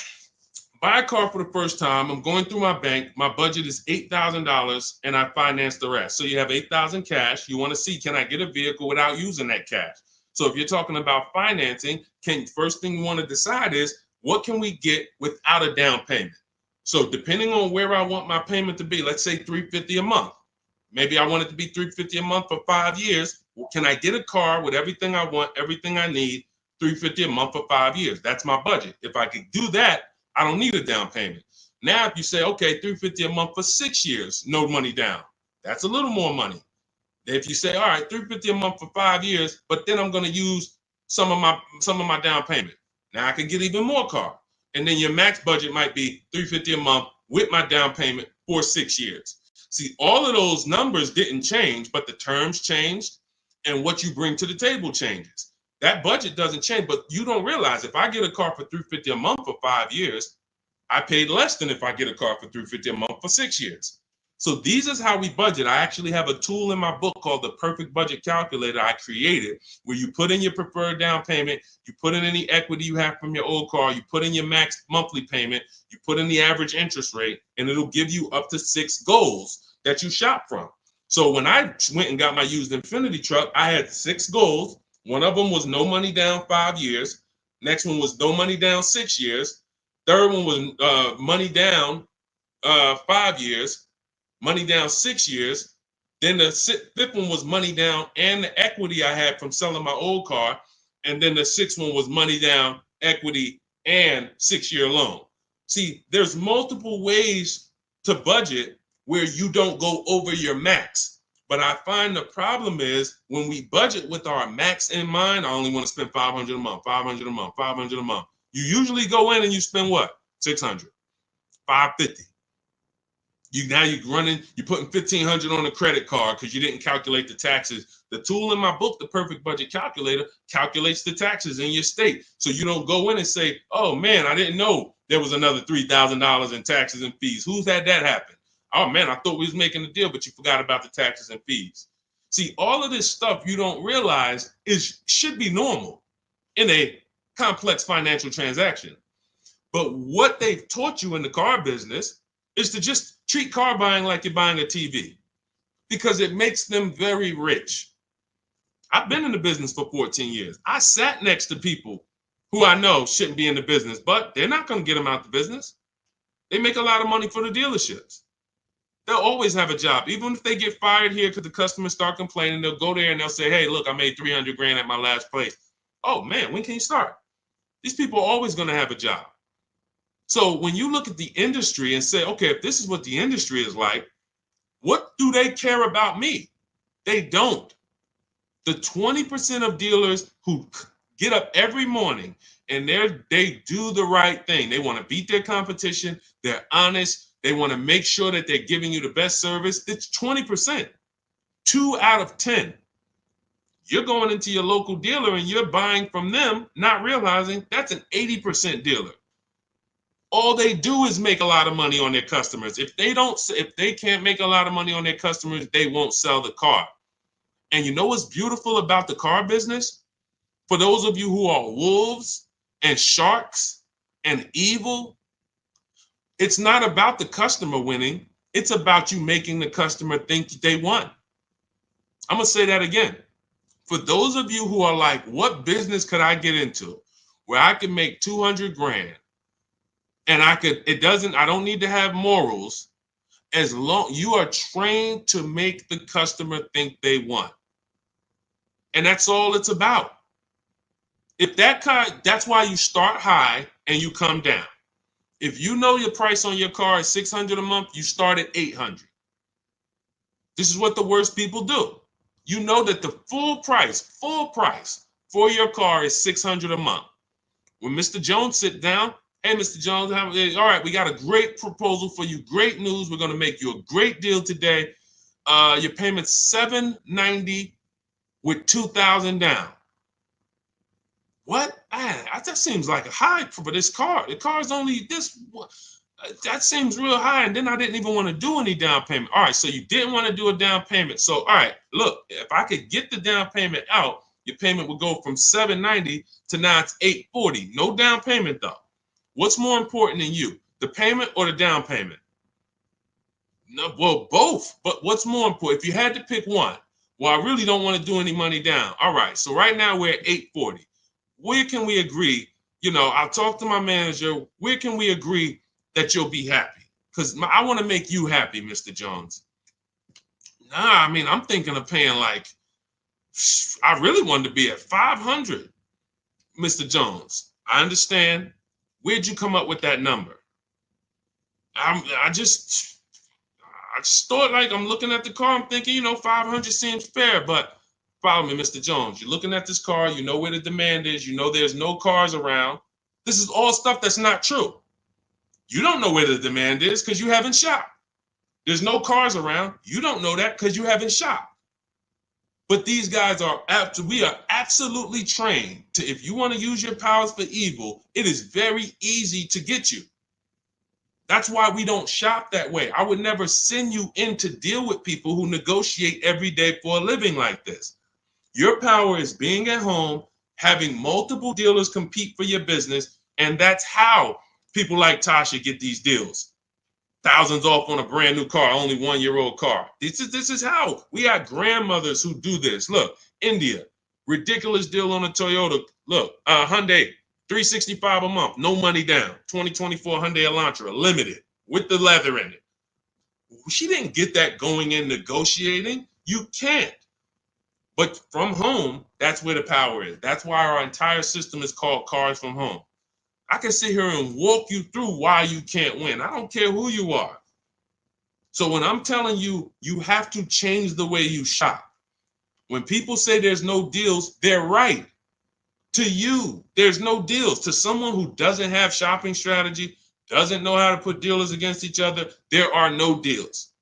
Buy a car for the first time. I'm going through my bank. My budget is $8,000 and I finance the rest. So you have $8,000 cash. You want to see, can I get a vehicle without using that cash? So if you're talking about financing, first thing you want to decide is, what can we get without a down payment? So depending on where I want my payment to be, let's say $350 a month. Maybe I want it to be $350 a month for 5 years. Well, can I get a car with everything I want, everything I need, $350 a month for 5 years? That's my budget. If I could do that, I don't need a down payment. Now, if you say, okay, $350 a month for 6 years, no money down, that's a little more money. If you say, all right, $350 a month for 5 years, but then I'm going to use some of my down payment. Now I can get even more car. And then your max budget might be $350 a month with my down payment for 6 years. See, all of those numbers didn't change, but the terms changed and what you bring to the table changes. That budget doesn't change, but you don't realize if I get a car for $350 a month for 5 years, I paid less than if I get a car for $350 a month for 6 years. So these is how we budget. I actually have a tool in my book called the Perfect Budget Calculator I created, where you put in your preferred down payment, you put in any equity you have from your old car, you put in your max monthly payment, you put in the average interest rate, and it'll give you up to 6 goals that you shop from. So when I went and got my used Infiniti truck, I had 6 goals. One of them was no money down 5 years. Next one was no money down 6 years. Third one was money down 5 years. Money down 6 years. Then the fifth one was money down and the equity I had from selling my old car. And then the sixth one was money down, equity, and 6-year loan. See, there's multiple ways to budget where you don't go over your max. But I find the problem is when we budget with our max in mind, I only want to spend $500 a month, $500 a month, $500 a month. You usually go in and you spend what? $600, $550. You're putting $1,500 on a credit card because you didn't calculate the taxes. The tool in my book, the Perfect Budget Calculator, calculates the taxes in your state. So you don't go in and say, oh man, I didn't know there was another $3,000 in taxes and fees. Who's had that happen? Oh man, I thought we was making a deal, but you forgot about the taxes and fees. See, all of this stuff you don't realize should be normal in a complex financial transaction. But what they've taught you in the car business is to just treat car buying like you're buying a TV because it makes them very rich. I've been in the business for 14 years. I sat next to people who I know shouldn't be in the business, but they're not going to get them out the business. They make a lot of money for the dealerships. They'll always have a job. Even if they get fired here because the customers start complaining, they'll go there and they'll say, hey, look, I made 300 grand at my last place. Oh man, when can you start? These people are always going to have a job. So when you look at the industry and say, okay, if this is what the industry is like, what do they care about me? They don't. The 20% of dealers who get up every morning and they do the right thing. They want to beat their competition. They're honest. They want to make sure that they're giving you the best service. It's 20%. 2 out of 10. You're going into your local dealer and you're buying from them, not realizing that's an 80% dealer. All they do is make a lot of money on their customers. If they can't make a lot of money on their customers, they won't sell the car. And you know what's beautiful about the car business? For those of you who are wolves and sharks and evil, it's not about the customer winning. It's about you making the customer think they won. I'm going to say that again. For those of you who are like, what business could I get into where I can make 200 grand? And I don't need to have morals as long you are trained to make the customer think they won. And that's all it's about. If that's why you start high and you come down. If you know your price on your car is $600 a month, you start at $800. This is what the worst people do. You know that the full price for your car is $600 a month. When Mr. Jones sit down, hey, Mr. Jones, all right, we got a great proposal for you. Great news. We're going to make you a great deal today. Your payment's $790 with $2,000 down. What? That seems like a high for this car. The car is only this. That seems real high. And then I didn't even want to do any down payment. All right, so you didn't want to do a down payment. So, all right, look, if I could get the down payment out, your payment would go from $790 to now it's $840. No down payment, though. What's more important than you, the payment or the down payment? No, well, both. But what's more important? If you had to pick one, well, I really don't want to do any money down. All right, so right now we're at $840. Where can we agree? I'll talk to my manager. Where can we agree that you'll be happy? Because I want to make you happy, Mr. Jones. Nah, I mean, I'm thinking of paying I really wanted to be at $500, Mr. Jones. I understand. Where'd you come up with that number? I just thought, I'm looking at the car, I'm thinking, 500 seems fair, but follow me, Mr. Jones. You're looking at this car, you know where the demand is, you know there's no cars around. This is all stuff that's not true. You don't know where the demand is because you haven't shopped. There's no cars around. You don't know that because you haven't shopped. But these guys we are absolutely trained to, if you want to use your powers for evil, it is very easy to get you. That's why we don't shop that way. I would never send you in to deal with people who negotiate every day for a living like this. Your power is being at home, having multiple dealers compete for your business, and that's how people like Tasha get these deals. Thousands off on a brand new car, only 1-year-old car. This is how we got grandmothers who do this. Look, India, ridiculous deal on a Toyota. Look, Hyundai, 365 a month, no money down. 2024 Hyundai Elantra, limited with the leather in it. She didn't get that going in negotiating. You can't. But from home, that's where the power is. That's why our entire system is called Cars from Home. I can sit here and walk you through why you can't win. I don't care who you are. So when I'm telling you, you have to change the way you shop. When people say there's no deals, they're right. To you, there's no deals. To someone who doesn't have shopping strategy, doesn't know how to put dealers against each other, there are no deals.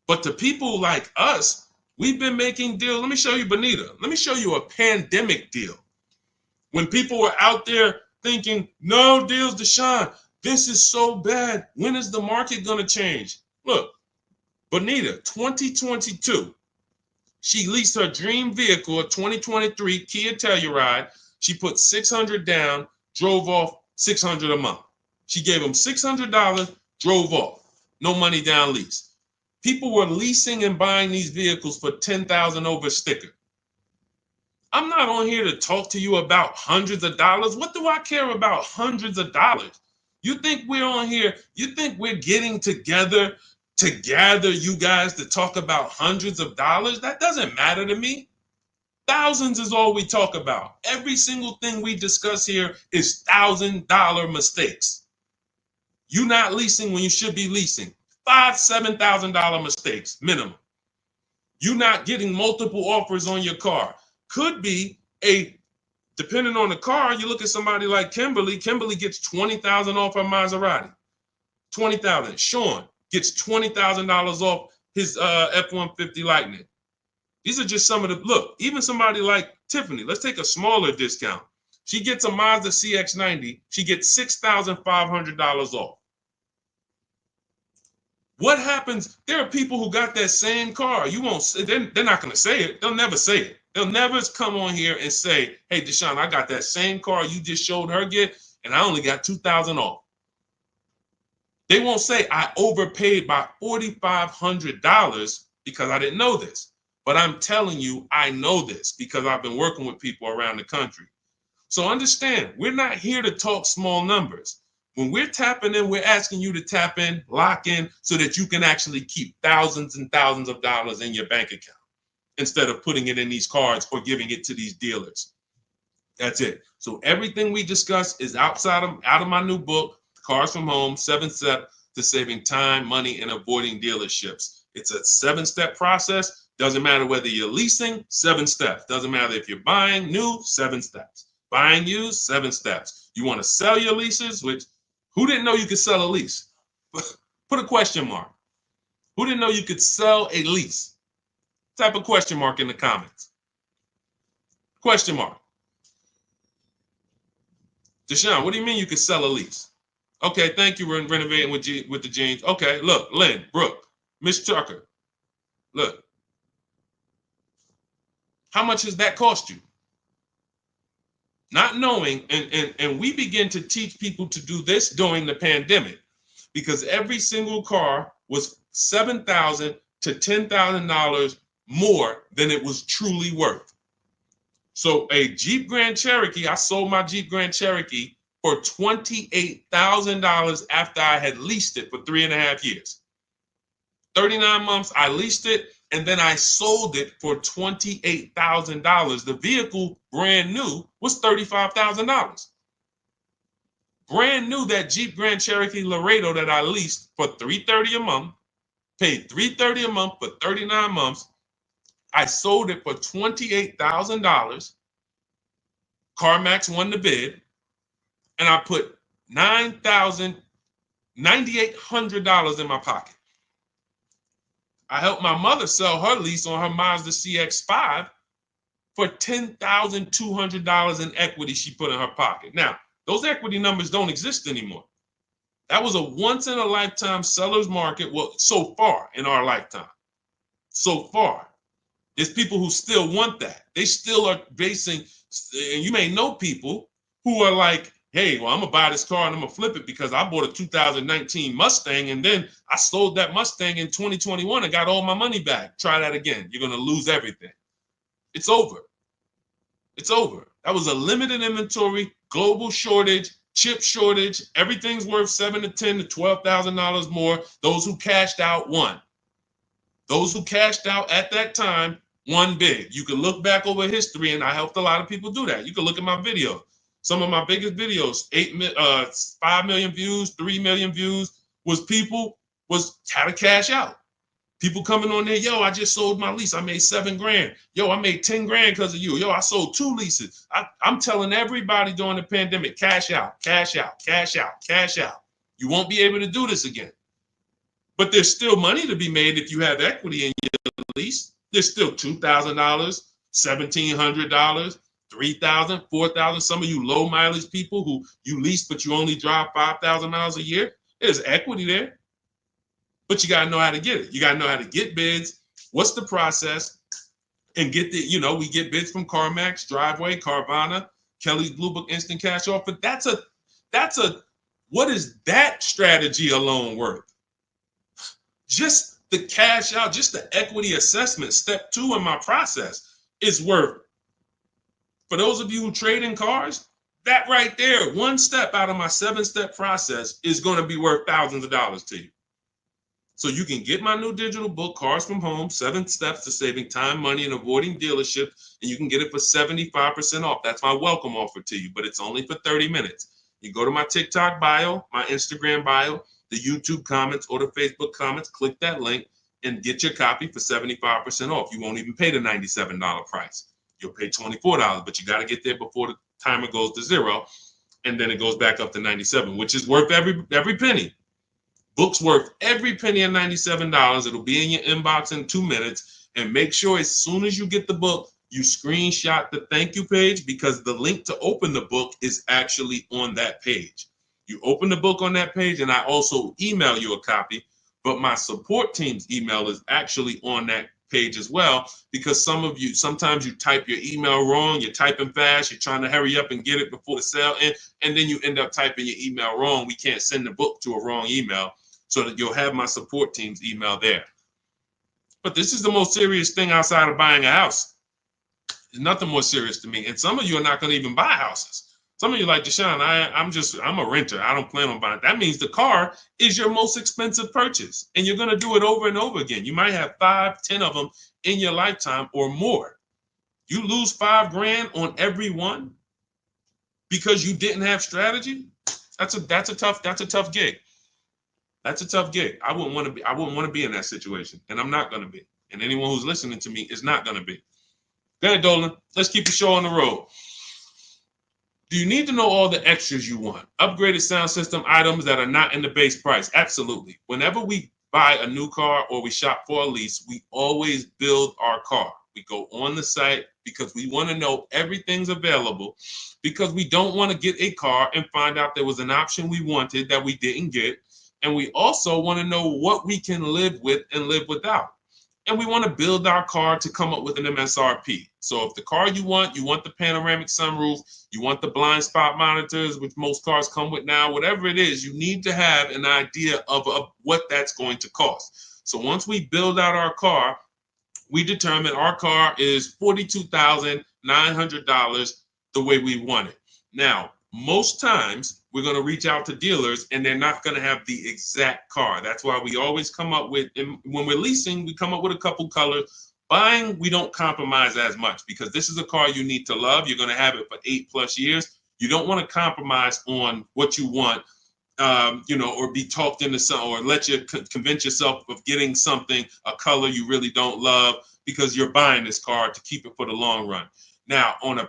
But to people like us, we've been making deals. Let me show you, Benita. Let me show you a pandemic deal. When people were out there thinking, no deals, Deshone, this is so bad. When is the market going to change? Look, Benita, 2022, she leased her dream vehicle, a 2023 Kia Telluride. She put $600 down, drove off $600 a month. She gave them $600, drove off. No money down lease. People were leasing and buying these vehicles for $10,000 over sticker. I'm not on here to talk to you about hundreds of dollars. What do I care about hundreds of dollars? You think we're on here, you think we're getting together to gather you guys to talk about hundreds of dollars? That doesn't matter to me. Thousands is all we talk about. Every single thing we discuss here is $1,000 mistakes. You not leasing when you should be leasing. $5,000, $7,000 mistakes minimum. You not getting multiple offers on your car. Could be depending on the car, you look at somebody like Kimberly. Kimberly gets $20,000 off her Maserati. $20,000. Sean gets $20,000 off his F-150 Lightning. These are just some of the, look, even somebody like Tiffany, let's take a smaller discount. She gets a Mazda CX-90. She gets $6,500 off. What happens? There are people who got that same car. You won't. They're not going to say it. They'll never say it. They'll never come on here and say, "Hey, Deshone, I got that same car you just showed her get, and I only got $2,000 off." They won't say I overpaid by $4,500 because I didn't know this. But I'm telling you, I know this because I've been working with people around the country. So understand, we're not here to talk small numbers. When we're tapping in, we're asking you to tap in, lock in, so that you can actually keep thousands and thousands of dollars in your bank account instead of putting it in these cards or giving it to these dealers. That's it. So everything we discuss is out of my new book, Cars from Home, 7 Steps to Saving Time, Money, and Avoiding Dealerships. It's a 7-step process. Doesn't matter whether you're leasing, 7 steps. Doesn't matter if you're buying new, 7 steps. Buying used, 7 steps. You want to sell your leases, which who didn't know you could sell a lease? Put a question mark. Who didn't know you could sell a lease? Type a question mark in the comments. Question mark. Deshone, what do you mean you could sell a lease? Okay, thank you. We're renovating with the jeans. Okay, look, Lynn, Brooke, Miss Tucker. Look. How much has that cost you? Not knowing, and we begin to teach people to do this during the pandemic because every single car was $7,000 to $10,000 more than it was truly worth. So a Jeep Grand Cherokee, I sold my Jeep Grand Cherokee for $28,000 after I had leased it for 3.5 years. 39 months, I leased it, and then I sold it for $28,000. The vehicle, brand new, was $35,000. Brand new, that Jeep Grand Cherokee Laredo that I leased for $330 a month, paid $330 a month for 39 months. I sold it for $28,000. CarMax won the bid, and I put $9,800 in my pocket. I helped my mother sell her lease on her Mazda CX-5 for $10,200 in equity she put in her pocket. Now, those equity numbers don't exist anymore. That was a once in a lifetime seller's market. Well, so far in our lifetime, so far, there's people who still want that. They still are basing, and you may know people who are like, hey, well, I'm gonna buy this car and I'm gonna flip it because I bought a 2019 Mustang and then I sold that Mustang in 2021 and got all my money back. Try that again. You're gonna lose everything. It's over. It's over. That was a limited inventory, global shortage, chip shortage. Everything's worth $7,000 to $10,000 to $12,000 more. Those who cashed out won. Those who cashed out at that time won big. You can look back over history, and I helped a lot of people do that. You can look at my videos. Some of my biggest videos, 5 million views, 3 million views, had to cash out. People coming on there, yo, I just sold my lease. I made $7 grand. Yo, I made 10 grand because of you. Yo, I sold 2 leases. I'm telling everybody during the pandemic, cash out, cash out, cash out, cash out. You won't be able to do this again. But there's still money to be made if you have equity in your lease. There's still $2,000, $1,700, $3,000, $4,000. Some of you low mileage people who you lease, but you only drive 5,000 miles a year. There's equity there. But you got to know how to get it. You got to know how to get bids. What's the process? And get we get bids from CarMax, Driveway, Carvana, Kelly's Blue Book Instant Cash Offer. What is that strategy alone worth? Just the cash out, just the equity assessment, step 2 in my process is worth. For those of you who trade in cars, that right there, one step out of my 7-step process is going to be worth thousands of dollars to you. So you can get my new digital book, Cars from Home, 7 Steps to Saving Time, Money, and Avoiding Dealerships, and you can get it for 75% off. That's my welcome offer to you, but it's only for 30 minutes. You go to my TikTok bio, my Instagram bio, the YouTube comments, or the Facebook comments, click that link, and get your copy for 75% off. You won't even pay the $97 price. You'll pay $24, but you got to get there before the timer goes to 0, and then it goes back up to $97, which is worth every penny. Book's worth every penny at $97. It'll be in your inbox in 2 minutes. And make sure as soon as you get the book, you screenshot the thank you page, because the link to open the book is actually on that page. You open the book on that page, and I also email you a copy. But my support team's email is actually on that page as well, because sometimes you type your email wrong, you're typing fast, you're trying to hurry up and get it before the sale ends, and then you end up typing your email wrong. We can't send the book to a wrong email, so that you'll have my support team's email there. But this is the most serious thing outside of buying a house. There's nothing more serious to me. And some of you are not going to even buy houses. Some of you are like, Deshone, I'm a renter. I don't plan on buying. That means the car is your most expensive purchase. And you're going to do it over and over again. You might have 5, 10 of them in your lifetime or more. You lose $5 grand on every one because you didn't have strategy. That's a tough gig. That's a tough gig. I wouldn't want to be in that situation, and I'm not going to be. And anyone who's listening to me is not going to be. Go ahead, Dolan. Let's keep the show on the road. Do you need to know all the extras you want? Upgraded sound system items that are not in the base price? Absolutely. Whenever we buy a new car or we shop for a lease, we always build our car. We go on the site because we want to know everything's available, because we don't want to get a car and find out there was an option we wanted that we didn't get. And we also want to know what we can live with and live without. And we want to build our car to come up with an MSRP. So if the car you want the panoramic sunroof, you want the blind spot monitors, which most cars come with now, whatever it is, you need to have an idea of what that's going to cost. So once we build out our car, we determine our car is $42,900 the way we want it. Now, most times we're going to reach out to dealers and they're not going to have the exact car. That's why we always come up with, when we're leasing, we come up with a couple colors. Buying, we don't compromise as much, because this is a car you need to love. You're going to have it for 8+ years. You don't want to compromise on what you want, or be talked into something, or let you convince yourself of getting something, a color you really don't love, because you're buying this car to keep it for the long run. Now, on a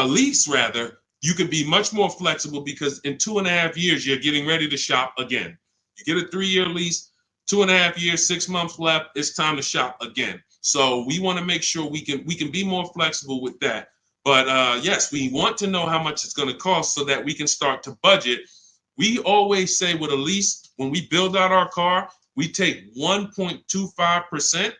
lease rather, you can be much more flexible, because in 2.5 years, you're getting ready to shop again. You get a 3-year lease, 2.5 years, 6 months left, it's time to shop again. So we want to make sure we can be more flexible with that. But yes, we want to know how much it's going to cost so that we can start to budget We always say with a lease, when we build out our car, we take 1.25%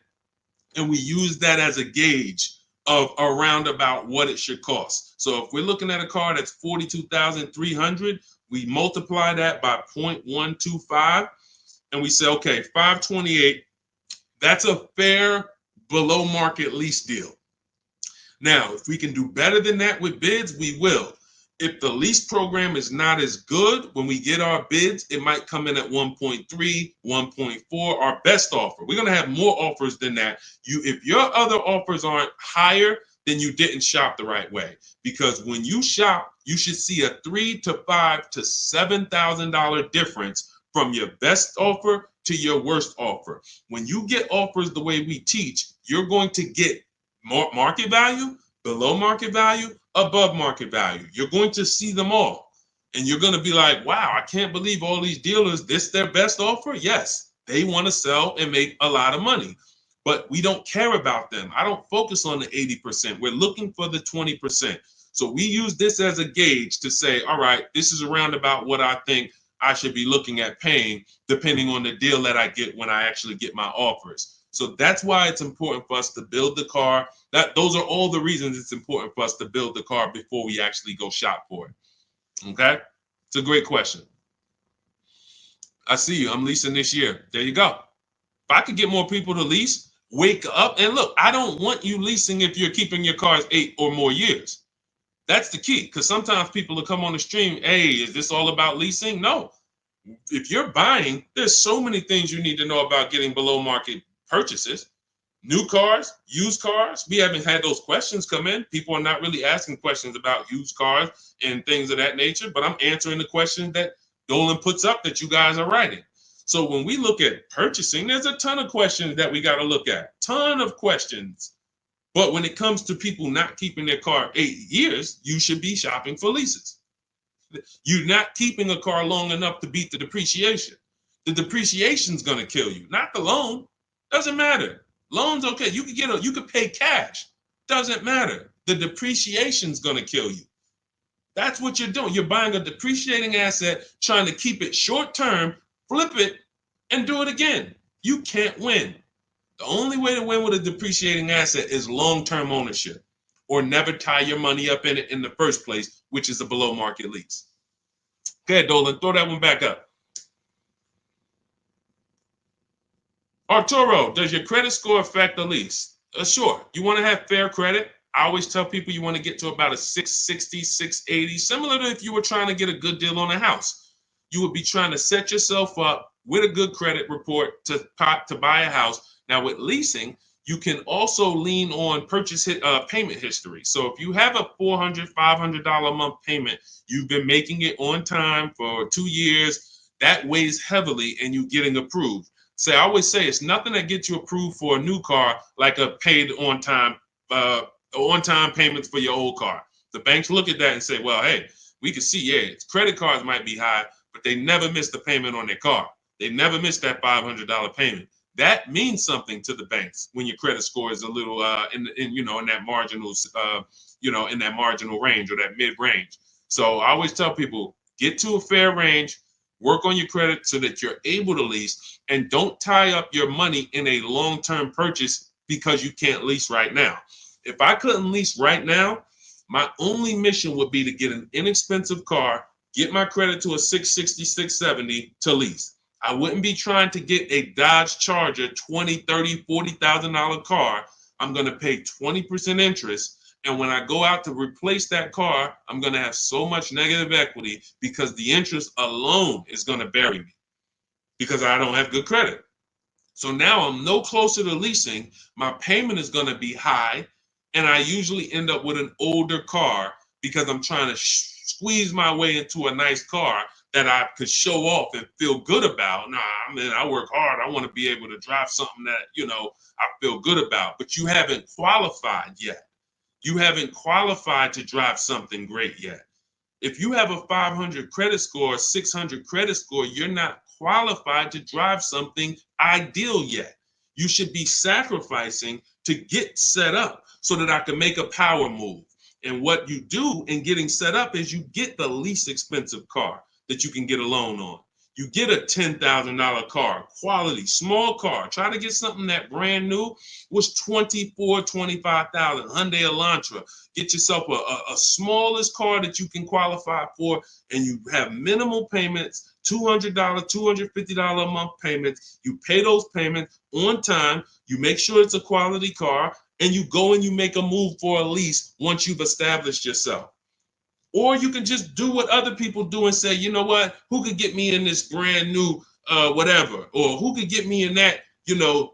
and we use that as a gauge of around about what it should cost. So if we're looking at a car that's 42,300, we multiply that by 0.125 and we say, okay, 528, that's a fair below market lease deal. Now, if we can do better than that with bids, we will. If the lease program is not as good, when we get our bids, it might come in at 1.3, 1.4, our best offer. We're going to have more offers than that. If your other offers aren't higher, then you didn't shop the right way. Because when you shop, you should see a $3,000 to $5,000 to $7,000 difference from your best offer to your worst offer. When you get offers the way we teach, you're going to get more market value, below market value, above market value. You're going to see them all. And you're going to be like, wow, I can't believe all these dealers, this their best offer? Yes, they want to sell and make a lot of money. But we don't care about them. I don't focus on the 80%. We're looking for the 20%. So we use this as a gauge to say, all right, this is around about what I think I should be looking at paying, depending on the deal that I get when I actually get my offers. So that's why it's important for us to build the car. Those are all the reasons it's important for us to build the car before we actually go shop for it. Okay? It's a great question. I see you. I'm leasing this year. There you go. If I could get more people to lease, wake up and look. I don't want you leasing if you're keeping your cars 8 or more years. That's the key, because sometimes people will come on the stream, hey, is this all about leasing? No. If you're buying, there's so many things you need to know about getting below market purchases. New cars, used cars. We haven't had those questions come in. People are not really asking questions about used cars and things of that nature, but I'm answering the questions that Dolan puts up that you guys are writing. So when we look at purchasing, there's a ton of questions that we got to look at. Ton of questions. But when it comes to people not keeping their car 8 years, you should be shopping for leases. You're not keeping a car long enough to beat the depreciation. The depreciation is going to kill you, not the loan. Doesn't matter. Loan's okay. You could pay cash. Doesn't matter. The depreciation is going to kill you. That's what you're doing. You're buying a depreciating asset, trying to keep it short term, flip it, and do it again. You can't win. The only way to win with a depreciating asset is long-term ownership, or never tie your money up in it in the first place, which is a below market lease. Go ahead, Dolan, throw that one back up. Arturo, does your credit score affect the lease? Sure. You want to have fair credit? I always tell people you want to get to about a 660, 680, similar to if you were trying to get a good deal on a house. You would be trying to set yourself up with a good credit report to buy a house. Now, with leasing, you can also lean on payment history. So if you have a $400, $500 a month payment, you've been making it on time for 2 years, that weighs heavily and you getting approved. I always say it's nothing that gets you approved for a new car like a paid on-time payments for your old car. The banks look at that and say, well, hey, we can see, yeah, credit cards might be high, but they never miss the payment on their car. They never miss that $500 payment. That means something to the banks when your credit score is a little in that marginal in that marginal range or that mid range. So I always tell people, get to a fair range, work on your credit so that you're able to lease, and don't tie up your money in a long-term purchase because you can't lease right now. If I couldn't lease right now, my only mission would be to get an inexpensive car, get my credit to a 660, 670 to lease. I wouldn't be trying to get a Dodge Charger, $20,000, $30,000, $40,000 car. I'm going to pay 20% interest. And when I go out to replace that car, I'm going to have so much negative equity because the interest alone is going to bury me because I don't have good credit. So now I'm no closer to leasing. My payment is going to be high. And I usually end up with an older car because I'm trying to squeeze my way into a nice car that I could show off and feel good about. I work hard. I want to be able to drive something that, I feel good about. But you haven't qualified yet. You haven't qualified to drive something great yet. If you have a 500 credit score, 600 credit score, you're not qualified to drive something ideal yet. You should be sacrificing to get set up so that I can make a power move. And what you do in getting set up is you get the least expensive car. that you can get a loan on. You get a $10,000 car, quality, small car. Try to get something that brand new was $24,000, $25,000. Hyundai Elantra. Get yourself a smallest car that you can qualify for, and you have minimal payments, $200, $250 a month payments. You pay those payments on time. You make sure it's a quality car, and you go and you make a move for a lease once you've established yourself. Or you can just do what other people do and say, you know what, who could get me in this brand new whatever, or who could get me in that,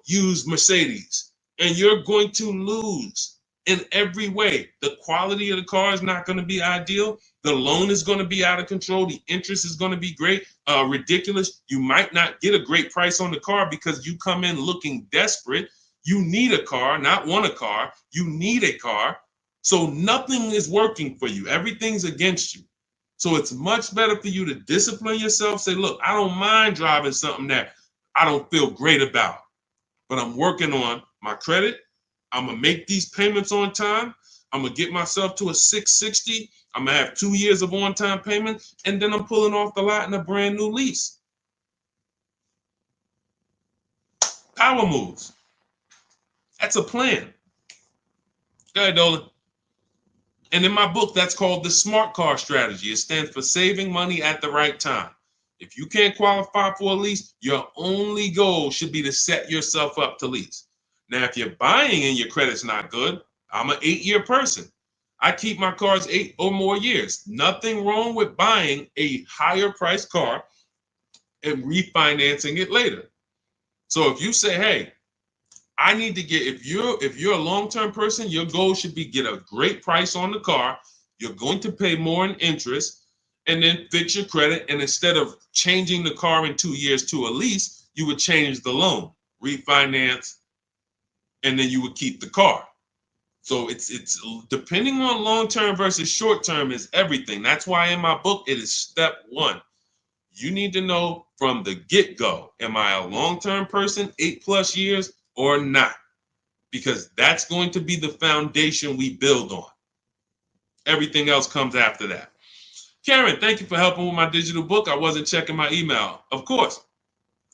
used Mercedes? And you're going to lose in every way. The quality of the car is not going to be ideal. The loan is going to be out of control. The interest is going to be ridiculous. You might not get a great price on the car because you come in looking desperate. You need a car, not want a car. You need a car. So nothing is working for you. Everything's against you. So it's much better for you to discipline yourself. Say, look, I don't mind driving something that I don't feel great about, but I'm working on my credit. I'm going to make these payments on time. I'm going to get myself to a 660. I'm going to have 2 years of on-time payments, and then I'm pulling off the lot in a brand new lease. Power moves. That's a plan. Go ahead, Dolan. And in my book, that's called the SMART car strategy. It stands for saving money at the right time. If you can't qualify for a lease, your only goal should be to set yourself up to lease. Now, if you're buying and your credit's not good, I'm an 8-year person. I keep my cars 8 or more years. Nothing wrong with buying a higher priced car and refinancing it later. So if you say, hey, I need to get, if you're a long-term person, your goal should be get a great price on the car. You're going to pay more in interest and then fix your credit. And instead of changing the car in 2 years to a lease, you would change the loan, refinance, and then you would keep the car. So it's depending on long-term versus short-term is everything. That's why in my book, it is step 1. You need to know from the get-go, am I a long-term person, 8+ years, or not? Because that's going to be the foundation we build on. Everything else comes after that. Karen, thank you for helping with my digital book. I wasn't checking my email. Of course,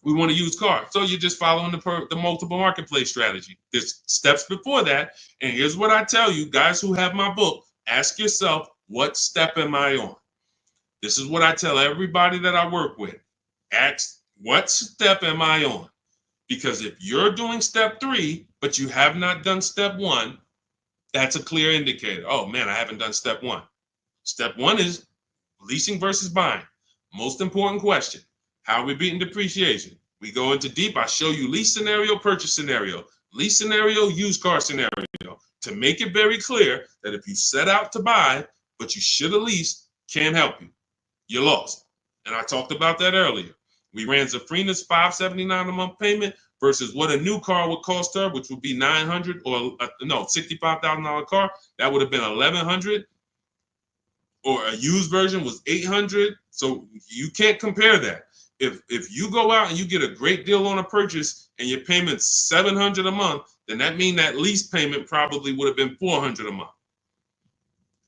we want to use cars. So you're just following the multiple marketplace strategy. There's steps before that. And here's what I tell you, guys who have my book, ask yourself, what step am I on? This is what I tell everybody that I work with. Ask, what step am I on? Because if you're doing step 3, but you have not done step 1, that's a clear indicator. Oh man, I haven't done step 1. Step 1 is leasing versus buying. Most important question. How are we beating depreciation? We go into deep. I show you lease scenario, purchase scenario, lease scenario, used car scenario, to make it very clear that if you set out to buy, but you should have leased, can't help you. You're lost. And I talked about that earlier. We ran Zafrina's $579 a month payment versus what a new car would cost her, which would be $900 or $65,000 car. That would have been $1,100. Or a used version was $800. So you can't compare that. If you go out and you get a great deal on a purchase and your payment's $700 a month, then that means that lease payment probably would have been $400 a month.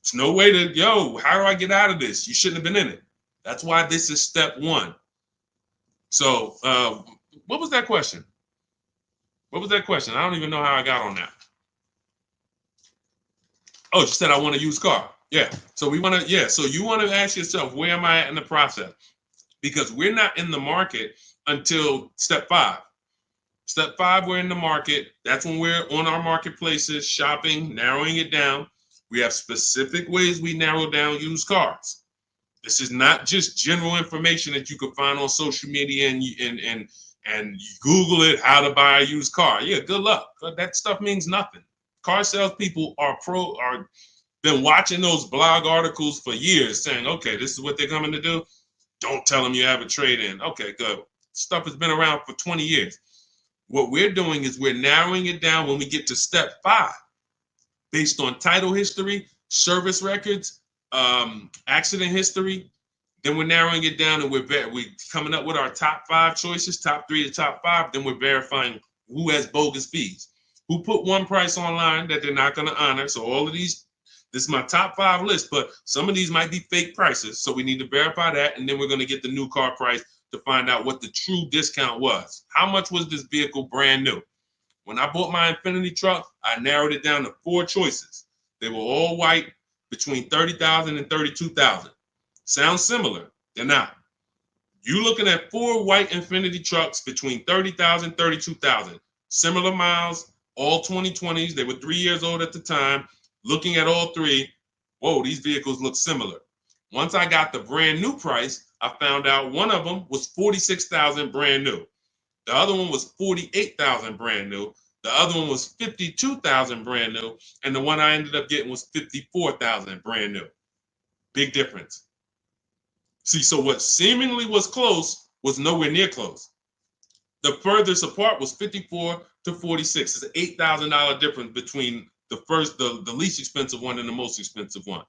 It's no way to, how do I get out of this? You shouldn't have been in it. That's why this is step 1. So what was that question? What was that question? I don't even know how I got on that. Oh, you said I want to use car. Yeah. So we want to, so you want to ask yourself, where am I at in the process? Because we're not in the market until step 5. Step 5, we're in the market. That's when we're on our marketplaces, shopping, narrowing it down. We have specific ways we narrow down used cars. This is not just general information that you can find on social media and you Google it, how to buy a used car. Yeah, good luck. That stuff means nothing. Car salespeople are been watching those blog articles for years saying, okay, this is what they're coming to do. Don't tell them you have a trade-in. Okay, good. Stuff has been around for 20 years. What we're doing is we're narrowing it down when we get to step 5, based on title history, service records, accident history. Then we're narrowing it down and we're coming up with our top 5 choices, top 3 to top 5. Then we're verifying who has bogus fees, who put one price online that they're not going to honor. So all of these This is my top 5 list, but some of these might be fake prices. So we need to verify that. And then we're going to get the new car price to find out what the true discount was. How much was this vehicle brand new? When I bought my Infiniti truck, I narrowed it down to 4 choices. They were all white, between $30,000 and $32,000. Sounds similar. They're not. You looking at 4 white Infiniti trucks between $30,000 and $32,000. Similar miles, all 2020s. They were 3 years old at the time. Looking at all 3, whoa, these vehicles look similar. Once I got the brand new price, I found out one of them was $46,000 brand new. The other one was $48,000 brand new. The other one was $52,000 brand new. And the one I ended up getting was $54,000 brand new. Big difference. See, so what seemingly was close was nowhere near close. The furthest apart was 54 to 46. It's an $8,000 difference between the least expensive one and the most expensive one.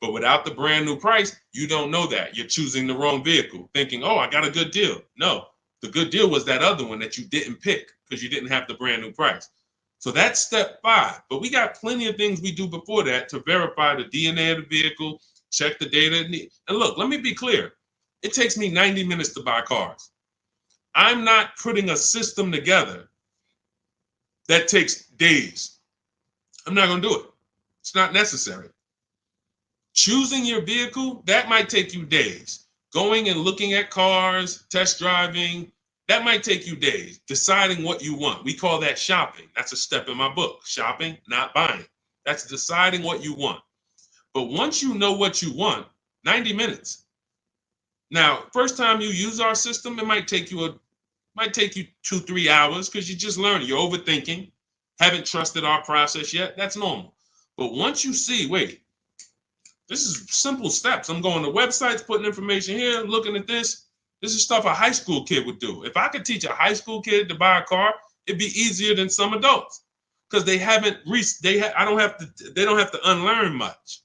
But without the brand new price, you don't know that. You're choosing the wrong vehicle, thinking, oh, I got a good deal. No, the good deal was that other one that you didn't pick because you didn't have the brand new price. So that's step 5. But we got plenty of things we do before that to verify the DNA of the vehicle, check the data. And look, let me be clear. It takes me 90 minutes to buy cars. I'm not putting a system together that takes days. I'm not going to do it. It's not necessary. Choosing your vehicle, that might take you days. Going and looking at cars, test driving, that might take you days. Deciding what you want. We call that shopping. That's a step in my book. Shopping, not buying. That's deciding what you want. But once you know what you want, 90 minutes. Now, first time you use our system, it might take you 2-3 hours because you're just learning. You're overthinking. Haven't trusted our process yet. That's normal. But once you see, wait, this is simple steps. I'm going to websites, putting information here, looking at this. This is stuff a high school kid would do. If I could teach a high school kid to buy a car, it'd be easier than some adults because they don't have to unlearn much.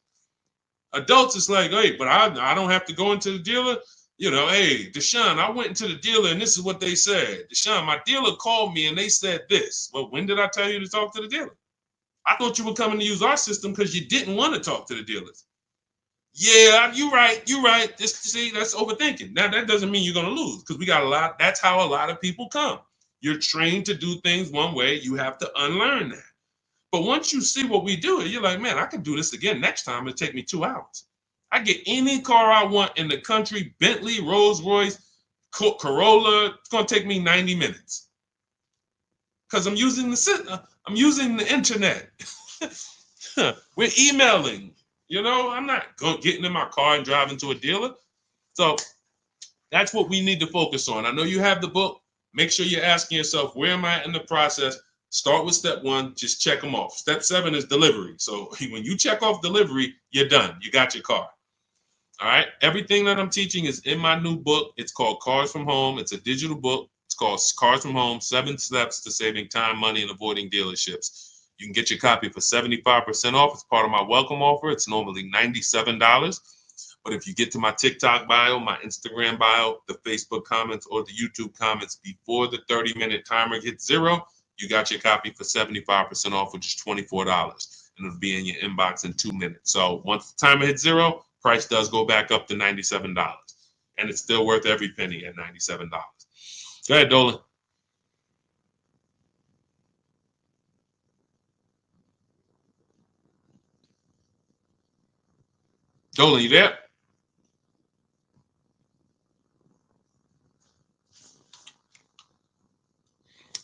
Adults, it's like, hey, but I don't have to go into the dealer. You know, hey, Deshone, I went into the dealer and this is what they said. Deshone, my dealer called me and they said this. Well, when did I tell you to talk to the dealer? I thought you were coming to use our system because you didn't want to talk to the dealers. Yeah, you're right. See, that's overthinking. Now, that doesn't mean you're going to lose because we got a lot. That's how a lot of people come. You're trained to do things one way. You have to unlearn that. But once you see what we do, you're like, man, I can do this again next time. It'll take me 2 hours. I get any car I want in the country, Bentley, Rolls Royce, Corolla. It's going to take me 90 minutes because I'm using the internet. We're emailing. You know, I'm not getting in my car and driving to a dealer. So that's what we need to focus on. I know you have the book. Make sure you're asking yourself, where am I in the process? Start with step 1, just check them off. Step 7 is delivery. So when you check off delivery, you're done. You got your car. All right. Everything that I'm teaching is in my new book. It's called Cars from Home. It's a digital book. It's called Cars from Home, 7 Steps to Saving Time, Money, and Avoiding Dealerships. You can get your copy for 75% off. It's part of my welcome offer. It's normally $97. But if you get to my TikTok bio, my Instagram bio, the Facebook comments, or the YouTube comments before the 30-minute timer hits 0, you got your copy for 75% off, which is $24. And it'll be in your inbox in 2 minutes. So once the timer hits 0, price does go back up to $97. And it's still worth every penny at $97. Go ahead, Dolan. Dolan, you there?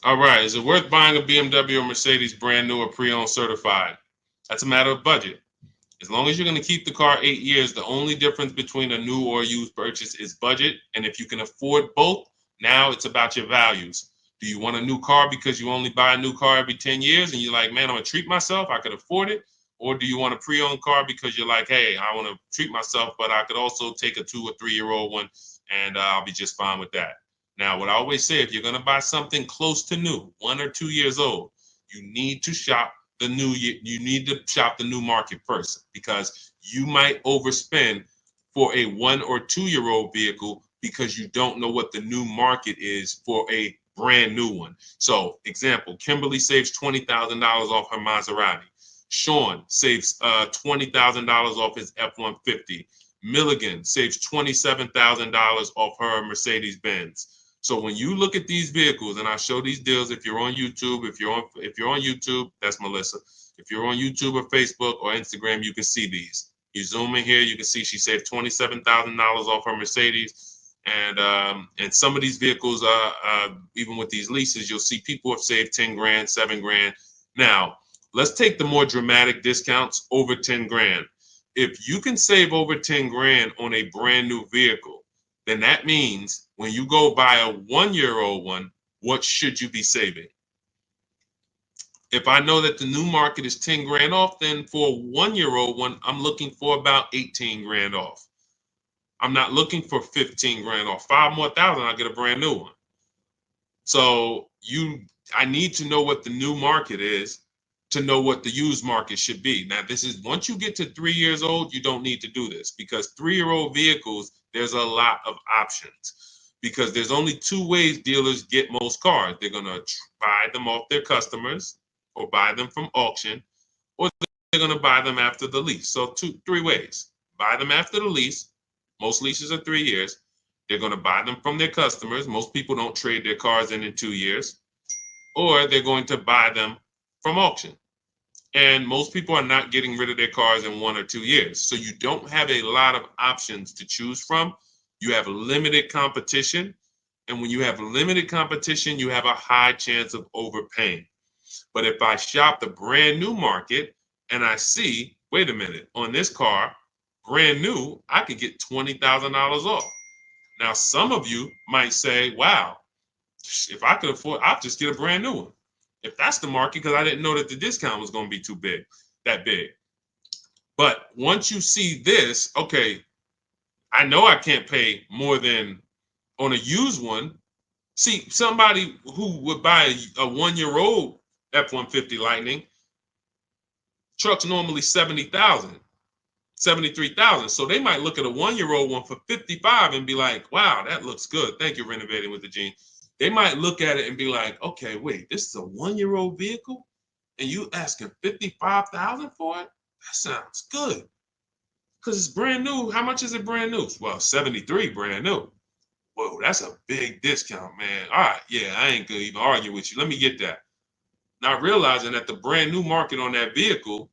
All right. Is it worth buying a BMW or Mercedes brand new or pre-owned certified? That's a matter of budget. As long as you're going to keep the car 8 years, the only difference between a new or used purchase is budget. And if you can afford both, now it's about your values. Do you want a new car because you only buy a new car every 10 years and you're like, man, I'm going to treat myself, I could afford it? Or do you want a pre-owned car because you're like, hey, I want to treat myself, but I could also take a 2 or 3 year old one and I'll be just fine with that. Now, what I always say, if you're going to buy something close to new, 1 or 2 years old, you need to shop the new market first because you might overspend for a 1 or 2 year old vehicle because you don't know what the new market is for a brand new one. So, example, Kimberly saves $20,000 off her Maserati. Sean saves $20,000 off his F-150. Milligan saves $27,000 off her Mercedes-Benz. So when you look at these vehicles, and I show these deals, if you're on YouTube, if you're on YouTube, that's Melissa. If you're on YouTube or Facebook or Instagram, you can see these. You zoom in here, you can see she saved $27,000 off her Mercedes. And some of these vehicles, even with these leases, you'll see people have saved 10 grand, 7 grand. Now, let's take the more dramatic discounts over 10 grand. If you can save over 10 grand on a brand new vehicle, then that means when you go buy a 1-year-old one, what should you be saving? If I know that the new market is 10 grand off, then for a 1-year-old one, I'm looking for about 18 grand off. I'm not looking for 15 grand off. 5 more thousand, I'll get a brand new one. So I need to know what the new market is to know what the used market should be. Now, this is once you get to 3 years old, you don't need to do this, because 3-year-old vehicles, there's a lot of options, because there's only 2 ways dealers get most cars. They're going to buy them off their customers, or buy them from auction, or they're going to buy them after the lease. So 3 ways. Buy them after the lease. Most leases are 3 years. They're going to buy them from their customers. Most people don't trade their cars in 2 years. Or they're going to buy them from auction. And most people are not getting rid of their cars in 1 or 2 years. So you don't have a lot of options to choose from. You have limited competition. And when you have limited competition, you have a high chance of overpaying. But if I shop the brand new market and I see, wait a minute, on this car, brand new, I could get $20,000 off. Now, some of you might say, wow, if I could afford, I'll just get a brand new one. If that's the market, because I didn't know that the discount was going to be that big. But once you see this, okay, I know I can't pay more than on a used one. See, somebody who would buy a 1-year-old F-150 Lightning, truck's normally 70,000, 73,000. So they might look at a 1-year-old one for 55 and be like, wow, that looks good. Thank you, Renovating with the Gene. They might look at it and be like, okay, wait, this is a 1-year-old vehicle and you asking 55,000 for it? That sounds good. Because it's brand new. How much is it brand new? Well, 73 brand new. Whoa, that's a big discount, man. All right, yeah, I ain't gonna even argue with you. Let me get that. Not realizing that the brand new market on that vehicle,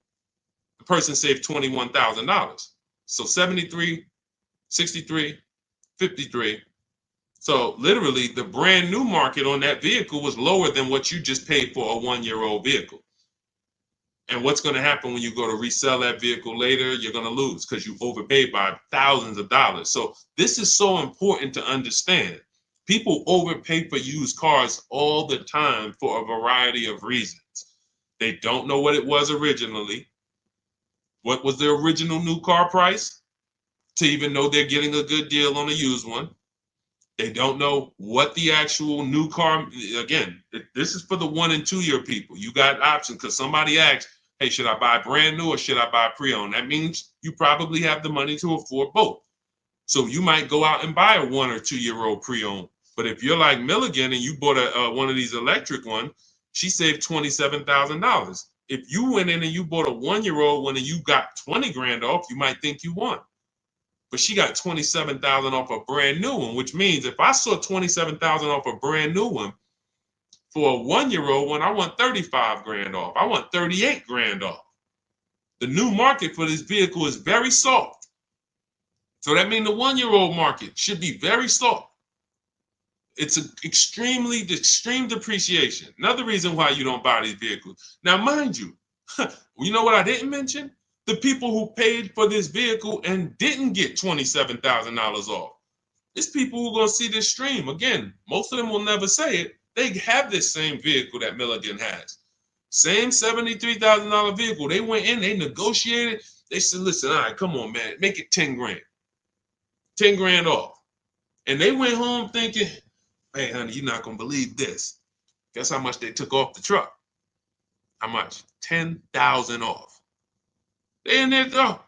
the person saved $21,000. So 73, 63, 53. So literally the brand new market on that vehicle was lower than what you just paid for a 1-year-old vehicle. And what's going to happen when you go to resell that vehicle later? You're going to lose because you overpaid by thousands of dollars. So this is so important to understand. People overpay for used cars all the time for a variety of reasons. They don't know what it was originally. What was the original new car price? To even know they're getting a good deal on a used one. They don't know what the actual new car, again, this is for the 1 and 2-year people. You got options because somebody asked, hey, should I buy brand new or should I buy pre-owned? That means you probably have the money to afford both. So you might go out and buy a 1 or 2-year-old pre-owned. But if you're like Milligan and you bought one of these electric ones, she saved $27,000. If you went in and you bought a 1-year-old one and you got 20 grand off, you might think you won. But she got $27,000 off a brand new one, which means if I saw $27,000 off a brand new one, for a 1-year-old one, I want 35 grand off. I want 38 grand off. The new market for this vehicle is very soft. So that means the 1-year-old market should be very soft. It's an extreme depreciation. Another reason why you don't buy these vehicles. Now, mind you, you know what I didn't mention? The people who paid for this vehicle and didn't get $27,000 off. It's people who are going to see this stream. Again, most of them will never say it. They have this same vehicle that Milligan has. Same $73,000 vehicle. They went in, they negotiated. They said, listen, all right, come on, man, make it 10 grand. 10 grand off. And they went home thinking, hey, honey, you're not going to believe this. Guess how much they took off the truck? How much? 10,000 off. They in there, oh,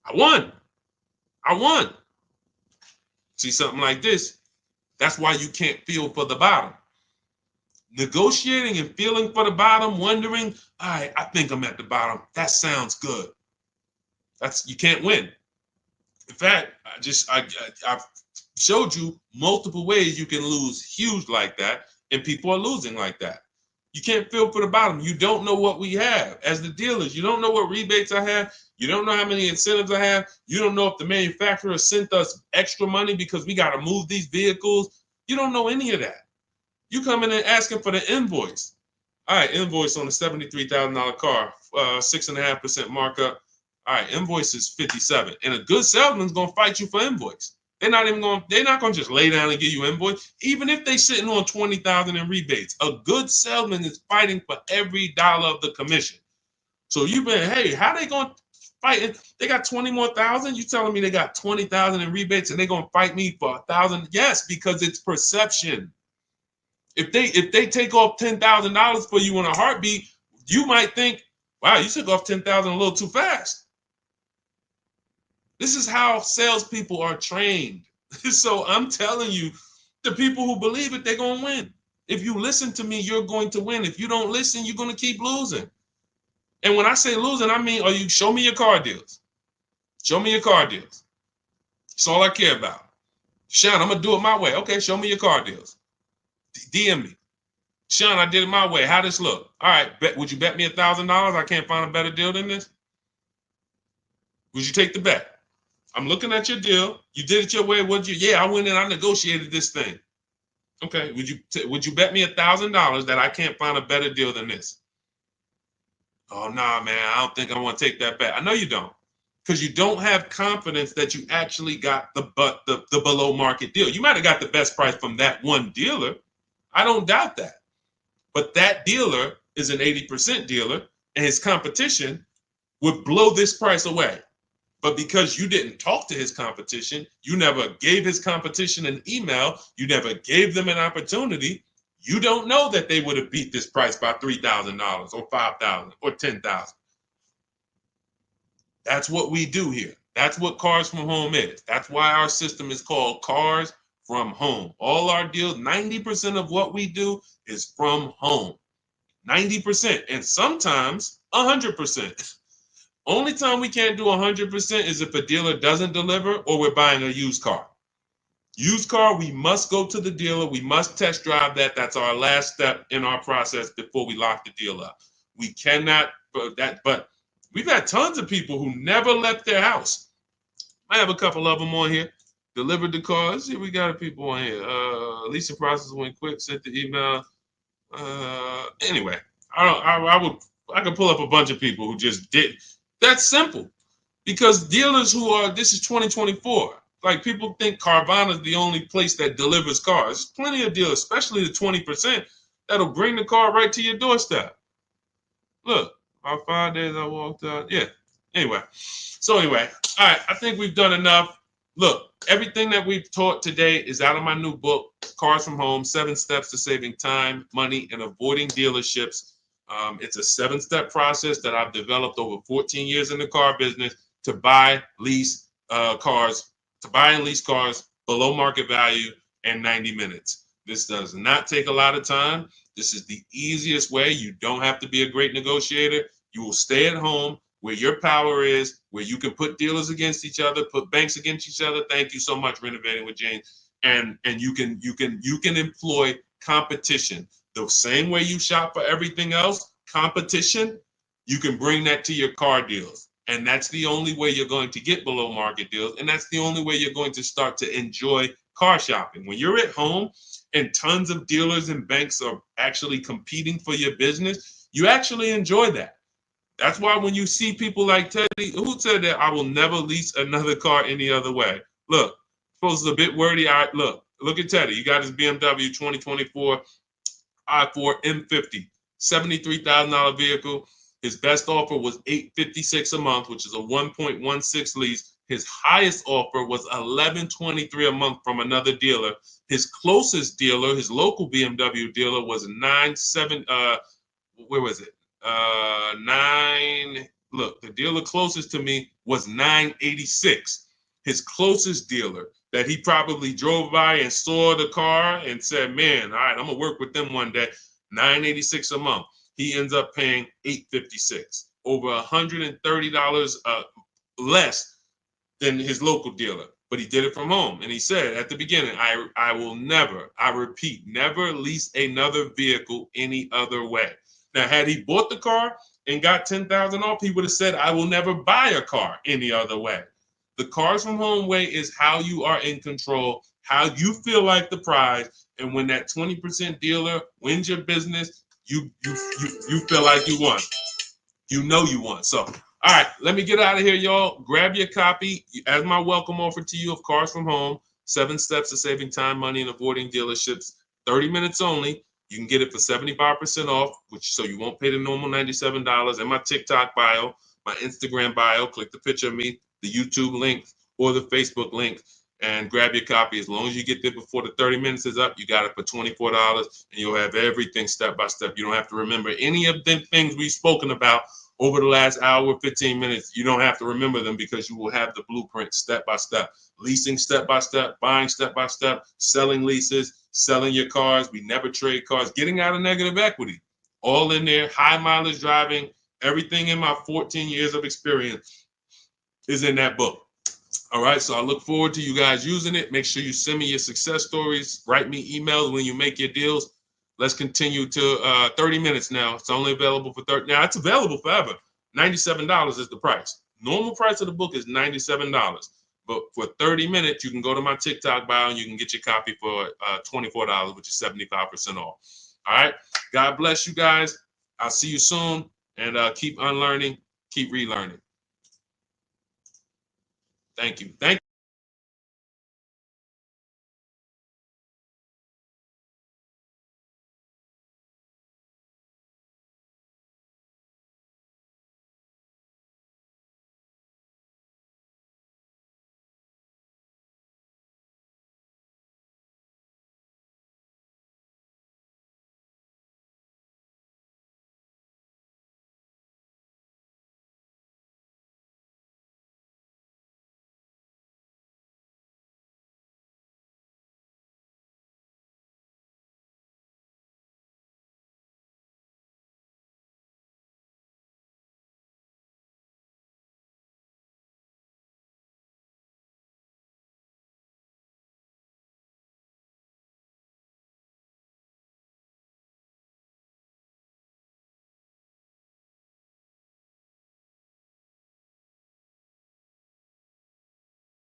I won. See something like this? That's why you can't feel for the bottom. Negotiating and feeling for the bottom, wondering, all right, I think I'm at the bottom. That sounds good. You can't win. In fact, I've showed you multiple ways you can lose huge like that, and people are losing like that. You can't feel for the bottom. You don't know what we have as the dealers. You don't know what rebates I have. You don't know how many incentives I have. You don't know if the manufacturer sent us extra money because we got to move these vehicles. You don't know any of that. You come in and asking for the invoice. All right, invoice on a $73,000 car, 6.5% markup. All right, invoice is 57, and a good salesman's gonna fight you for invoice. They're not gonna just lay down and give you invoice, even if they sitting on 20,000 in rebates. A good salesman is fighting for every dollar of the commission. So you've been, hey, how they gonna fight? They got 20 more thousand. You telling me they got 20,000 in rebates and they gonna fight me for 1,000? Yes, because it's perception. If they take off $10,000 for you in a heartbeat, you might think, wow, you took off 10,000 a little too fast. This is how salespeople are trained. So I'm telling you, the people who believe it, they're going to win. If you listen to me, you're going to win. If you don't listen, you're going to keep losing. And when I say losing, I mean, you show me your car deals. Show me your car deals. That's all I care about. Sean, I'm going to do it my way. Okay, show me your car deals. DM me. Sean, I did it my way. How this look? All right, would you bet me $1,000 I can't find a better deal than this? Would you take the bet? I'm looking at your deal. You did it your way. Yeah, I went in. I negotiated this thing. Okay. Would you bet me $1,000 that I can't find a better deal than this? Oh nah, man. I don't think I want to take that bet. I know you don't, because you don't have confidence that you actually got the below market deal. You might have got the best price from that one dealer. I don't doubt that. But that dealer is an 80% dealer, and his competition would blow this price away. But because you didn't talk to his competition, you never gave his competition an email, you never gave them an opportunity, you don't know that they would have beat this price by $3,000 or $5,000 or $10,000. That's what we do here. That's what Cars from Home is. That's why our system is called Cars from Home. All our deals, 90% of what we do is from home. 90%, and sometimes 100%. Only time we can't do 100% is if a dealer doesn't deliver or we're buying a used car. Used car, we must go to the dealer. We must test drive that. That's our last step in our process before we lock the deal up. We cannot, but we've had tons of people who never left their house. I have a couple of them on here. Delivered the car. Let's see, we got people on here. Leasing process went quick. Sent the email. Anyway, I could pull up a bunch of people who just did. That's simple, because dealers this is 2024. Like, people think Carvana is the only place that delivers cars. There's plenty of dealers, especially the 20%, that'll bring the car right to your doorstep. Look, about 5 days I walked out. Yeah. Anyway, all right, I think we've done enough. Look, everything that we've taught today is out of my new book, Cars from Home, 7 Steps to Saving Time, Money, and Avoiding Dealerships. It's a 7-step process that I've developed over 14 years in the car business to buy and lease cars below market value in 90 minutes. This does not take a lot of time. This is the easiest way. You don't have to be a great negotiator. You will stay at home where your power is, where you can put dealers against each other, put banks against each other. Thank you so much, Renovating with James. And you can employ competition. The same way you shop for everything else, competition, you can bring that to your car deals. And that's the only way you're going to get below market deals. And that's the only way you're going to start to enjoy car shopping. When you're at home and tons of dealers and banks are actually competing for your business, you actually enjoy that. That's why when you see people like Teddy, who said that I will never lease another car any other way. Look, suppose it's a bit wordy. Look at Teddy. You got his BMW 2024 i4 M50, $73,000 vehicle. His best offer was $856 a month, which is a 1.16 lease. His highest offer was $1,123 a month from another dealer. His closest dealer, his local BMW dealer, was where was it? The dealer closest to me was $986. His closest dealer that he probably drove by and saw the car and said, man, all right, I'm gonna work with them one day, $986 a month. He ends up paying $856, over $130 less than his local dealer. But he did it from home. And he said at the beginning, I will never, I repeat, never lease another vehicle any other way. Now, had he bought the car and got $10,000 off, he would have said, I will never buy a car any other way. The Cars from Home way is how you are in control, how you feel like the prize. And when that 20% dealer wins your business, you feel like you won. You know you won. So, all right, let me get out of here, y'all. Grab your copy as my welcome offer to you of Cars from Home, 7 steps to saving time, money, and avoiding dealerships. 30 minutes only. You can get it for 75% off, which so you won't pay the normal $97. In my TikTok bio, my Instagram bio, click the picture of me, the YouTube link, or the Facebook link, and grab your copy. As long as you get there before the 30 minutes is up, you got it for $24, and you'll have everything step by step. You don't have to remember any of the things we've spoken about over the last hour, 15 minutes. You don't have to remember them because you will have the blueprint step by step. Leasing step by step, buying step by step, selling leases, selling your cars. We never trade cars, getting out of negative equity. All in there, high mileage driving, everything in my 14 years of experience is in that book. All right, so I look forward to you guys using it. Make sure you send me your success stories. Write me emails when you make your deals. Let's continue to 30 minutes now. It's only available for 30. Now, it's available forever. $97 is the price. Normal price of the book is $97. But for 30 minutes, you can go to my TikTok bio and you can get your copy for $24, which is 75% off. All right. God bless you guys. I'll see you soon. And keep unlearning, keep relearning. Thank you. Thank you.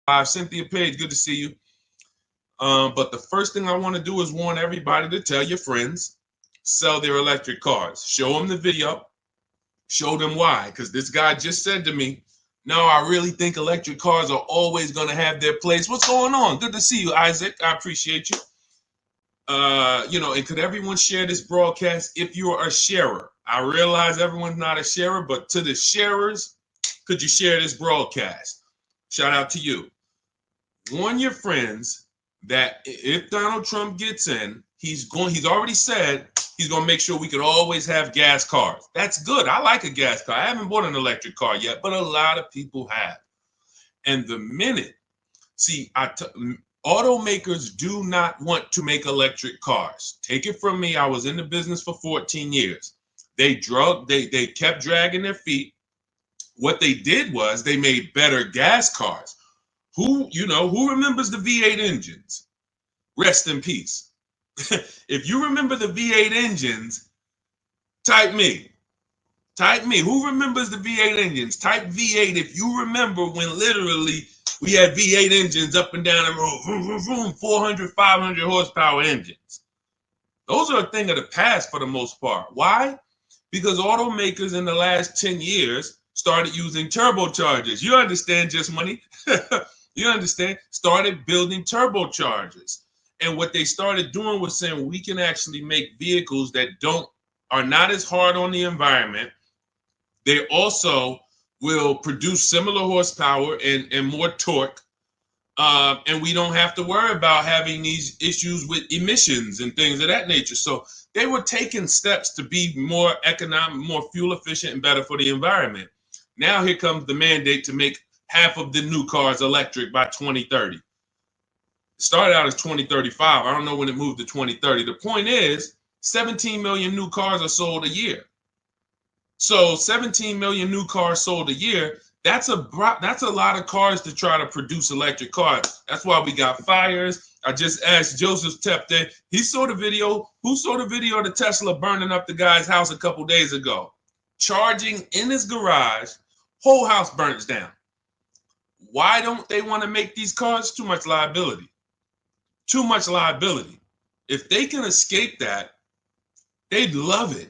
5 Cynthia Page, good to see you. But the first thing I want to do is warn everybody to tell your friends, sell their electric cars. Show them the video. Show them why. Because this guy just said to me, no, I really think electric cars are always going to have their place. What's going on? Good to see you, Isaac. I appreciate you. And could everyone share this broadcast if you're a sharer? I realize everyone's not a sharer, but to the sharers, could you share this broadcast? Shout out to you. Warn your friends that if Donald Trump gets in, he's already said he's going to make sure we could always have gas cars. That's good. I like a gas car. I haven't bought an electric car yet, but a lot of people have. And the minute, automakers do not want to make electric cars. Take it from me. I was in the business for 14 years. They kept dragging their feet. What they did was they made better gas cars. Who remembers the V8 engines? Rest in peace. If you remember the V8 engines, type me. Type me. Who remembers the V8 engines? Type V8 if you remember when literally we had V8 engines up and down the road, 400, 500 horsepower engines. Those are a thing of the past for the most part. Why? Because automakers in the last 10 years started using turbochargers. You understand, Just Money? You understand? Started building turbochargers. And what they started doing was saying we can actually make vehicles that are not as hard on the environment. They also will produce similar horsepower and more torque. And we don't have to worry about having these issues with emissions and things of that nature. So they were taking steps to be more economic, more fuel efficient, and better for the environment. Now here comes the mandate to make half of the new cars electric by 2030. It started out as 2035. I don't know when it moved to 2030. The point is, 17 million new cars are sold a year. So 17 million new cars sold a year, that's a lot of cars to try to produce electric cars. That's why we got fires. I just asked Joseph Tepte. He saw the video. Who saw the video of the Tesla burning up the guy's house a couple days ago? Charging in his garage, whole house burns down. Why don't they want to make these cars? Too much liability. Too much liability. If they can escape that, they'd love it.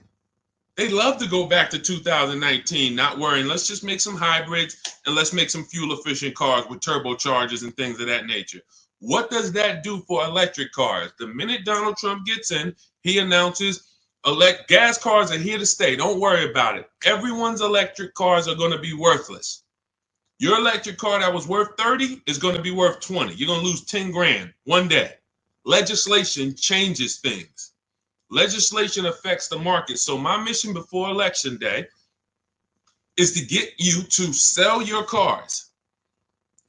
They love to go back to 2019, not worrying. Let's just make some hybrids and let's make some fuel-efficient cars with turbochargers and things of that nature. What does that do for electric cars? The minute Donald Trump gets in, he announces gas cars are here to stay. Don't worry about it. Everyone's electric cars are going to be worthless. Your electric car that was worth 30 is going to be worth 20. You're going to lose 10 grand one day. Legislation changes things. Legislation affects the market. So my mission before Election Day is to get you to sell your cars.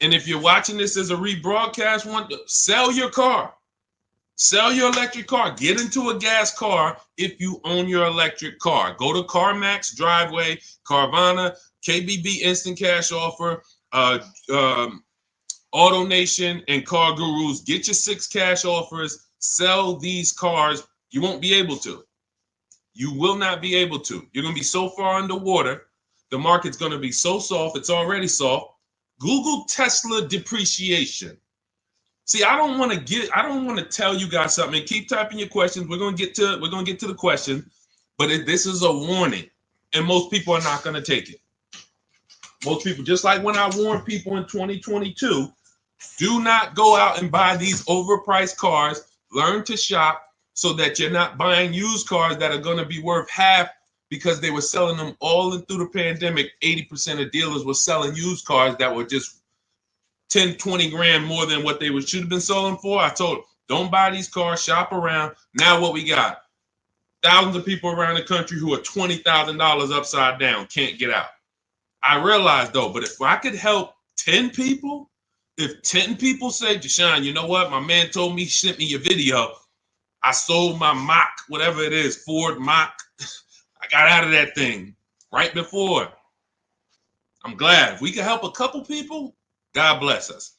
And if you're watching this as a rebroadcast, sell your car. Sell your electric car. Get into a gas car if you own your electric car. Go to CarMax, Driveway, Carvana, KBB Instant Cash Offer, AutoNation, and Car Gurus. Get your 6 cash offers. Sell these cars. You won't be able to. You will not be able to. You're going to be so far underwater. The market's going to be so soft. It's already soft. Google Tesla depreciation. See, I don't want to tell you guys something. Keep typing your questions. We're going to get to the question, but this is a warning, and most people are not going to take it. Most people, just like when I warned people in 2022, do not go out and buy these overpriced cars. Learn to shop so that you're not buying used cars that are going to be worth half because they were selling them all through the pandemic. 80% of dealers were selling used cars that were just 10, 20 grand more than what they should have been selling for. I told them, don't buy these cars, shop around. Now what we got? Thousands of people around the country who are $20,000 upside down, can't get out. I realize though, but if I could help 10 people, if 10 people say, Deshone, you know what? My man told me, sent me your video. I sold my Mach, whatever it is, Ford Mach. I got out of that thing right before. I'm glad. If we can help a couple people, God bless us.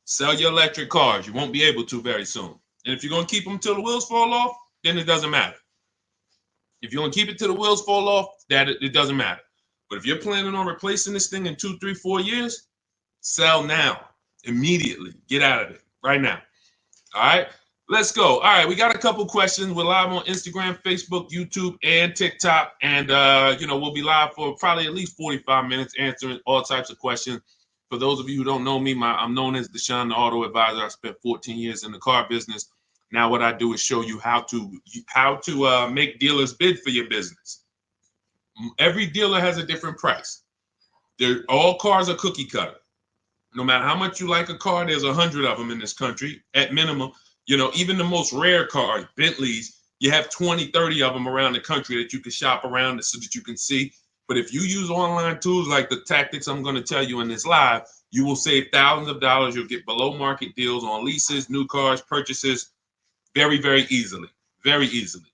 Sell your electric cars. You won't be able to very soon. And if you're going to keep them till the wheels fall off, then it doesn't matter. If you're going to keep it till the wheels fall off, it doesn't matter. But if you're planning on replacing this thing in 2, 3, 4 years, sell now, immediately. Get out of it right now. All right. Let's go. All right, we got a couple questions. We're live on Instagram, Facebook, YouTube, and TikTok. And, we'll be live for probably at least 45 minutes answering all types of questions. For those of you who don't know me, I'm known as Deshone, the Auto Advisor. I spent 14 years in the car business. Now what I do is show you how to make dealers bid for your business. Every dealer has a different price. All cars are cookie cutter. No matter how much you like a car, there's 100 of them in this country at minimum. Even the most rare cars, Bentleys, you have 20, 30 of them around the country that you can shop around so that you can see. But if you use online tools like the tactics I'm going to tell you in this live, you will save thousands of dollars. You'll get below market deals on leases, new cars, purchases very, very easily. Very easily.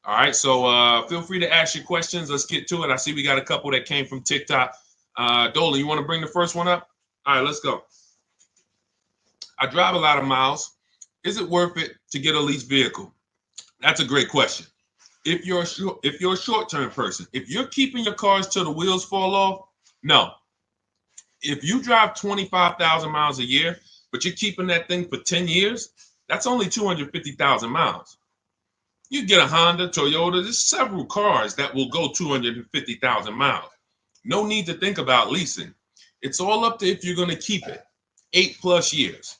All right. So feel free to ask your questions. Let's get to it. I see we got a couple that came from TikTok. Dolan, you want to bring the first one up? All right, let's go. I drive a lot of miles. Is it worth it to get a lease vehicle? That's a great question. If you're a short-term person, if you're keeping your cars till the wheels fall off, no. If you drive 25,000 miles a year, but you're keeping that thing for 10 years, that's only 250,000 miles. You get a Honda, Toyota, there's several cars that will go 250,000 miles. No need to think about leasing. It's all up to if you're going to keep it 8+ years.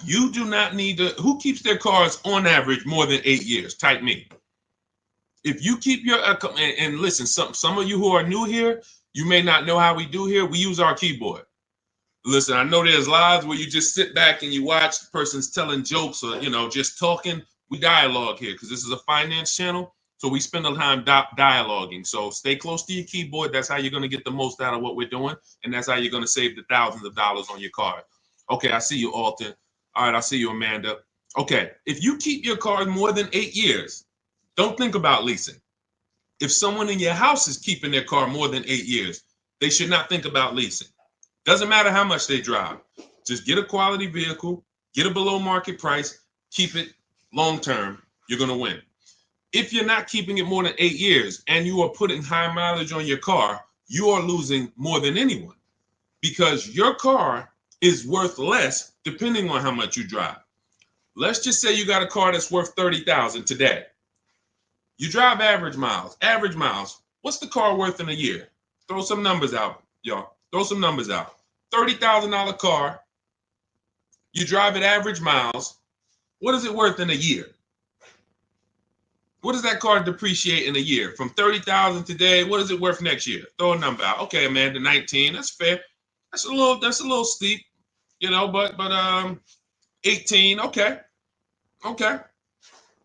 You do not need to. Who keeps their cars on average more than 8 years? Type me. If you keep your and listen, some of you who are new here, you may not know how we do here. We use our keyboard. Listen, I know there's lives where you just sit back and you watch the person's telling jokes or just talking. We dialogue here because this is a finance channel, so we spend the time dialoguing. So stay close to your keyboard. That's how you're going to get the most out of what we're doing, and that's how you're going to save the thousands of dollars on your car. Okay, I see you, Alton. All right, I see you, Amanda. Okay, if you keep your car more than 8 years, Don't think about leasing. If someone in your house is keeping their car more than 8 years, they should not think about leasing. Doesn't matter how much they drive. Just get a quality vehicle, get a below market price, keep it long term. You're going to win. If you're not keeping it more than 8 years and you are putting high mileage on your car, you are losing more than anyone because your car is worth less depending on how much you drive. Let's just say you got a car that's worth $30,000 today. You drive average miles. Average miles. What's the car worth in a year? Throw some numbers out, y'all. Throw some numbers out. $30,000 car. You drive it average miles. What is it worth in a year? What does that car depreciate in a year? From 30,000 today, what is it worth next year? Throw a number out. Okay, Amanda, 19. That's fair. That's a little steep, but 18. Okay.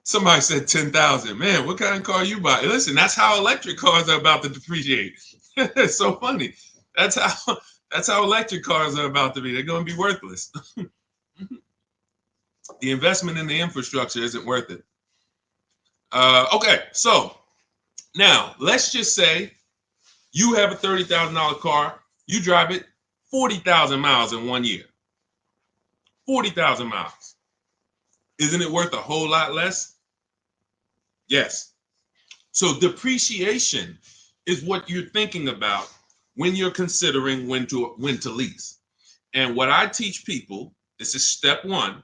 Somebody said 10,000. Man, what kind of car you buy? Listen, that's how electric cars are about to depreciate. It's so funny. That's how electric cars are about to be. They're going to be worthless. The investment in the infrastructure isn't worth it. Okay, so now let's just say you have a $30,000 car. You drive it 40,000 miles in 1 year. 40,000 miles. Isn't it worth a whole lot less? Yes. So depreciation is what you're thinking about when you're considering when to lease. And what I teach people, this is step one,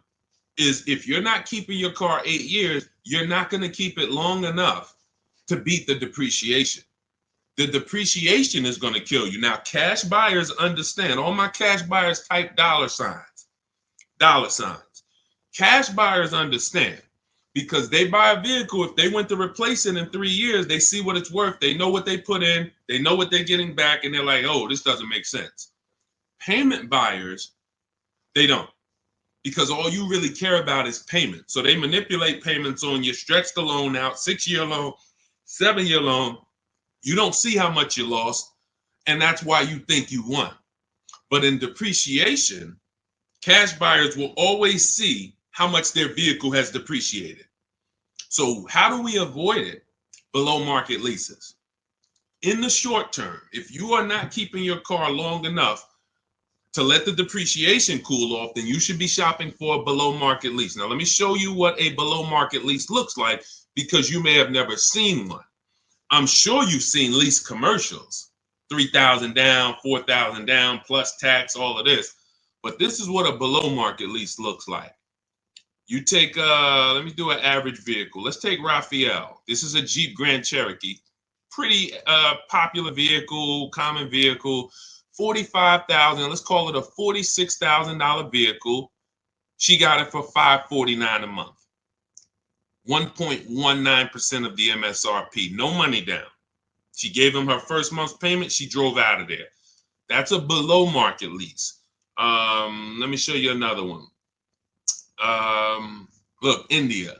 is if you're not keeping your car 8 years, you're not going to keep it long enough to beat the depreciation. The depreciation is going to kill you. Now, cash buyers understand. All my cash buyers type dollar signs. Dollar signs. Cash buyers understand because they buy a vehicle. If they went to replace it in 3 years, they see what it's worth. They know what they put in. They know what they're getting back. And they're like, oh, this doesn't make sense. Payment buyers, they don't. Because all you really care about is payment. So they manipulate payments on you, stretch the loan out, 6-year loan, 7-year loan. You don't see how much you lost, and that's why you think you won. But in depreciation, cash buyers will always see how much their vehicle has depreciated. So how do we avoid it? Below market leases. In the short term, if you are not keeping your car long enough to let the depreciation cool off, then you should be shopping for a below market lease. Now, let me show you what a below market lease looks like because you may have never seen one. I'm sure you've seen lease commercials, 3,000 down, 4,000 down, plus tax, all of this. But this is what a below market lease looks like. You take, let me do an average vehicle. Let's take Raphael. This is a Jeep Grand Cherokee. Pretty popular vehicle, common vehicle. 45,000, let's call it a $46,000 vehicle. She got it for $549 a month. 1.19% of the MSRP, no money down. She gave him her first month's payment. She drove out of there. That's a below market lease. Let me show you another one. Look, India.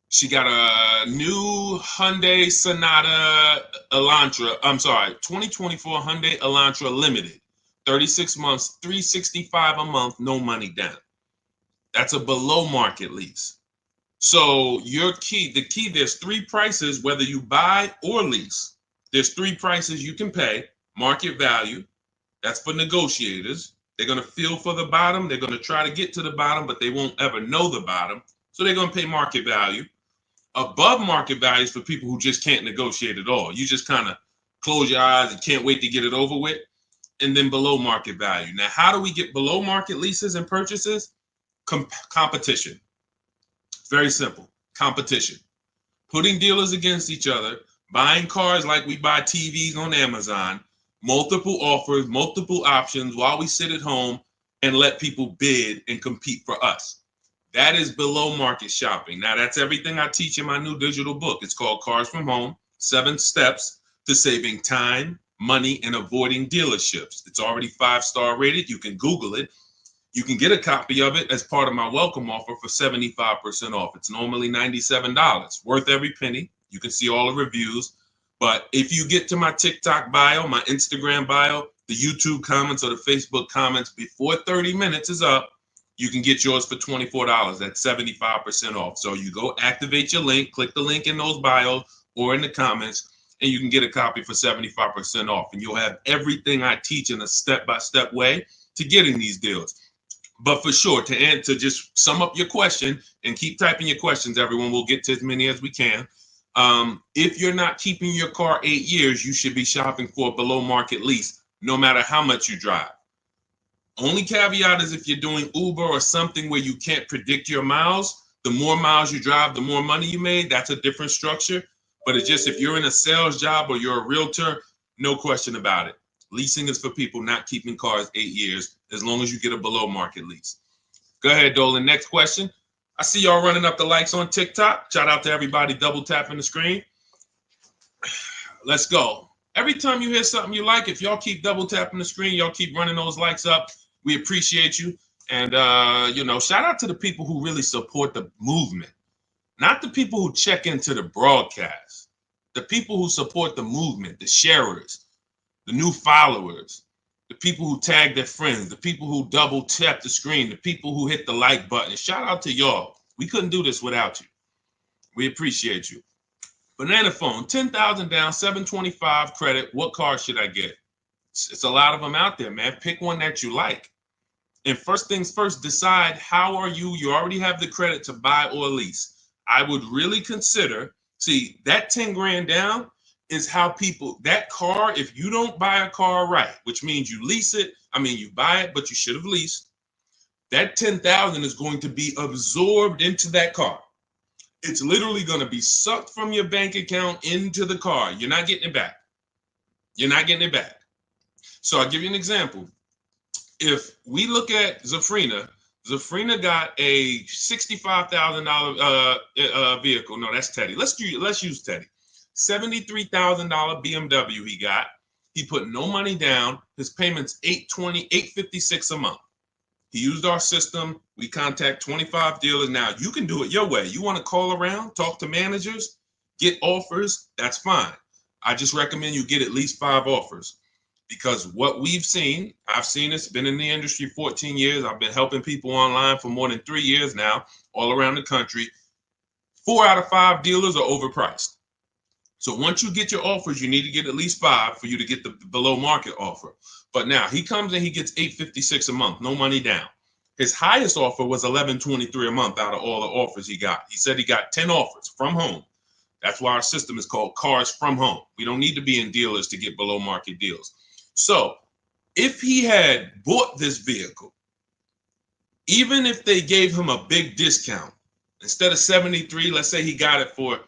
She got a new Hyundai Sonata Elantra. 2024 Hyundai Elantra Limited. 36 months, $365 a month, no money down. That's a below market lease. So the key, there's 3 prices, whether you buy or lease. There's 3 prices you can pay. Market value, that's for negotiators. They're going to feel for the bottom. They're going to try to get to the bottom, but they won't ever know the bottom. So they're going to pay market value. Above market values for people who just can't negotiate at all. You just kind of close your eyes and can't wait to get it over with. And then below market value. Now, how do we get below market leases and purchases? Competition. It's very simple. Competition. Putting dealers against each other, buying cars like we buy TVs on Amazon, multiple offers, multiple options while we sit at home and let people bid and compete for us. That is below market shopping. Now, that's everything I teach in my new digital book. It's called Cars from Home, 7 Steps to Saving Time, Money, and Avoiding Dealerships. It's already 5-star rated. You can Google it. You can get a copy of it as part of my welcome offer for 75% off. It's normally $97, worth every penny. You can see all the reviews. But if you get to my TikTok bio, my Instagram bio, the YouTube comments or the Facebook comments before 30 minutes is up, you can get yours for $24. That's 75% off. So you go activate your link, click the link in those bios or in the comments, and you can get a copy for 75% off. And you'll have everything I teach in a step-by-step way to getting these deals. But for sure, to just sum up your question and keep typing your questions, everyone, we'll get to as many as we can. If you're not keeping your car 8 years, you should be shopping for a below market lease, no matter how much you drive. Only caveat is if you're doing Uber or something where you can't predict your miles, the more miles you drive, the more money you made. That's a different structure. But it's just if you're in a sales job or you're a realtor, no question about it. Leasing is for people not keeping cars 8 years, as long as you get a below market lease. Go ahead, Dolan. Next question. I see y'all running up the likes on TikTok. Shout out to everybody double tapping the screen. Let's go. Every time you hear something you like, if y'all keep double tapping the screen, y'all keep running those likes up, we appreciate you. And, shout out to the people who really support the movement, not the people who check into the broadcast, the people who support the movement, the sharers, the new followers, the people who tag their friends, the people who double tap the screen, the people who hit the like button. Shout out to y'all. We couldn't do this without you. We appreciate you. Banana phone, 10,000 down, 725 credit. What car should I get? It's a lot of them out there, man. Pick one that you like. And first things first, decide how are you. You already have the credit to buy or lease. I would really consider, see, that 10 grand down is how people, that car, if you don't buy a car right, which means you lease it, you buy it, but you should have leased, that 10,000 is going to be absorbed into that car. It's literally going to be sucked from your bank account into the car. You're not getting it back. You're not getting it back. So I'll give you an example. If we look at Zafrina got a $65,000 vehicle. No, that's Teddy. Let's use Teddy. $73,000 BMW he got. He put no money down. His payment's $856 a month. He used our system. We contact 25 dealers. Now, you can do it your way. You want to call around, talk to managers, get offers, that's fine. I just recommend you get at least 5 offers. Because what we've seen, I've seen this, been in the industry 14 years. I've been helping people online for more than 3 years now, all around the country. 4 out of 5 dealers are overpriced. So once you get your offers, you need to get at least 5 for you to get the below market offer. But now he comes and he gets $856 a month, no money down. His highest offer was $1123 a month out of all the offers he got. He said he got 10 offers from home. That's why our system is called Cars from Home. We don't need to be in dealers to get below market deals. So if he had bought this vehicle, even if they gave him a big discount, instead of 73, let's say he got it for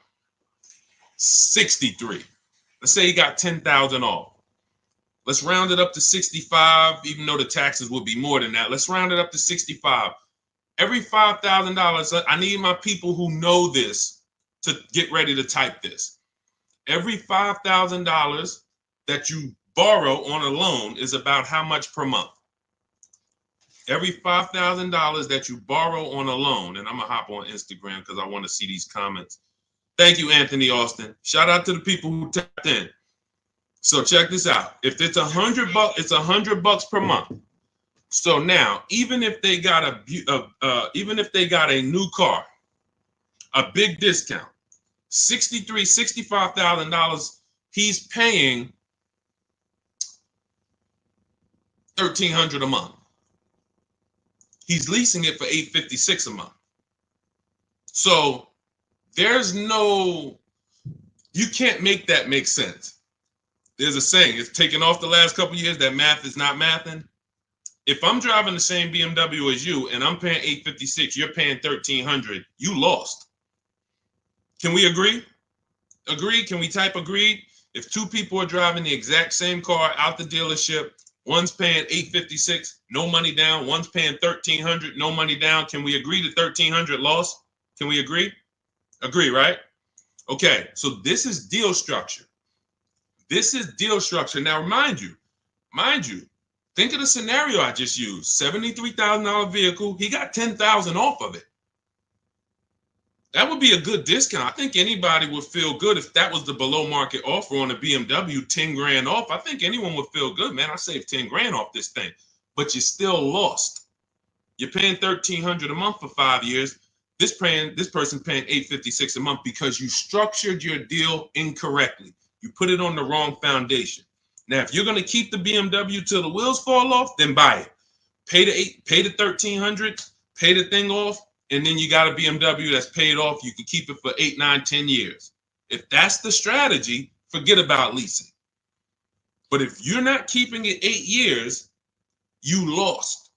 63. Let's say he got 10,000 off. Let's round it up to 65, even though the taxes would be more than that. Let's round it up to 65. Every $5,000, I need my people who know this to get ready to type this. Every $5,000 that you borrow on a loan is about how much per month? Every $5,000 that you borrow on a loan, and I'm gonna hop on Instagram because I want to see these comments. Thank you, Anthony Austin. Shout out to the people who tapped in. So check this out. If it's $100, it's $100 per month. So now, even if they got a new car, a big discount, $65,000, he's paying $1,300 a month. He's leasing it for $856 a month. So you can't make that make sense. There's a saying, it's taken off the last couple of years that math is not mathing. If I'm driving the same BMW as you and I'm paying $856, you're paying $1,300, you lost. Can we agree? Agree? Can we type agreed? If 2 people are driving the exact same car out the dealership, one's paying $856, no money down. One's paying $1,300, no money down. Can we agree to $1,300 loss? Can we agree? Agree, right? Okay, so this is deal structure. This is deal structure. Now, mind you, think of the scenario I just used. $73,000 vehicle. He got $10,000 off of it. That would be a good discount. I think anybody would feel good if that was the below market offer on a BMW, 10 grand off. I think anyone would feel good, man. I saved 10 grand off this thing, but you still lost. You're paying $1,300 a month for 5 years. This person paying $856 a month because you structured your deal incorrectly. You put it on the wrong foundation. Now, if you're going to keep the BMW till the wheels fall off, then buy it. Pay the $1,300, pay the thing off, and then you got a BMW that's paid off. You can keep it for 8, 9, 10 years. If that's the strategy, forget about leasing. But if you're not keeping it 8 years, you lost.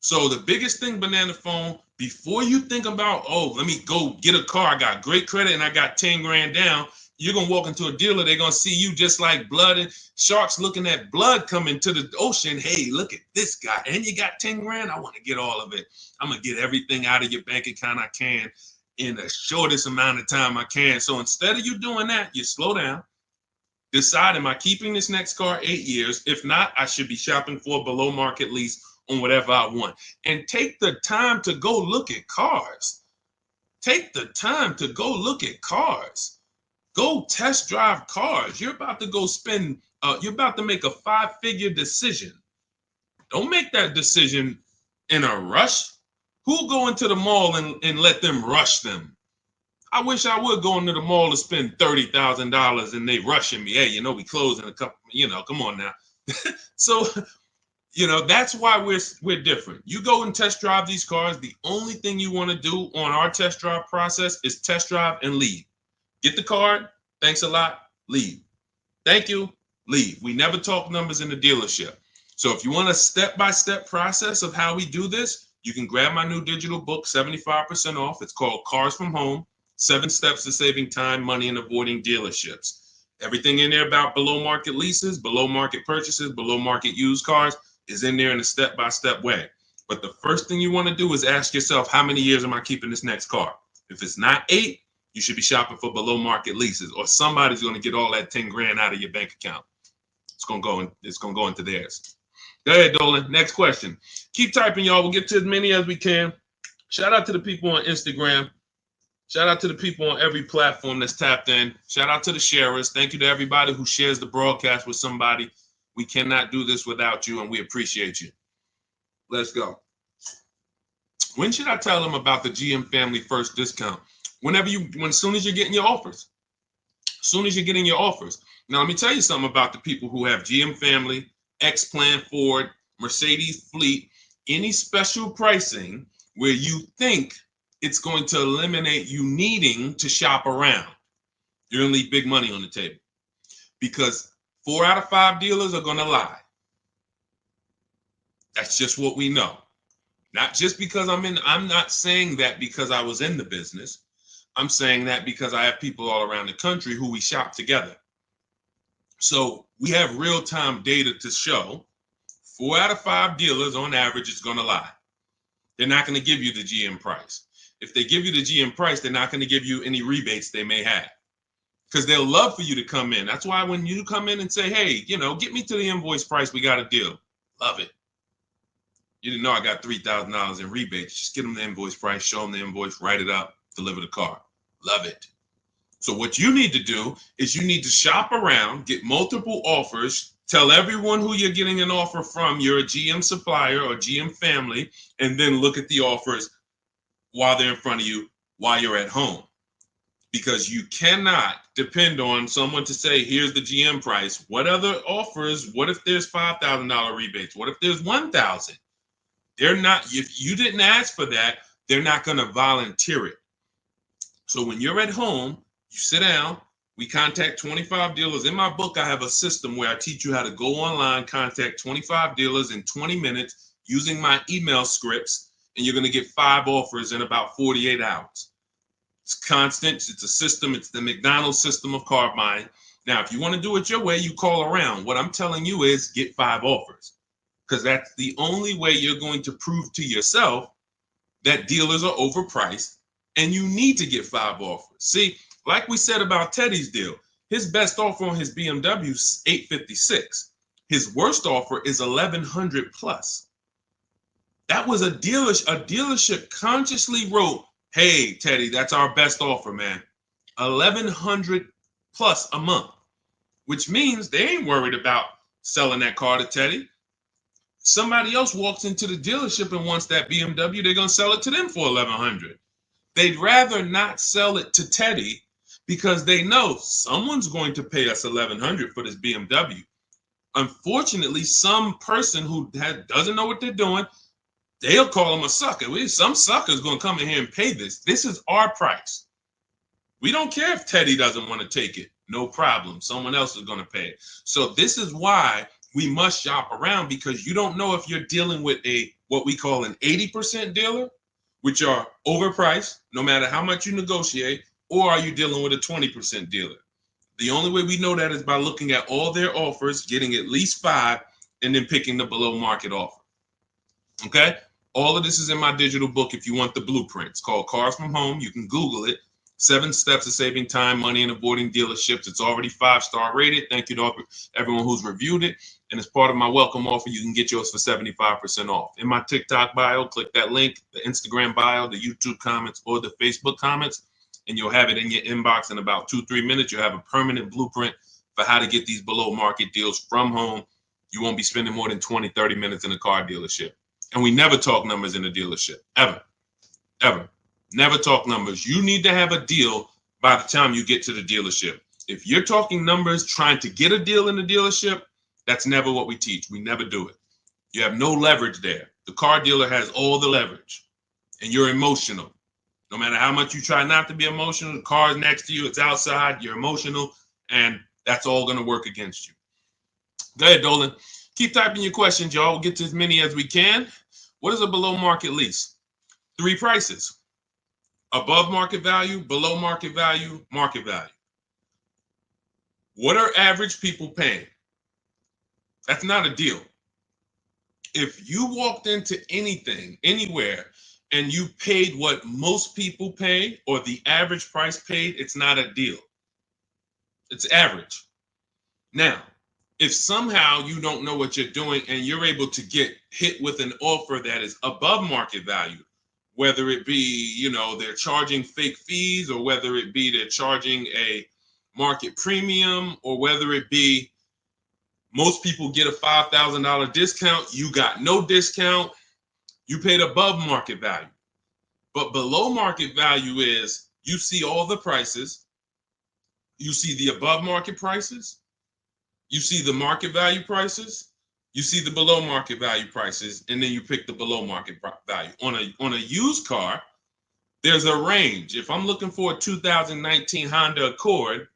So the biggest thing, Banana Phone, before you think about, oh, let me go get a car, I got great credit and I got 10 grand down, you're going to walk into a dealer, they're going to see you just like blood and sharks looking at blood coming to the ocean. Hey, look at this guy. And you got 10 grand? I want to get all of it. I'm going to get everything out of your bank account I can in the shortest amount of time I can. So instead of you doing that, you slow down. Decide, am I keeping this next car 8 years? If not, I should be shopping for a below market lease on whatever I want. And take the time to go look at cars. Take the time to go look at cars. Go test drive cars. You're about to go you're about to make a 5-figure decision. Don't make that decision in a rush. Who'll go into the mall and let them rush them? I wish I would go into the mall to spend $30,000 and they rushing me. Hey, we close in a couple, come on now. So, that's why we're different. You go and test drive these cars. The only thing you want to do on our test drive process is test drive and leave. Get the card. Thanks a lot. Leave. Thank you. Leave. We never talk numbers in the dealership. So if you want a step-by-step process of how we do this, you can grab my new digital book, 75% off. It's called Cars from Home, 7 Steps to Saving Time, Money, and Avoiding Dealerships. Everything in there about below market leases, below market purchases, below market used cars is in there in a step-by-step way. But the first thing you want to do is ask yourself, how many years am I keeping this next car? If it's not 8, you should be shopping for below market leases, or somebody's going to get all that 10 grand out of your bank account. It's going to go into theirs. Go ahead, Dolan. Next question. Keep typing, y'all. We'll get to as many as we can. Shout out to the people on Instagram. Shout out to the people on every platform that's tapped in. Shout out to the sharers. Thank you to everybody who shares the broadcast with somebody. We cannot do this without you, and we appreciate you. Let's go. When should I tell them about the GM Family First discount? As soon as you're getting your offers. As soon as you're getting your offers. Now, let me tell you something about the people who have GM Family, X-Plan Ford, Mercedes Fleet, any special pricing where you think it's going to eliminate you needing to shop around. You're going to leave big money on the table because 4 out of 5 dealers are going to lie. That's just what we know. Not just because I'm not saying that because I was in the business. I'm saying that because I have people all around the country who we shop together. So we have real-time data to show 4 out of 5 dealers on average is going to lie. They're not going to give you the GM price. If they give you the GM price, they're not going to give you any rebates they may have because they'll love for you to come in. That's why when you come in and say, hey, get me to the invoice price, we got a deal. Love it. You didn't know I got $3,000 in rebates. Just get them the invoice price, show them the invoice, write it up, deliver the car. Love it. So what you need to do is you need to shop around, get multiple offers, tell everyone who you're getting an offer from, you're a GM supplier or GM family, and then look at the offers while they're in front of you, while you're at home. Because you cannot depend on someone to say, here's the GM price. What other offers? What if there's $5,000 rebates? What if there's $1,000? They're not, if you didn't ask for that, they're not going to volunteer it. So when you're at home, you sit down, we contact 25 dealers. In my book, I have a system where I teach you how to go online, contact 25 dealers in 20 minutes using my email scripts, and you're going to get 5 offers in about 48 hours. It's constant. It's a system. It's the McDonald's system of car buying. Now, if you want to do it your way, you call around. What I'm telling you is get 5 offers because that's the only way you're going to prove to yourself that dealers are overpriced and you need to get 5 offers. See, like we said about Teddy's deal, his best offer on his BMW is $856. His worst offer is $1,100 plus. That was a dealership consciously wrote, hey, Teddy, that's our best offer, man. $1,100 plus a month, which means they ain't worried about selling that car to Teddy. somebody else walks into the dealership and wants that BMW, they're going to sell it to them for $1,100. They'd rather not sell it to Teddy because they know someone's going to pay us $1,100 for this BMW. Unfortunately, some person who doesn't know what they're doing, they'll call them a sucker. Some sucker's going to come in here and pay this. This is our price. We don't care if Teddy doesn't want to take it. No problem. Someone else is going to pay it. So this is why we must shop around, because you don't know if you're dealing with what we call an 80% dealer, which are overpriced no matter how much you negotiate, or are you dealing with a 20% dealer? The only way we know that is by looking at all their offers, getting at least 5, and then picking the below market offer. Okay? All of this is in my digital book if you want the blueprint. It's called Cars from Home. You can Google it. 7 steps of saving time, money, and avoiding dealerships. It's already 5-star rated. Thank you to everyone who's reviewed it. And as part of my welcome offer, you can get yours for 75% off. In my TikTok bio, click that link, the Instagram bio, the YouTube comments, or the Facebook comments, and you'll have it in your inbox in about 2-3 minutes. You'll have a permanent blueprint for how to get these below market deals from home. You won't be spending more than 20-30 minutes in a car dealership. And we never talk numbers in a dealership, ever. Never talk numbers. You need to have a deal by the time you get to the dealership. If you're talking numbers, trying to get a deal in the dealership, that's never what we teach. We never do it. You have no leverage there. The car dealer has all the leverage, and you're emotional. No matter how much you try not to be emotional, the car's next to you, it's outside, you're emotional, and that's all going to work against you. Go ahead, Dolan. Keep typing your questions, y'all. We'll get to as many as we can. What is a below market lease? 3 prices. Above market value, below market value, market value. What are average people paying? That's not a deal. If you walked into anything, anywhere, and you paid what most people pay or the average price paid, it's not a deal. It's average. Now, if somehow you don't know what you're doing and you're able to get hit with an offer that is above market value, whether it be, they're charging fake fees, or whether it be they're charging a market premium, or whether it be most people get a $5,000 discount, you got no discount, you paid above market value. But below market value is you see all the prices, you see the above market prices, you see the market value prices, you see the below market value prices, and then you pick the below market value. On a used car, there's a range. If I'm looking for a 2019 Honda Accord,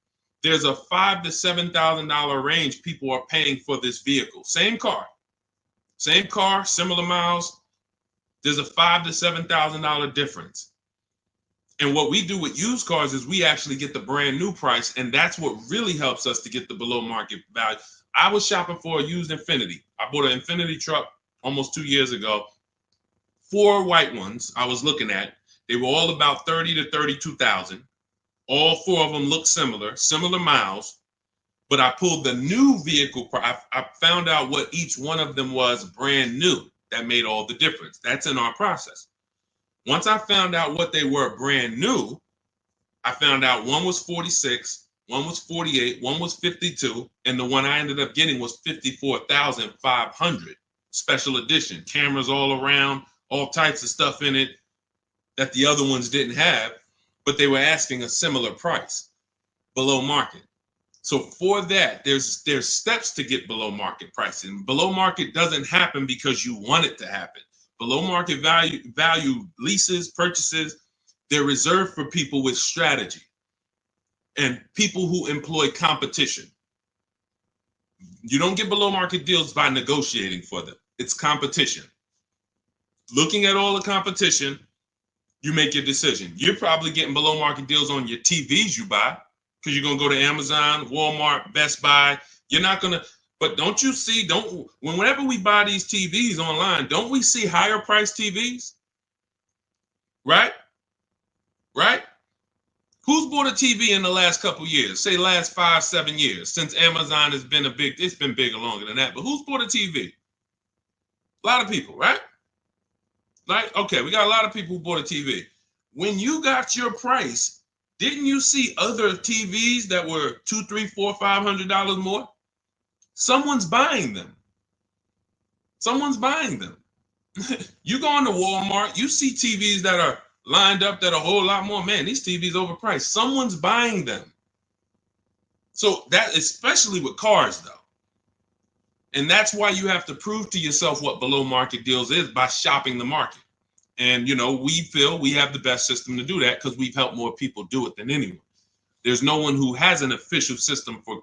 there's a $5,000 to $7,000 range people are paying for this vehicle. Same car, similar miles. There's a $5,000 to $7,000 difference. And what we do with used cars is we actually get the brand new price, and that's what really helps us to get the below market value. I was shopping for a used Infiniti. I bought an Infiniti truck almost 2 years ago. 4 white ones I was looking at. They were all about 30 to 32,000. All 4 of them looked similar miles. But I pulled the new vehicle. I found out what each one of them was brand new. That made all the difference. That's in our process. Once I found out what they were brand new, I found out one was 46. One was 48, one was 52, and the one I ended up getting was 54,500. Special edition, cameras all around, all types of stuff in it that the other ones didn't have, but they were asking a similar price, below market. So for that, there's steps to get below market pricing. Below market doesn't happen because you want it to happen. Below market value leases, purchases, they're reserved for people with strategy and people who employ competition. You don't get below market deals by negotiating for them. It's competition. Looking at all the competition, you make your decision. You're probably getting below market deals on your TVs you buy because you're going to go to Amazon, Walmart, Best Buy. You're not going to, but don't you see, whenever we buy these TVs online, don't we see higher priced TVs? Right? Who's bought a TV in the last couple years? Say last 5-7 years, since Amazon has been it's been bigger longer than that, but who's bought a TV? A lot of people, right? Okay, we got a lot of people who bought a TV. When you got your price, didn't you see other TVs that were $200, $300, $400, $500 more? Someone's buying them. Someone's buying them. You go into Walmart, you see TVs that are lined up that are a whole lot more. Man, these TVs overpriced. Someone's buying them. So that, especially with cars though. And that's why you have to prove to yourself what below market deals is by shopping the market. And, we feel we have the best system to do that because we've helped more people do it than anyone. There's no one who has an official system for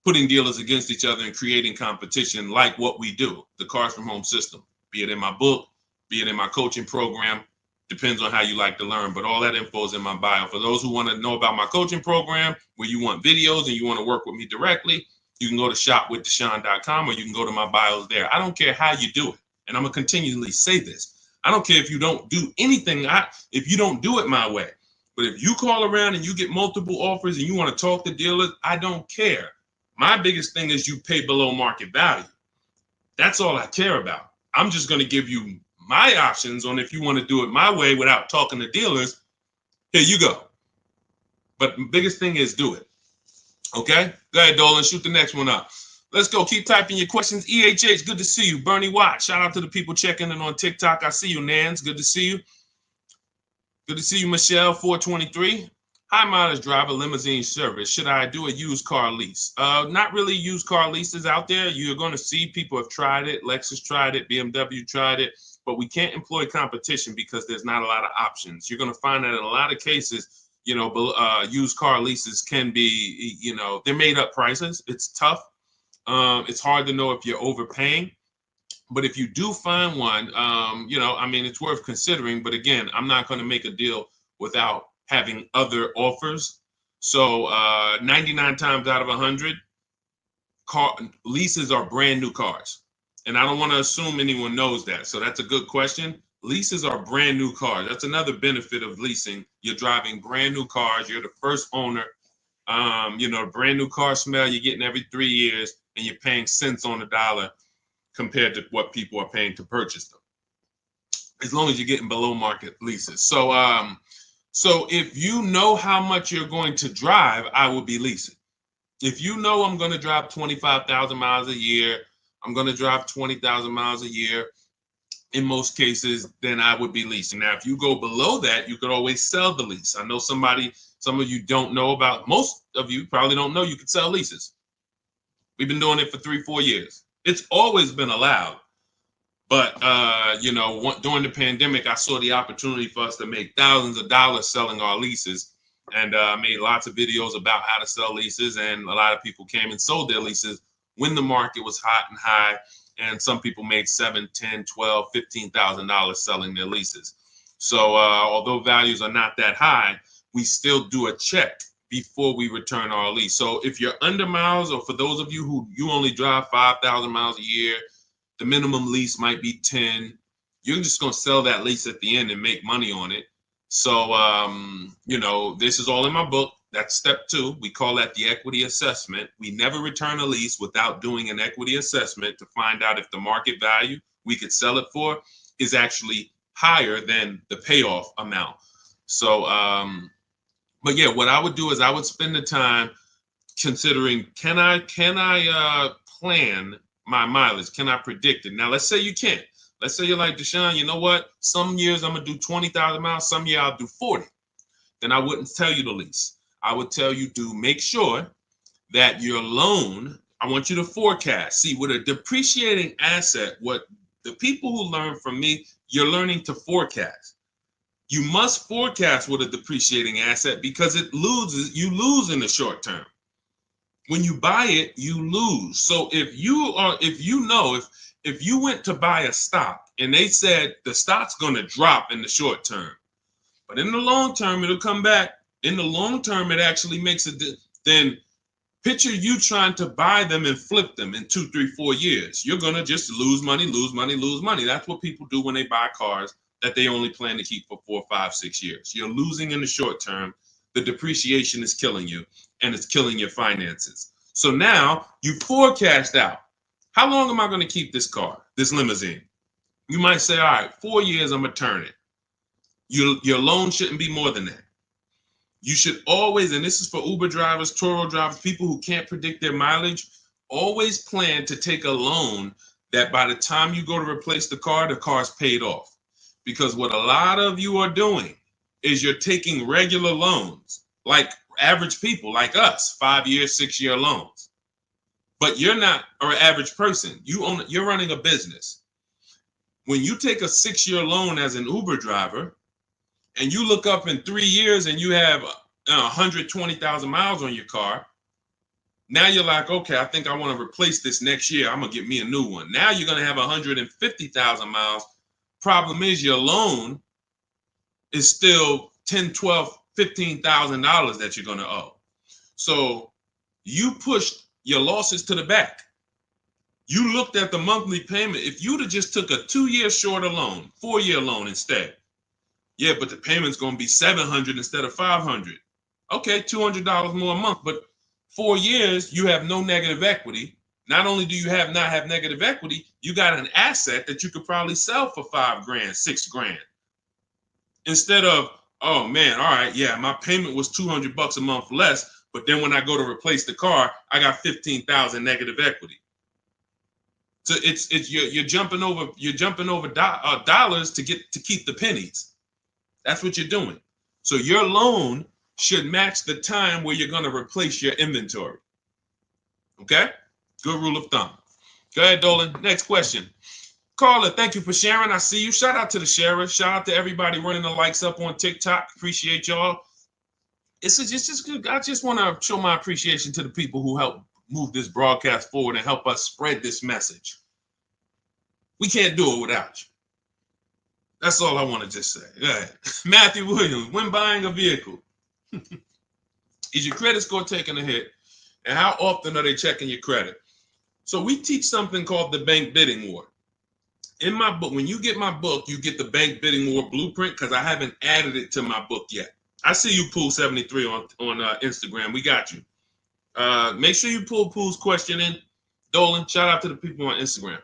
putting dealers against each other and creating competition like what we do, the Cars from Home system, be it in my book, be it in my coaching program, depends on how you like to learn. But all that info is in my bio. For those who want to know about my coaching program, where you want videos and you want to work with me directly, you can go to shopwithdeshone.com or you can go to my bios there. I don't care how you do it. And I'm going to continually say this. I don't care if you don't do anything, if you don't do it my way. But if you call around and you get multiple offers and you want to talk to dealers, I don't care. My biggest thing is you pay below market value. That's all I care about. I'm just going to give you my options on if you want to do it my way without talking to dealers. Here you go. But the biggest thing is do it. Okay? Go ahead, Dolan. Shoot the next one up. Let's go. Keep typing your questions. EHH, good to see you. Bernie Watt, shout out to the people checking in on TikTok. I see you, Nans. Good to see you. Good to see you, Michelle, 423. High mileage driver, limousine service. Should I do a used car lease? Not really used car leases out there. You're going to see people have tried it. Lexus tried it. BMW tried it. But we can't employ competition because there's not a lot of options. You're going to find that in a lot of cases, used car leases can be, they're made up prices. It's tough. It's hard to know if you're overpaying. But if you do find one, it's worth considering. But again, I'm not going to make a deal without having other offers. So 99 times out of 100, leases are brand new cars. And I don't want to assume anyone knows that. So that's a good question. Leases are brand new cars. That's another benefit of leasing. You're driving brand new cars. You're the first owner. Brand new car smell you're getting every 3 years, and you're paying cents on the dollar compared to what people are paying to purchase them, as long as you're getting below market leases. So if you know how much you're going to drive, I will be leasing. If you know I'm going to drive 25,000 miles a year, I'm going to drive 20,000 miles a year, in most cases, then I would be leasing. Now, if you go below that, you could always sell the lease. I know some of you don't know about, most of you probably don't know you could sell leases. We've been doing it for 3-4 years. It's always been allowed. But, during the pandemic, I saw the opportunity for us to make thousands of dollars selling our leases, and made lots of videos about how to sell leases. And a lot of people came and sold their leases when the market was hot and high. And some people made $7,000, $10,000, $12,000, $15,000 selling their leases. So although values are not that high, we still do a check before we return our lease. So if you're under miles, or for those of you who you only drive 5,000 miles a year, the minimum lease might be 10. You're just going to sell that lease at the end and make money on it. So, this is all in my book. That's step 2. We call that the equity assessment. We never return a lease without doing an equity assessment to find out if the market value we could sell it for is actually higher than the payoff amount. So, but yeah, what I would do is I would spend the time considering, can I plan my mileage? Can I predict it? Now, let's say you can't. Let's say you're like, Deshone, you know what? Some years I'm going to do 20,000 miles. Some year I'll do 40. Then I wouldn't tell you to lease. I would tell you to make sure that your loan, I want you to forecast. See, with a depreciating asset, what the people who learn from me, you're learning to forecast. You must forecast with a depreciating asset because you lose in the short term. When you buy it, you lose. So if you went to buy a stock and they said the stock's going to drop in the short term, but in the long term, it'll come back. In the long term, it actually makes then picture you trying to buy them and flip them in 2, 3, 4 years. You're going to just lose money, lose money, lose money. That's what people do when they buy cars that they only plan to keep for 4, 5, 6 years. You're losing in the short term. The depreciation is killing you, and it's killing your finances. So now you forecast out, how long am I going to keep this car, this limousine? You might say, all right, 4 years, I'm going to turn it. Your loan shouldn't be more than that. You should always, and this is for Uber drivers, Turo drivers, people who can't predict their mileage, always plan to take a loan that by the time you go to replace the car's paid off. Because what a lot of you are doing is you're taking regular loans, like average people like us, 5-year, 6-year loans. But you're not an average person. You're running a business. When you take a 6-year loan as an Uber driver and you look up in 3 years and you have 120,000 miles on your car, now you're like, okay, I think I want to replace this next year. I'm going to get me a new one. Now you're going to have 150,000 miles. Problem is your loan is still $10, $12, $15,000 that you're going to owe. So you pushed your losses to the back. You looked at the monthly payment. If you'd have just took a 2-year shorter loan, 4-year loan instead, yeah, but the payment's going to be $700 instead of $500. Okay, $200 more a month, but 4 years you have no negative equity. Not only do you not have negative equity, you got an asset that you could probably sell for $5,000, $6,000. Instead of, oh man, all right, yeah, my payment was $200 a month less, but then when I go to replace the car, I got 15,000 negative equity. So you're jumping over dollars to keep the pennies. That's what you're doing. So your loan should match the time where you're going to replace your inventory. Okay? Good rule of thumb. Go ahead, Dolan. Next question. Carla, thank you for sharing. I see you. Shout out to the sharers. Shout out to everybody running the likes up on TikTok. Appreciate y'all. It's just good. I just want to show my appreciation to the people who help move this broadcast forward and help us spread this message. We can't do it without you. That's all I want to just say. Go ahead. Matthew Williams, when buying a vehicle, is your credit score taking a hit? And how often are they checking your credit? So we teach something called the bank bidding war. In my book, when you get my book, you get the bank bidding war blueprint because I haven't added it to my book yet. I see you, Pool73 on Instagram. We got you. Make sure you pull Pool's question in. Dolan, shout out to the people on Instagram.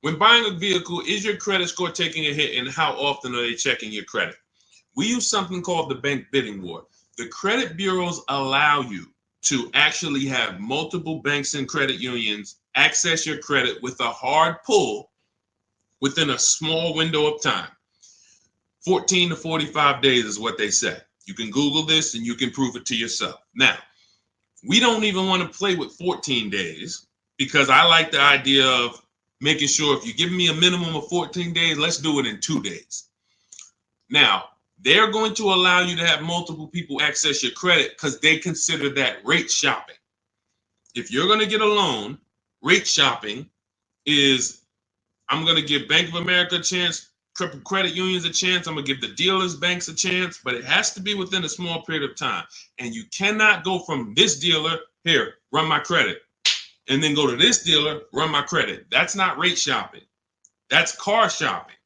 When buying a vehicle, is your credit score taking a hit, and how often are they checking your credit? We use something called the bank bidding war. The credit bureaus allow you to actually have multiple banks and credit unions access your credit with a hard pull within a small window of time. 14 to 45 days is what they say. You can Google this and you can prove it to yourself. Now, we don't even want to play with 14 days because I like the idea of making sure if you give me a minimum of 14 days, let's do it in 2 days. Now, they're going to allow you to have multiple people access your credit because they consider that rate shopping. If you're going to get a loan, rate shopping is, I'm going to give Bank of America a chance, credit unions a chance, I'm going to give the dealers banks a chance, but it has to be within a small period of time. And you cannot go from this dealer, here, run my credit, and then go to this dealer, run my credit. That's not rate shopping. That's car shopping.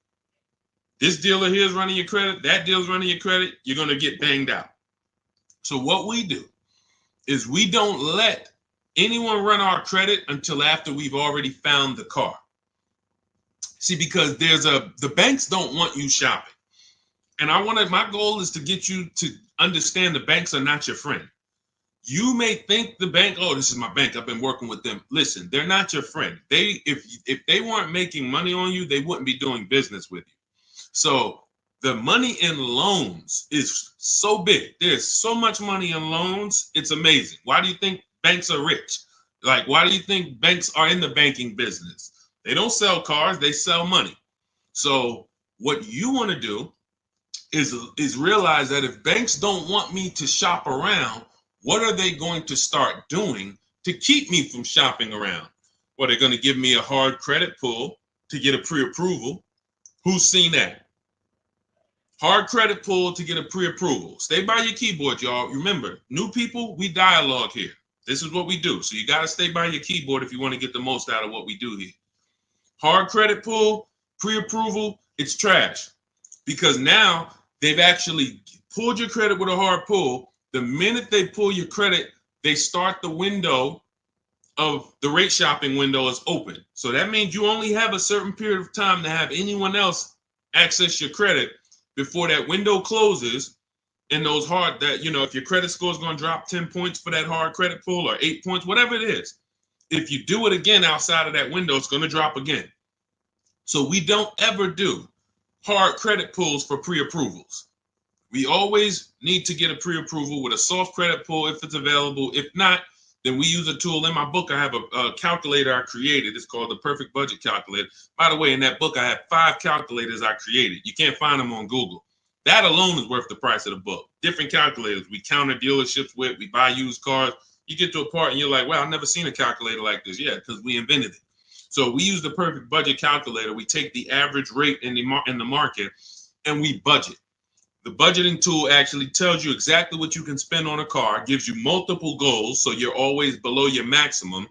This dealer here is running your credit, that dealer's running your credit, you're going to get banged out. So what we do is we don't let anyone run our credit until after we've already found the car. See, because the banks don't want you shopping. And my goal is to get you to understand the banks are not your friend. You may think the bank, oh, this is my bank, I've been working with them. Listen, they're not your friend. If they weren't making money on you, they wouldn't be doing business with you. So the money in loans is so big. There's so much money in loans. It's amazing. Why do you think banks are rich? Like, why do you think banks are in the banking business? They don't sell cars, they sell money. So what you want to do is realize that if banks don't want me to shop around, what are they going to start doing to keep me from shopping around? Well, they're going to give me a hard credit pull to get a pre-approval. Who's seen that? Hard credit pull to get a pre-approval. Stay by your keyboard, y'all. Remember, new people, we dialogue here. This is what we do. So you got to stay by your keyboard if you want to get the most out of what we do here. Hard credit pull, pre-approval, it's trash. Because now they've actually pulled your credit with a hard pull. The minute they pull your credit, they start the window of the rate shopping window is open. So that means you only have a certain period of time to have anyone else access your credit before that window closes. And those hard, that, if your credit score is going to drop 10 points for that hard credit pull or 8 points, whatever it is, If you do it again outside of that window, it's going to drop again. So we don't ever do hard credit pulls for pre-approvals. We always need to get a pre-approval with a soft credit pull if it's available. If not, then we use a tool. In my book, I have a calculator I created. It's called the Perfect Budget Calculator. By the way, in that book, I have 5 calculators I created. You can't find them on Google. That alone is worth the price of the book. Different calculators. We counter dealerships with. We buy used cars. You get to a part and you're like, wow, I've never seen a calculator like this. Yeah, because we invented it. So we use the Perfect Budget Calculator. We take the average rate in the market and we budget. The budgeting tool actually tells you exactly what you can spend on a car, gives you multiple goals, so you're always below your maximum,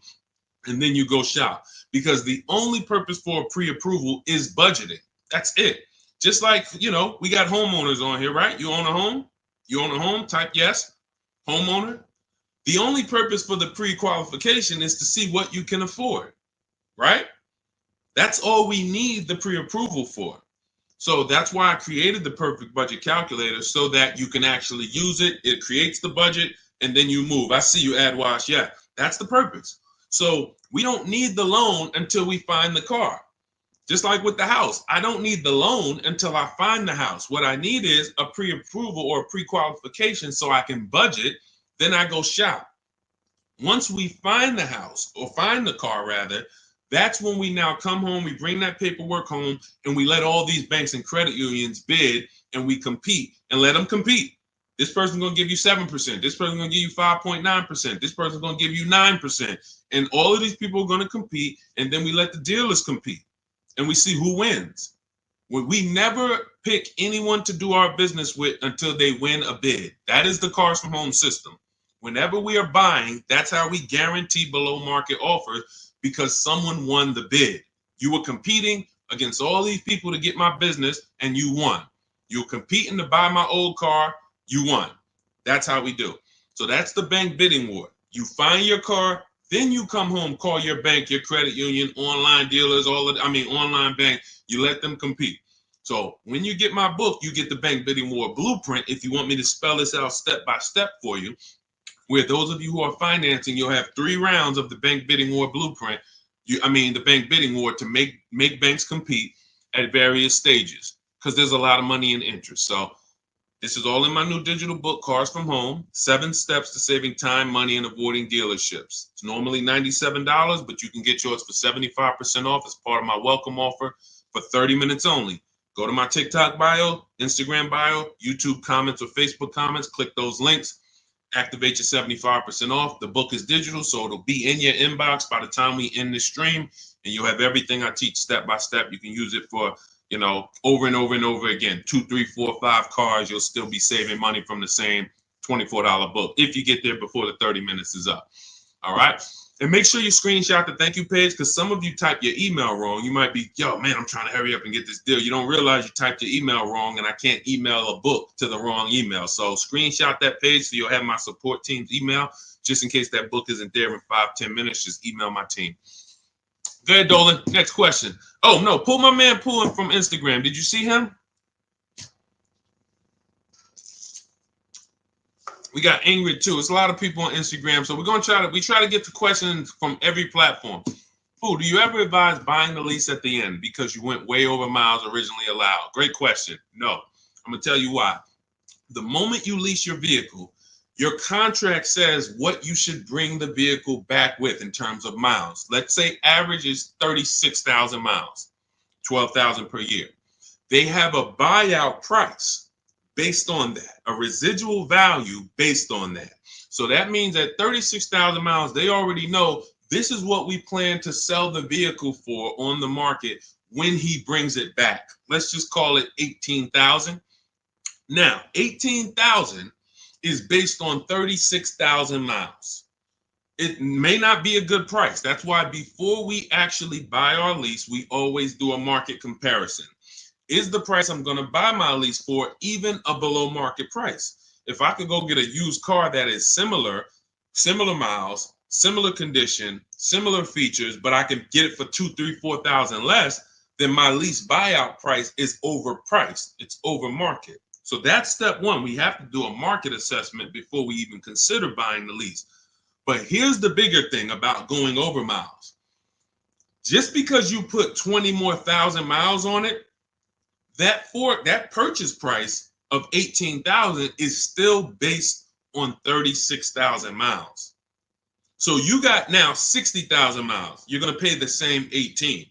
and then you go shop. Because the only purpose for a pre-approval is budgeting. That's it. Just like, we got homeowners on here, right? You own a home? You own a home? Type yes. Homeowner. The only purpose for the pre-qualification is to see what you can afford, right? That's all we need the pre-approval for. So that's why I created the Perfect Budget Calculator, so that you can actually use it. It creates the budget and then you move. I see you, AdWash. Yeah, that's the purpose. So we don't need the loan until we find the car. Just like with the house, I don't need the loan until I find the house. What I need is a pre-approval or a pre-qualification so I can budget. Then I go shop. Once we find the house, or find the car rather, that's when we now come home, we bring that paperwork home, and we let all these banks and credit unions bid, and we compete and let them compete. This person's going to give you 7%. This person's going to give you 5.9%. This person's going to give you 9%. And all of these people are going to compete, and then we let the dealers compete, and we see who wins. We never pick anyone to do our business with until they win a bid. That is the Cars from Home system. Whenever we are buying, that's how we guarantee below market offers, because someone won the bid. You were competing against all these people to get my business, and you won. You were competing to buy my old car, you won. That's how we do. So that's the bank bidding war. You find your car, then you come home, call your bank, your credit union, online dealers, online bank. You let them compete. So when you get my book, you get the bank bidding war blueprint. If you want me to spell this out step by step for you, where those of you who are financing, you'll have 3 rounds of the bank bidding war blueprint. The bank bidding war to make banks compete at various stages, because there's a lot of money and interest. So this is all in my new digital book, Cars from Home, 7 Steps to Saving Time, Money, and Avoiding Dealerships. It's normally $97, but you can get yours for 75% off as part of my welcome offer for 30 minutes only. Go to my TikTok bio, Instagram bio, YouTube comments, or Facebook comments. Click those links. Activate your 75% off. The book is digital, so it'll be in your inbox by the time we end this stream, and you'll have everything I teach step by step. You can use it for, over and over and over again. 2, 3, 4, 5 cars. You'll still be saving money from the same $24 book if you get there before the 30 minutes is up. All right. And make sure you screenshot the thank you page, because some of you type your email wrong. You might be, yo, man, I'm trying to hurry up and get this deal. You don't realize you typed your email wrong, and I can't email a book to the wrong email. So screenshot that page so you'll have my support team's email, just in case that book isn't there in 5-10 minutes. Just email my team. Go ahead, Dolan. Next question. Oh, no, pull my man pulling from Instagram. Did you see him? We got Ingrid too. It's a lot of people on Instagram, so we're gonna try to get to questions from every platform. Pooh, do you ever advise buying the lease at the end because you went way over miles originally allowed? Great question. No, I'm gonna tell you why. The moment you lease your vehicle, your contract says what you should bring the vehicle back with in terms of miles. Let's say average is 36,000 miles, 12,000 per year. They have a buyout price based on that, a residual value based on that. So that means at 36,000 miles, they already know this is what we plan to sell the vehicle for on the market when he brings it back. Let's just call it 18,000. Now, 18,000 is based on 36,000 miles. It may not be a good price. That's why before we actually buy our lease, we always do a market comparison. Is the price I'm going to buy my lease for even a below market price? If I could go get a used car that is similar miles, similar condition, similar features, but I can get it for 2, 3, 4,000 less, then my lease buyout price is overpriced. It's over market. So that's step one. We have to do a market assessment before we even consider buying the lease. But here's the bigger thing about going over miles. Just because you put 20 more thousand miles on it, that purchase price of 18,000 is still based on 36,000 miles. So you got now 60,000 miles. You're going to pay the same 18.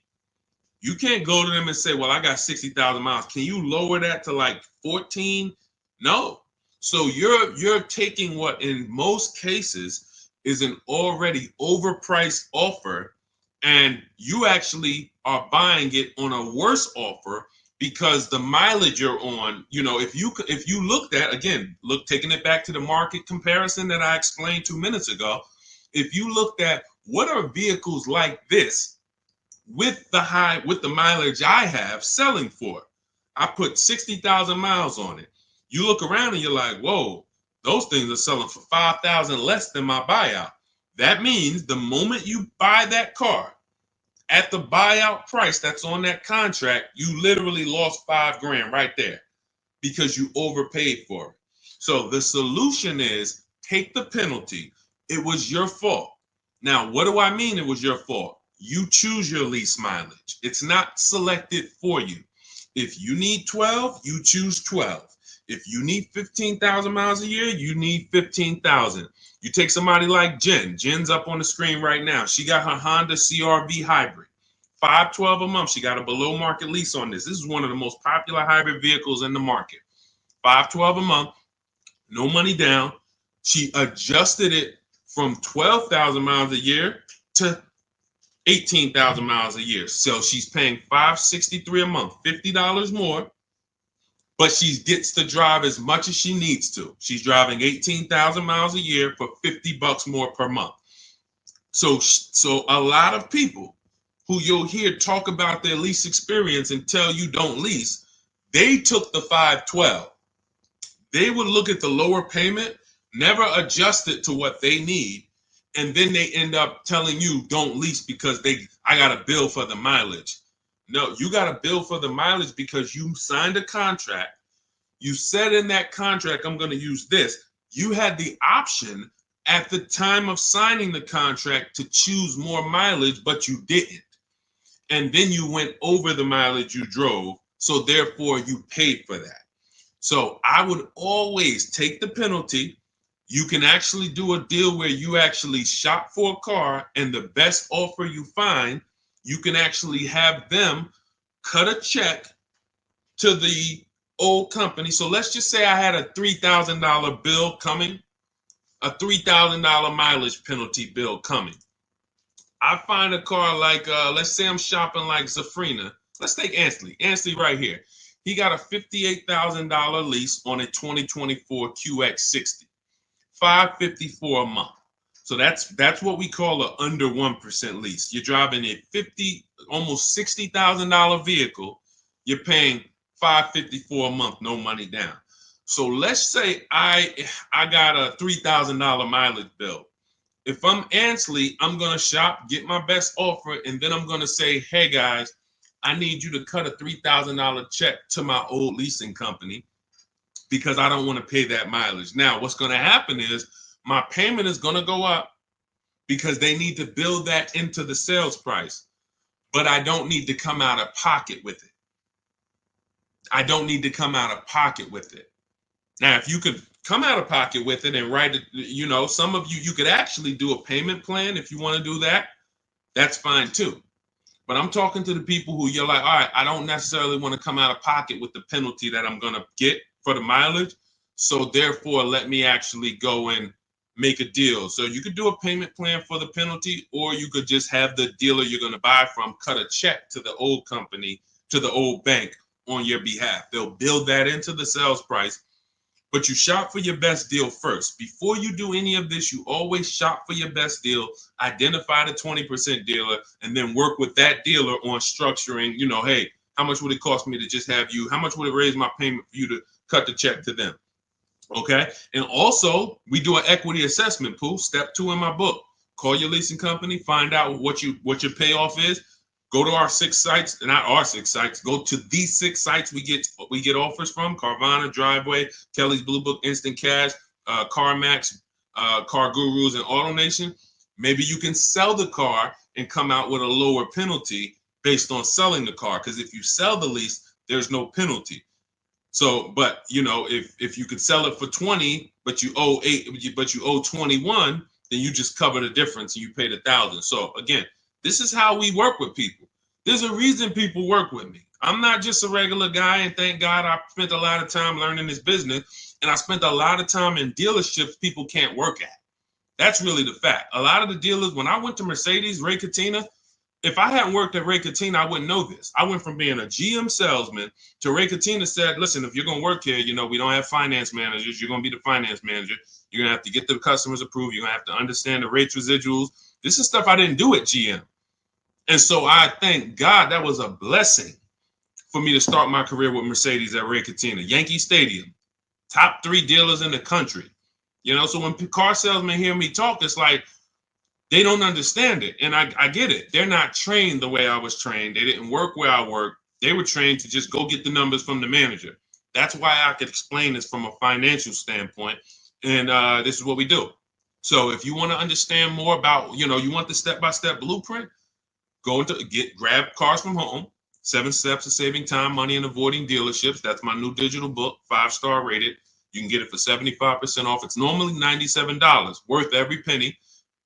You can't go to them and say, well, I got 60,000 miles. Can you lower that to like 14? No. So you're taking what in most cases is an already overpriced offer, and you actually are buying it on a worse offer because the mileage you're on, if you looked at, again, taking it back to the market comparison that I explained 2 minutes ago, if you looked at what are vehicles like this with the mileage I have selling for, I put 60,000 miles on it. You look around and you're like, whoa, those things are selling for 5,000 less than my buyout. That means the moment you buy that car at the buyout price that's on that contract, you literally lost $5,000 right there because you overpaid for it. So the solution is take the penalty. It was your fault. Now, what do I mean it was your fault? You choose your lease mileage. It's not selected for you. If you need 12, you choose 12. If you need 15,000 miles a year, you need 15,000. You take somebody like Jen. Jen's up on the screen right now. She got her Honda CR-V hybrid. $512 a month. She got a below market lease on this. This is one of the most popular hybrid vehicles in the market. $512 a month, no money down. She adjusted it from 12,000 miles a year to 18,000 miles a year. So she's paying $563 a month, $50 more, but she gets to drive as much as she needs to. She's driving 18,000 miles a year for $50 more per month. So a lot of people who you'll hear talk about their lease experience and tell you don't lease, they took the 512. They would look at the lower payment, never adjust it to what they need, and then they end up telling you don't lease because I got a bill for the mileage. No, you got a bill for the mileage because you signed a contract. You said in that contract, I'm going to use this. You had the option at the time of signing the contract to choose more mileage, but you didn't. And then you went over the mileage you drove. So therefore you paid for that. So I would always take the penalty. You can actually do a deal where you actually shop for a car, and the best offer you find, you can actually have them cut a check to the old company. So let's just say I had a $3,000 bill coming, a $3,000 mileage penalty bill coming. I find a car like, let's say I'm shopping like Zafrina. Let's take Ansley. Ansley right here. He got a $58,000 lease on a 2024 QX60. $554 a month. So that's what we call an under 1% lease. You're driving a almost $60,000 vehicle. You're paying $554 a month, no money down. So let's say I got a $3,000 mileage bill. If I'm Ansley, I'm gonna shop, get my best offer, and then I'm gonna say, hey guys, I need you to cut a $3,000 check to my old leasing company because I don't want to pay that mileage. Now, what's going to happen is my payment is going to go up because they need to build that into the sales price, but I don't need to come out of pocket with it. I don't need to come out of pocket with it. Now, if you could come out of pocket with it and write it, some of you could actually do a payment plan if you want to do that. That's fine too. But I'm talking to the people who you're like, all right, I don't necessarily want to come out of pocket with the penalty that I'm going to get for the mileage. So therefore, let me actually go and make a deal. So you could do a payment plan for the penalty, or you could just have the dealer you're going to buy from cut a check to the old company, to the old bank on your behalf. They'll build that into the sales price. But you shop for your best deal first. Before you do any of this, you always shop for your best deal, identify the 20% dealer, and then work with that dealer on structuring, hey, how much would it cost me to just have you? How much would it raise my payment for you to cut the check to them? Okay. And also, we do an equity assessment, Pooh. Step 2 in my book. Call your leasing company, find out what your payoff is. Go to our 6 sites, not our 6 sites. Go to these 6 sites we get offers from: Carvana, Driveway, Kelly's Blue Book, Instant Cash, CarMax, Car Gurus and Auto Nation, maybe you can sell the car and come out with a lower penalty based on selling the car. Because if you sell the lease, there's no penalty. So, but you know, if you could sell it for 20, but you owe 8, but you owe 21, then you just cover the difference and you pay the 1,000. So again, this is how we work with people. There's a reason people work with me. I'm not just a regular guy, and thank God I spent a lot of time learning this business, and I spent a lot of time in dealerships people can't work at. That's really the fact. A lot of the dealers, when I went to Mercedes, Ray Catena, if I hadn't worked at Ray Catena, I wouldn't know this. I went from being a GM salesman to Ray Catena said, listen, if you're going to work here, you know, we don't have finance managers. You're going to be the finance manager. You're going to have to get the customers approved. You're going to have to understand the rates, residuals. This is stuff I didn't do at GM. And so I thank God that was a blessing for me to start my career with Mercedes at Ray Catena. Yankee Stadium, top 3 dealers in the country. You know, so when car salesmen hear me talk, it's like, they don't understand it. And I get it. They're not trained the way I was trained. They didn't work where I worked. They were trained to just go get the numbers from the manager. That's why I could explain this from a financial standpoint. And this is what we do. So if you want to understand more about, you know, you want the step-by-step blueprint, grab Cars from Home, 7 Steps to Saving Time, Money, and Avoiding Dealerships. That's my new digital book, 5-star rated. You can get it for 75% off. It's normally $97, worth every penny.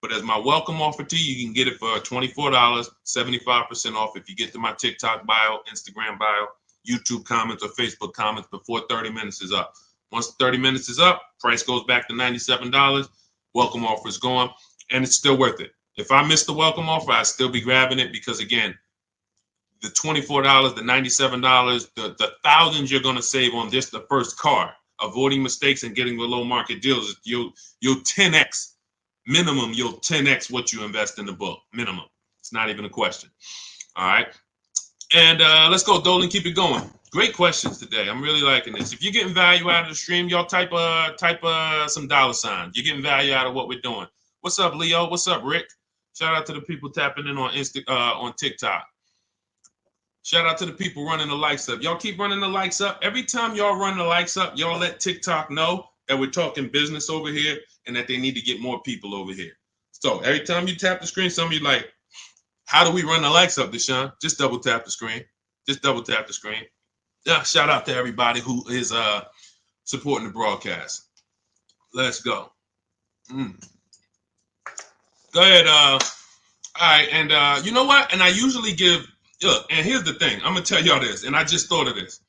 But as my welcome offer to you, you can get it for $24, 75% off if you get to my TikTok bio, Instagram bio, YouTube comments, or Facebook comments before 30 minutes is up. Once 30 minutes is up, price goes back to $97. Welcome offer is gone, and it's still worth it. If I miss the welcome offer, I'd still be grabbing it because, again, the $24, the $97, the thousands you're going to save on just the first car, avoiding mistakes and getting below market deals, you'll 10x. Minimum, you'll 10x what you invest in the book. Minimum. It's not even a question. All right. And let's go, Dolan. Keep it going. Great questions today. I'm really liking this. If you're getting value out of the stream, y'all type some dollar signs. You're getting value out of what we're doing. What's up, Leo? What's up, Rick? Shout out to the people tapping in on on TikTok. Shout out to the people running the likes up. Y'all keep running the likes up. Every time y'all run the likes up, y'all let TikTok know that we're talking business over here and that they need to get more people over here. So every time you tap the screen, some of you like, how do we run the likes up, Deshone? Just double tap the screen. Just double tap the screen. Yeah, shout out to everybody who is supporting the broadcast. Let's go. Go ahead. All right, and you know what? And I usually give, look, and here's the thing. I'm going to tell y'all this, and I just thought of this.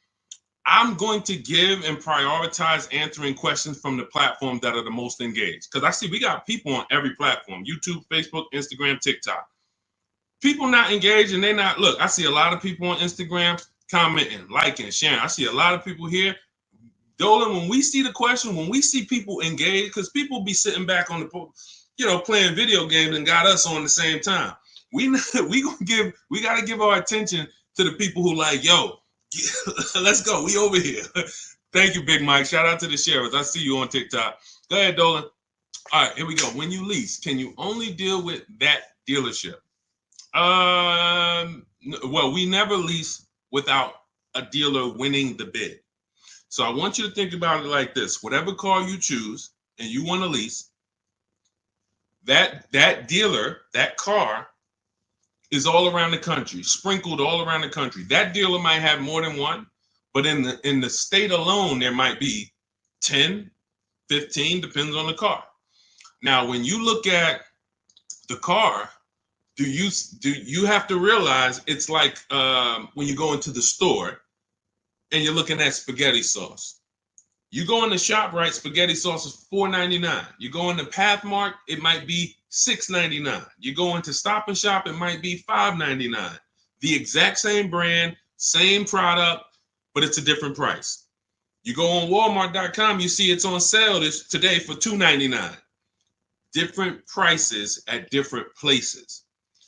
I'm going to give and prioritize answering questions from the platforms that are the most engaged. Because I see we got people on every platform, YouTube, Facebook, Instagram, TikTok. People not engaged and they not, look, I see a lot of people on Instagram commenting, liking, sharing. I see a lot of people here. Dolan, when we see the question, when we see people engaged, because people be sitting back on the, you know, playing video games and got us on the same time. We got to give our attention to the people who like, yo, let's go. We over here. Thank you, Big Mike. Shout out to the sharers. I see you on TikTok. Go ahead, Dolan. All right, here we go. When you lease, can you only deal with that dealership? Well, we never lease without a dealer winning the bid. So I want you to think about it like this. Whatever car you choose and you want to lease, that dealer, that car is all around the country, sprinkled all around the country. That dealer might have more than one, but in the state alone, there might be 10, 15, depends on the car. Now, when you look at the car, do you have to realize it's like when you go into the store and you're looking at spaghetti sauce. You go in the ShopRite, spaghetti sauce is $4.99. You go into Pathmark, it might be $6.99. You go into Stop and Shop, it might be $5.99. The exact same brand, same product, but it's a different price. You go on Walmart.com, you see it's on sale today for $2.99. Different prices at different places.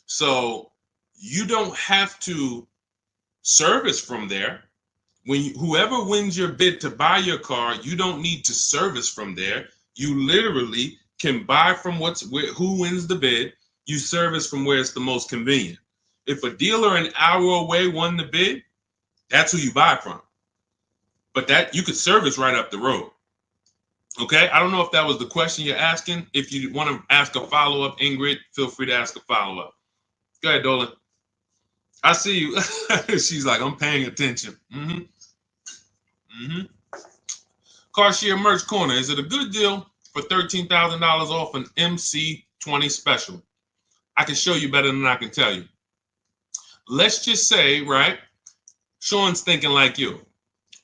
So you don't have to service from there. Whoever wins your bid to buy your car, you don't need to service from there. You literally can buy from who wins the bid. You service from where it's the most convenient. If a dealer an hour away won the bid, that's who you buy from. But that you could service right up the road. Okay, I don't know if that was the question you're asking. If you want to ask a follow-up, Ingrid, feel free to ask a follow-up. Go ahead, Dolan. I see you. She's like, I'm paying attention. Car Merch Corner. Is it a good deal for $13,000 off an MC20 special? I can show you better than I can tell you. Let's just say, right, Sean's thinking like you.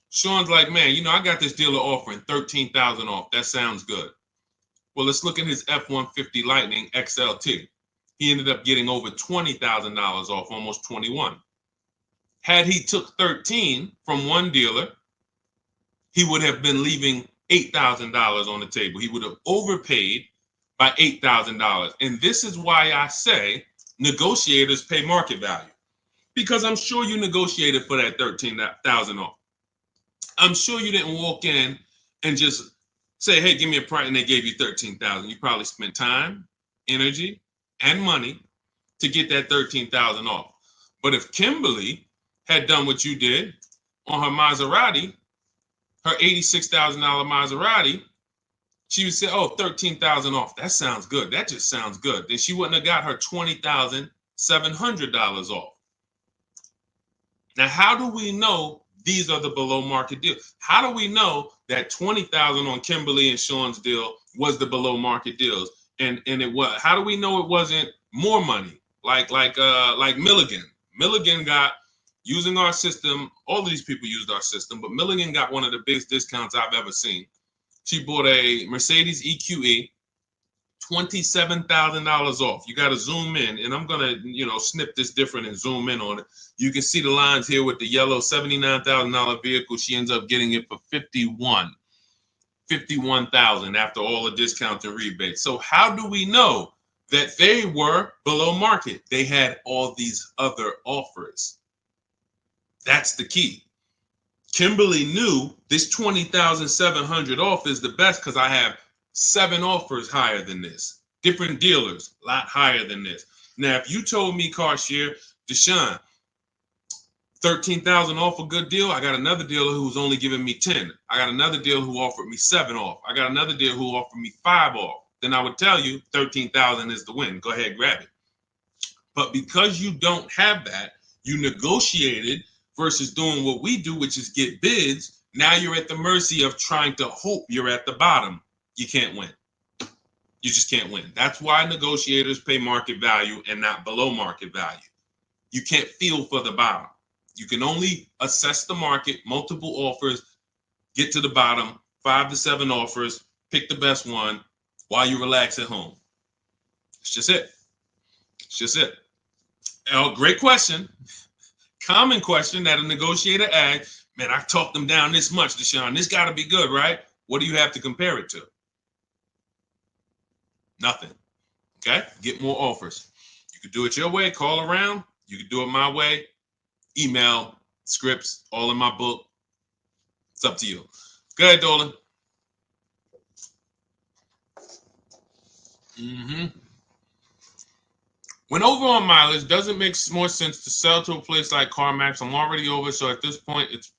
Sean's like, man, you know, I got this dealer offering $13,000 off. That sounds good. Well, let's look at his F-150 Lightning XLT. He ended up getting over $20,000 off, almost 21. Had he took 13 from one dealer, he would have been leaving $8,000 on the table. He would have overpaid by $8,000. And this is why I say negotiators pay market value, because I'm sure you negotiated for that 13,000 off. I'm sure you didn't walk in and just say, hey, give me a price, and they gave you 13,000. You probably spent time, energy, and money to get that 13,000 off. But if Kimberly had done what you did on her Maserati, her $86,000 Maserati, she would say, oh, 13,000 off. That sounds good. That just sounds good. Then she wouldn't have got her $20,700 off. Now, how do we know these are the below market deals? How do we know that 20,000 on Kimberly and Sean's deal was the below market deals? And it was. How do we know it wasn't more money? Like Milligan. Milligan got, using our system, all of these people used our system, but Milligan got one of the biggest discounts I've ever seen. She bought a Mercedes EQE, $27,000 off. You got to zoom in, and I'm gonna, snip this different and zoom in on it. You can see the lines here with the yellow $79,000 vehicle. She ends up getting it for $51,000 after all the discounts and rebates. So how do we know that they were below market? They had all these other offers. That's the key. Kimberly knew this $20,700 off is the best because I have 7 offers higher than this. Different dealers, a lot higher than this. Now, if you told me, Carshare, Deshone, 13,000 off a good deal, I got another dealer who's only giving me 10. I got another dealer who offered me 7 off. I got another dealer who offered me 5 off. Then I would tell you 13,000 is the win. Go ahead, grab it. But because you don't have that, you negotiated versus doing what we do, which is get bids. Now you're at the mercy of trying to hope you're at the bottom. You can't win. You just can't win. That's why negotiators pay market value and not below market value. You can't feel for the bottom. You can only assess the market, multiple offers, get to the bottom, 5 to 7 offers, pick the best one while you relax at home. It's just it. It's just it. Great question. Common question that a negotiator asks. Man, I talked them down this much, Deshone. This got to be good, right? What do you have to compare it to? Nothing. Okay? Get more offers. You could do it your way, call around. You could do it my way. Email, scripts, all in my book. It's up to you. Go ahead, Dolan. When over on mileage, doesn't make more sense to sell to a place like CarMax. I'm already over, so at this point, it's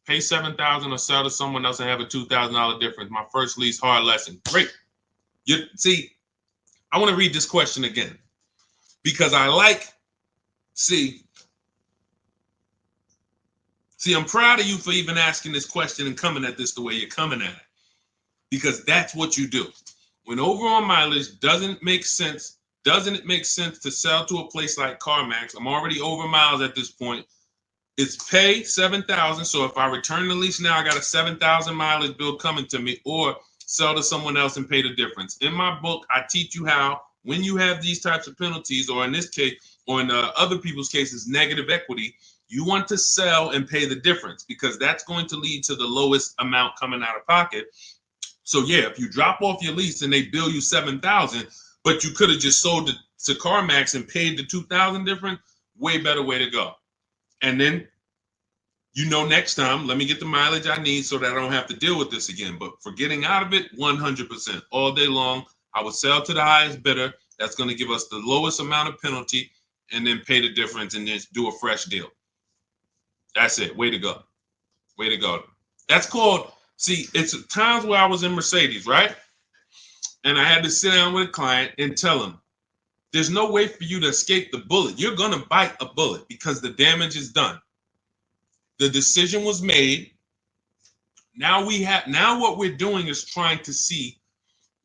pay $7,000 or sell to someone else and have a $2,000 difference. My first lease, hard lesson. Great. See, I want to read this question again because I'm proud of you for even asking this question and coming at this the way you're coming at it, because that's what you do. When over on mileage, doesn't it make sense to sell to a place like CarMax? I'm already over miles at this point. It's pay $7,000. So if I return the lease now, I got a 7,000 mileage bill coming to me, or sell to someone else and pay the difference. In my book, I teach you how, when you have these types of penalties, or in this case, or in other people's cases, negative equity, you want to sell and pay the difference, because that's going to lead to the lowest amount coming out of pocket. So yeah, if you drop off your lease and they bill you $7,000, but you could have just sold it to CarMax and paid the $2,000 difference, way better way to go. And then, next time, let me get the mileage I need so that I don't have to deal with this again. But for getting out of it, 100%. All day long, I would sell to the highest bidder. That's going to give us the lowest amount of penalty, and then pay the difference and just do a fresh deal. That's it. Way to go. Way to go. That's called See, it's times where I was in Mercedes, right? And I had to sit down with a client and tell him, there's no way for you to escape the bullet. You're going to bite a bullet because the damage is done. The decision was made. Now what we're doing is trying to see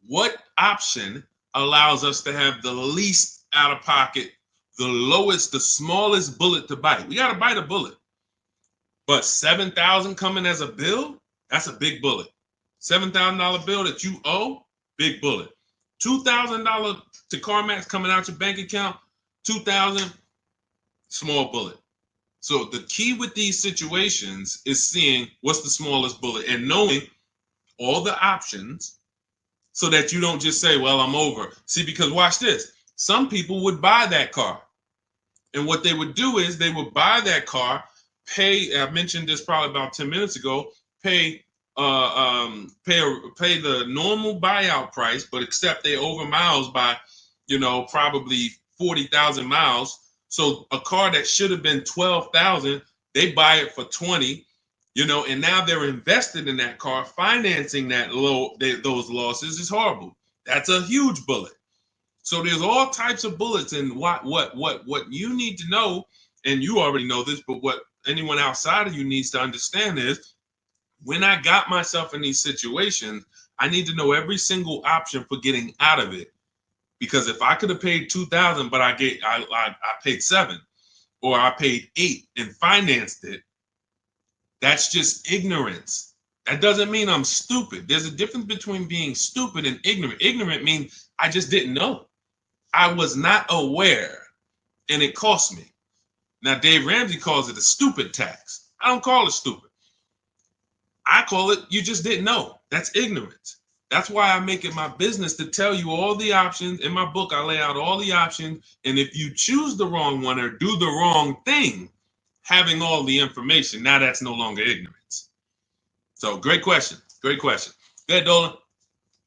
what option allows us to have the least out of pocket, the lowest, the smallest bullet to bite. We got to bite a bullet. But $7,000 coming as a bill, that's a big bullet. $7,000 bill that you owe, big bullet. $2,000 to CarMax coming out your bank account, $2,000, small bullet. So the key with these situations is seeing what's the smallest bullet and knowing all the options so that you don't just say, well, I'm over. See, because watch this. Some people would buy that car. And what they would do is they would buy that car, pay, I mentioned this probably about 10 minutes ago, pay the normal buyout price, but except they over miles by, probably 40,000 miles. So a car that should have been 12,000, they buy it for 20, and now they're invested in that car. Financing those losses is horrible. That's a huge bullet. So there's all types of bullets, and what you need to know, and you already know this, but what anyone outside of you needs to understand is, when I got myself in these situations, I need to know every single option for getting out of it. Because if I could have paid $2,000, but I paid $7,000, or I paid $8,000 and financed it, that's just ignorance. That doesn't mean I'm stupid. There's a difference between being stupid and ignorant. Ignorant means I just didn't know. I was not aware, and it cost me. Now, Dave Ramsey calls it a stupid tax. I don't call it stupid. I call it you just didn't know. That's ignorance. That's why I make it my business to tell you all the options. In my book, I lay out all the options. And if you choose the wrong one or do the wrong thing, having all the information, now that's no longer ignorance. So great question. Great question. Go ahead, Dolan.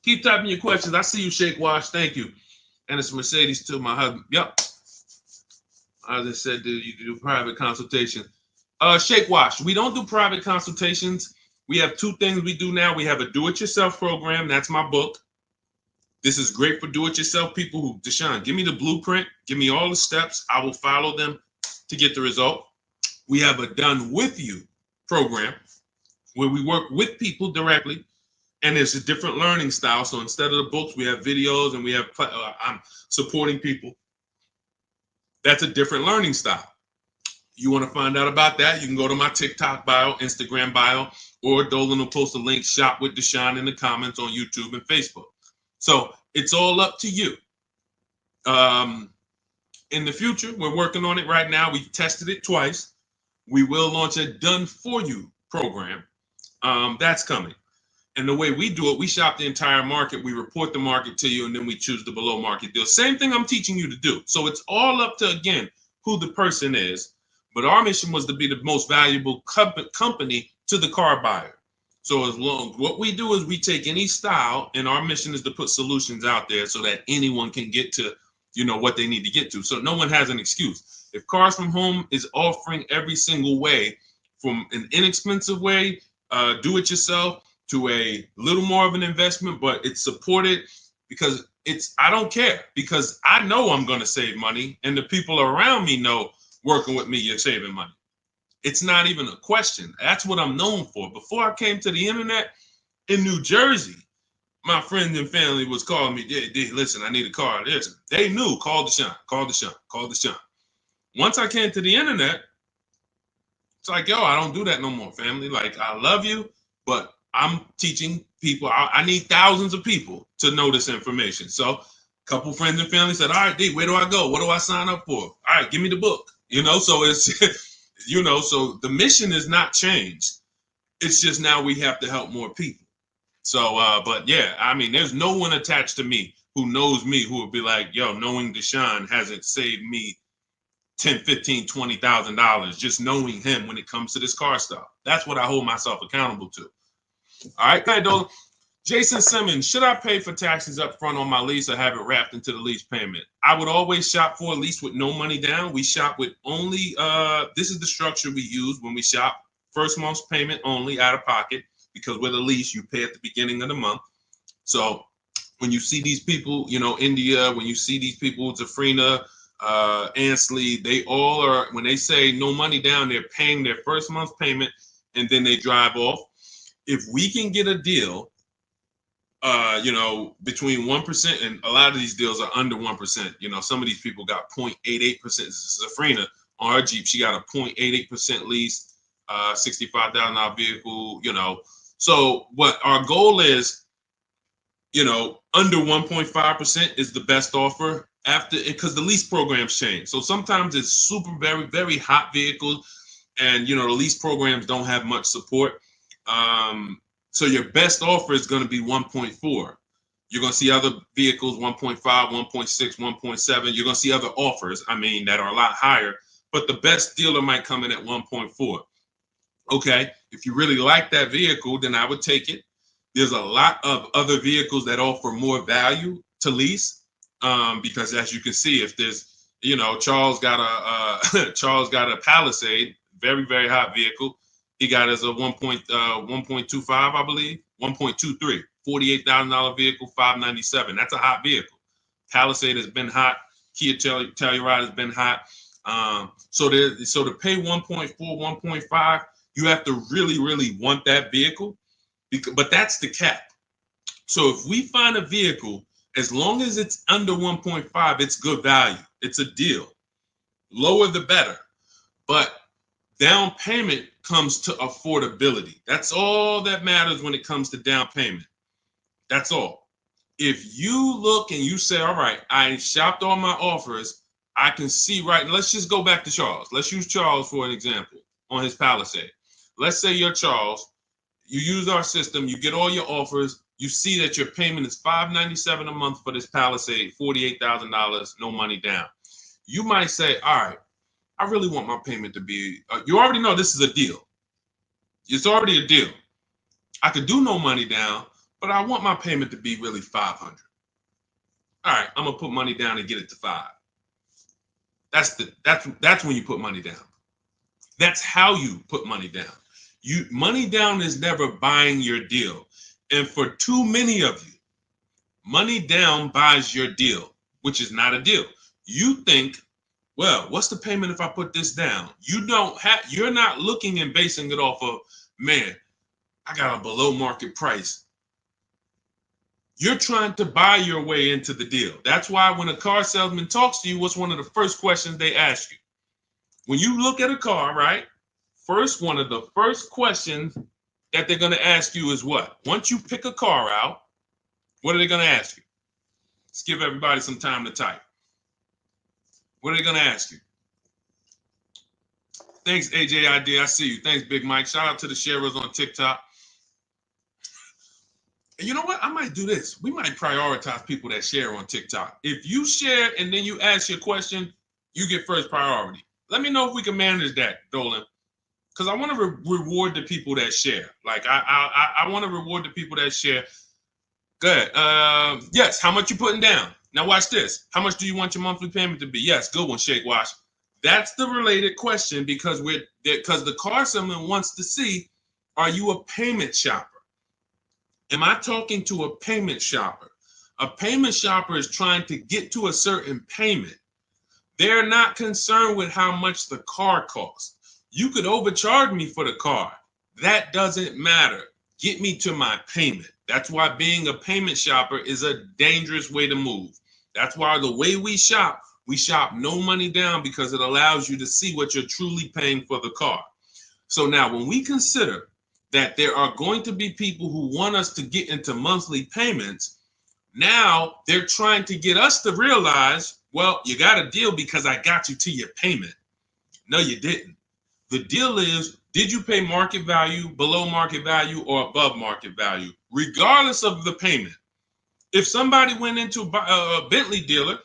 Keep typing your questions. I see you, Shake Wash. Thank you. And it's Mercedes too, my husband. Yep. I just said, you do private consultation. Shake Wash. We don't do private consultations. We have two things we do now. We have a do-it-yourself program. That's my book. This is great for do-it-yourself people who, Deshone, give me the blueprint. Give me all the steps. I will follow them to get the result. We have a done-with-you program where we work with people directly. And it's a different learning style. So instead of the books, we have videos and we have, I'm supporting people. That's a different learning style. You want to find out about that, you can go to my TikTok bio, Instagram bio, or Dolan will post a link, Shop with Deshone, in the comments on YouTube and Facebook. So it's all up to you. In the future, we're working on it right now. We've tested it twice. We will launch a done-for-you program. That's coming. And the way we do it, we shop the entire market, we report the market to you, and then we choose the below market deal. Same thing I'm teaching you to do. So it's all up to, again, who the person is. But our mission was to be the most valuable company to the car buyer. So as long what we do is we take any style, and our mission is to put solutions out there so that anyone can get to, what they need to get to. So no one has an excuse. If Cars From Home is offering every single way, from an inexpensive way, do it yourself, to a little more of an investment, but it's supported because I don't care, because I know I'm going to save money, and the people around me know working with me, you're saving money. It's not even a question. That's what I'm known for. Before I came to the internet in New Jersey, my friends and family was calling me, D, listen, I need a car. Listen, they knew, call Deshone, call Deshone, call Deshone. Once I came to the internet, it's like, yo, I don't do that no more, family. Like, I love you, but I'm teaching people. I need thousands of people to know this information. So a couple friends and family said, all right, D, where do I go? What do I sign up for? All right, give me the book. So it's, so the mission is not changed. It's just now we have to help more people. So, but yeah, I mean, there's no one attached to me who knows me who would be like, yo, knowing Deshone hasn't saved me $10,000, $15,000, $20,000 just knowing him when it comes to this car stuff. That's what I hold myself accountable to. All right, go ahead, Dolan. Jason Simmons, should I pay for taxes up front on my lease or have it wrapped into the lease payment? I would always shop for a lease with no money down. We shop with only, this is the structure we use when we shop. First month's payment only, out of pocket. because with a lease, you pay at the beginning of the month. So when you see these people, India, when you see these people, Zafrina, Ansley, they all are, when they say no money down, they're paying their first month's payment and then they drive off. If we can get a deal, between 1%, and a lot of these deals are under 1%. Some of these people got 0.88%. Zafrina on her Jeep, she got a 0.88% lease, $65,000 vehicle, So what our goal is, under 1.5% is the best offer after, because the lease programs change. So sometimes it's super, very, very hot vehicles, and the lease programs don't have much support. So your best offer is going to be 1.4. You're going to see other vehicles 1.5, 1.6, 1.7. You're going to see other offers, that are a lot higher, but the best dealer might come in at 1.4. Okay, if you really like that vehicle, then I would take it. There's a lot of other vehicles that offer more value to lease, because as you can see, if there's, Charles got a Palisade, very, very hot vehicle. He got as a 1.25, I believe, 1.23, $48,000 vehicle, $597. That's a hot vehicle. Palisade has been hot. Kia Telluride has been hot. So to pay 1.4, 1.5, you have to really, really want that vehicle. But that's the cap. So if we find a vehicle, as long as it's under 1.5, it's good value. It's a deal. Lower the better. But down payment comes to affordability. That's all that matters when it comes to down payment. That's all. If you look and you say, all right, I shopped all my offers, I can see right. Let's just go back to Charles. Let's use Charles for an example on his Palisade. Let's say you're Charles. You use our system, you get all your offers, you see that your payment is $597 a month for this Palisade, $48,000, no money down. You might say, all right, I really want my payment to be, you already know this is a deal. It's already a deal. I could do no money down, but I want my payment to be really $500. All right, I'm gonna put money down and get it to $5. That's when you put money down. That's how you put money down. Money down is never buying your deal. And for too many of you, money down buys your deal, which is not a deal. You think, well, what's the payment if I put this down? You're not looking and basing it off of, man, I got a below market price. You're trying to buy your way into the deal. That's why when a car salesman talks to you, what's one of the first questions they ask you? When you look at a car, right? One of the first questions that they're going to ask you is what? Once you pick a car out, what are they going to ask you? Let's give everybody some time to type. What are they going to ask you? Thanks, AJID. I see you. Thanks, Big Mike. Shout out to the sharers on TikTok. And you know what? I might do this. We might prioritize people that share on TikTok. If you share and then you ask your question, you get first priority. Let me know if we can manage that, Dolan. Because I want to reward the people that share. Like, I want to reward the people that share. Good. Yes, how much you putting down? Now watch this. How much do you want your monthly payment to be? Yes, good one, Shake Wash. That's the related question because the car salesman wants to see, are you a payment shopper? Am I talking to a payment shopper? A payment shopper is trying to get to a certain payment. They're not concerned with how much the car costs. You could overcharge me for the car. That doesn't matter. Get me to my payment. That's why being a payment shopper is a dangerous way to move. That's why the way we shop no money down because it allows you to see what you're truly paying for the car. So now when we consider that there are going to be people who want us to get into monthly payments, now they're trying to get us to realize, well, you got a deal because I got you to your payment. No, you didn't. The deal is, did you pay market value, below market value, or above market value, regardless of the payment? If somebody went into a Bentley dealer,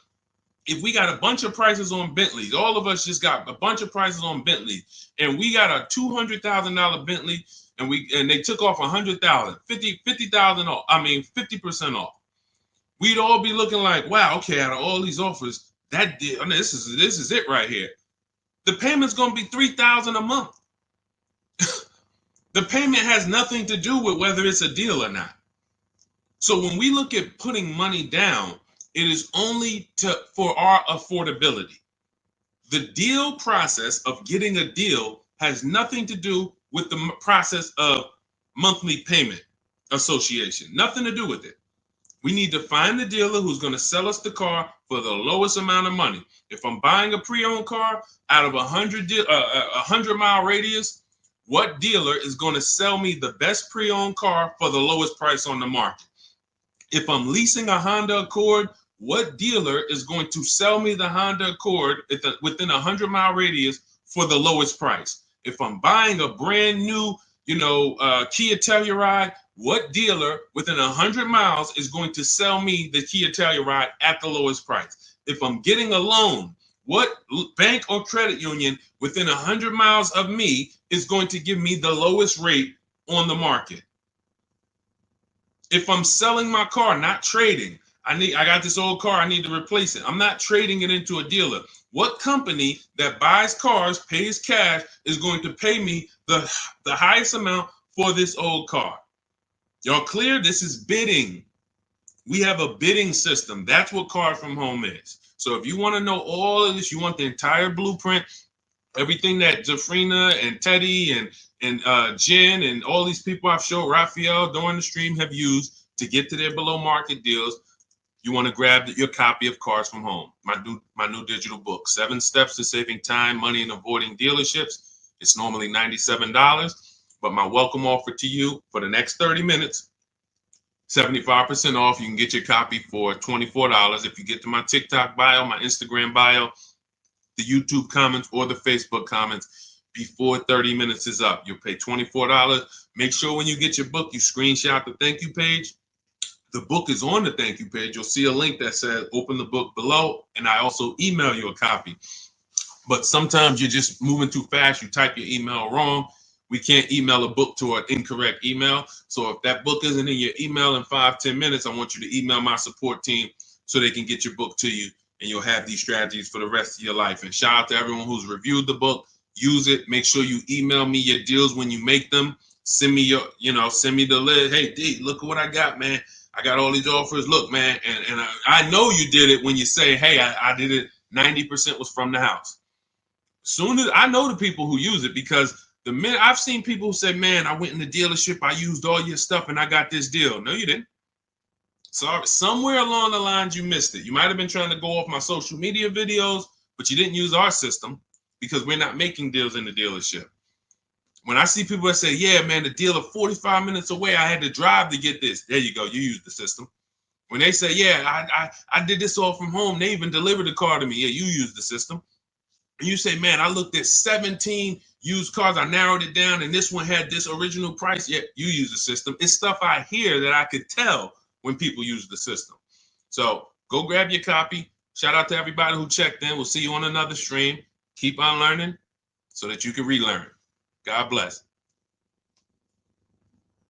if we got a bunch of prices on Bentleys, all of us just got a bunch of prices on Bentleys, and we got a $200,000 Bentley, and they took off $100,000, $50,000 off. 50% off. We'd all be looking like, wow, okay, out of all these offers, that deal, this is it right here. The payment's gonna be $3,000 a month. The payment has nothing to do with whether it's a deal or not. So when we look at putting money down, it is only for our affordability. The deal process of getting a deal has nothing to do with the process of monthly payment association. Nothing to do with it. We need to find the dealer who's going to sell us the car for the lowest amount of money. If I'm buying a pre-owned car out of a 100-mile radius, what dealer is going to sell me the best pre-owned car for the lowest price on the market? If I'm leasing a Honda Accord, what dealer is going to sell me the Honda Accord within a 100-mile radius for the lowest price? If I'm buying a brand new, Kia Telluride, what dealer within 100 miles is going to sell me the Kia Telluride at the lowest price? If I'm getting a loan, what bank or credit union within 100 miles of me is going to give me the lowest rate on the market? If I'm selling my car, not trading, I got this old car, I need to replace it. I'm not trading it into a dealer. What company that buys cars, pays cash, is going to pay me the highest amount for this old car? Y'all clear? This is bidding. We have a bidding system. That's what Cars from Home is. So if you want to know all of this, you want the entire blueprint, everything that Jafrina and Teddy and Jen and all these people I've showed, Raphael during the stream, have used to get to their below market deals, you want to grab your copy of Cars from Home, my new digital book, 7 Steps to Saving Time, Money, and Avoiding Dealerships. It's normally $97, but my welcome offer to you for the next 30 minutes, 75% off. You can get your copy for $24 if you get to my TikTok bio, my Instagram bio, the YouTube comments, or the Facebook comments before 30 minutes is up. You'll pay $24. Make sure when you get your book, you screenshot the thank you page. The book is on the thank you page. You'll see a link that says open the book below, and I also email you a copy. But sometimes you're just moving too fast. You type your email wrong. We can't email a book to an incorrect email. So if that book isn't in your email in 5-10 minutes, I want you to email my support team so they can get your book to you, and you'll have these strategies for the rest of your life. And shout out to everyone who's reviewed the book. Use it. Make sure you email me your deals when you make them. Send me send me the list. Hey, D, look at what I got, man. I got all these offers. Look, man, and I know you did it when you say, hey, I did it. 90% was from the house. Soon as I know the people who use it, because the minute I've seen people who say, man, I went in the dealership, I used all your stuff, and I got this deal. No, you didn't. Sorry, somewhere along the lines you missed it. You might have been trying to go off my social media videos, but you didn't use our system because we're not making deals in the dealership. When I see people that say, yeah, man, the dealer 45 minutes away, I had to drive to get this. There you go. You use the system. When they say, yeah, I did this all from home, they even delivered the car to me. Yeah, you use the system. And you say, man, I looked at 17 used cars. I narrowed it down, and this one had this original price. Yeah, you use the system. It's stuff I hear that I could tell when people use the system. So go grab your copy. Shout out to everybody who checked in. We'll see you on another stream. Keep on learning so that you can relearn. God bless.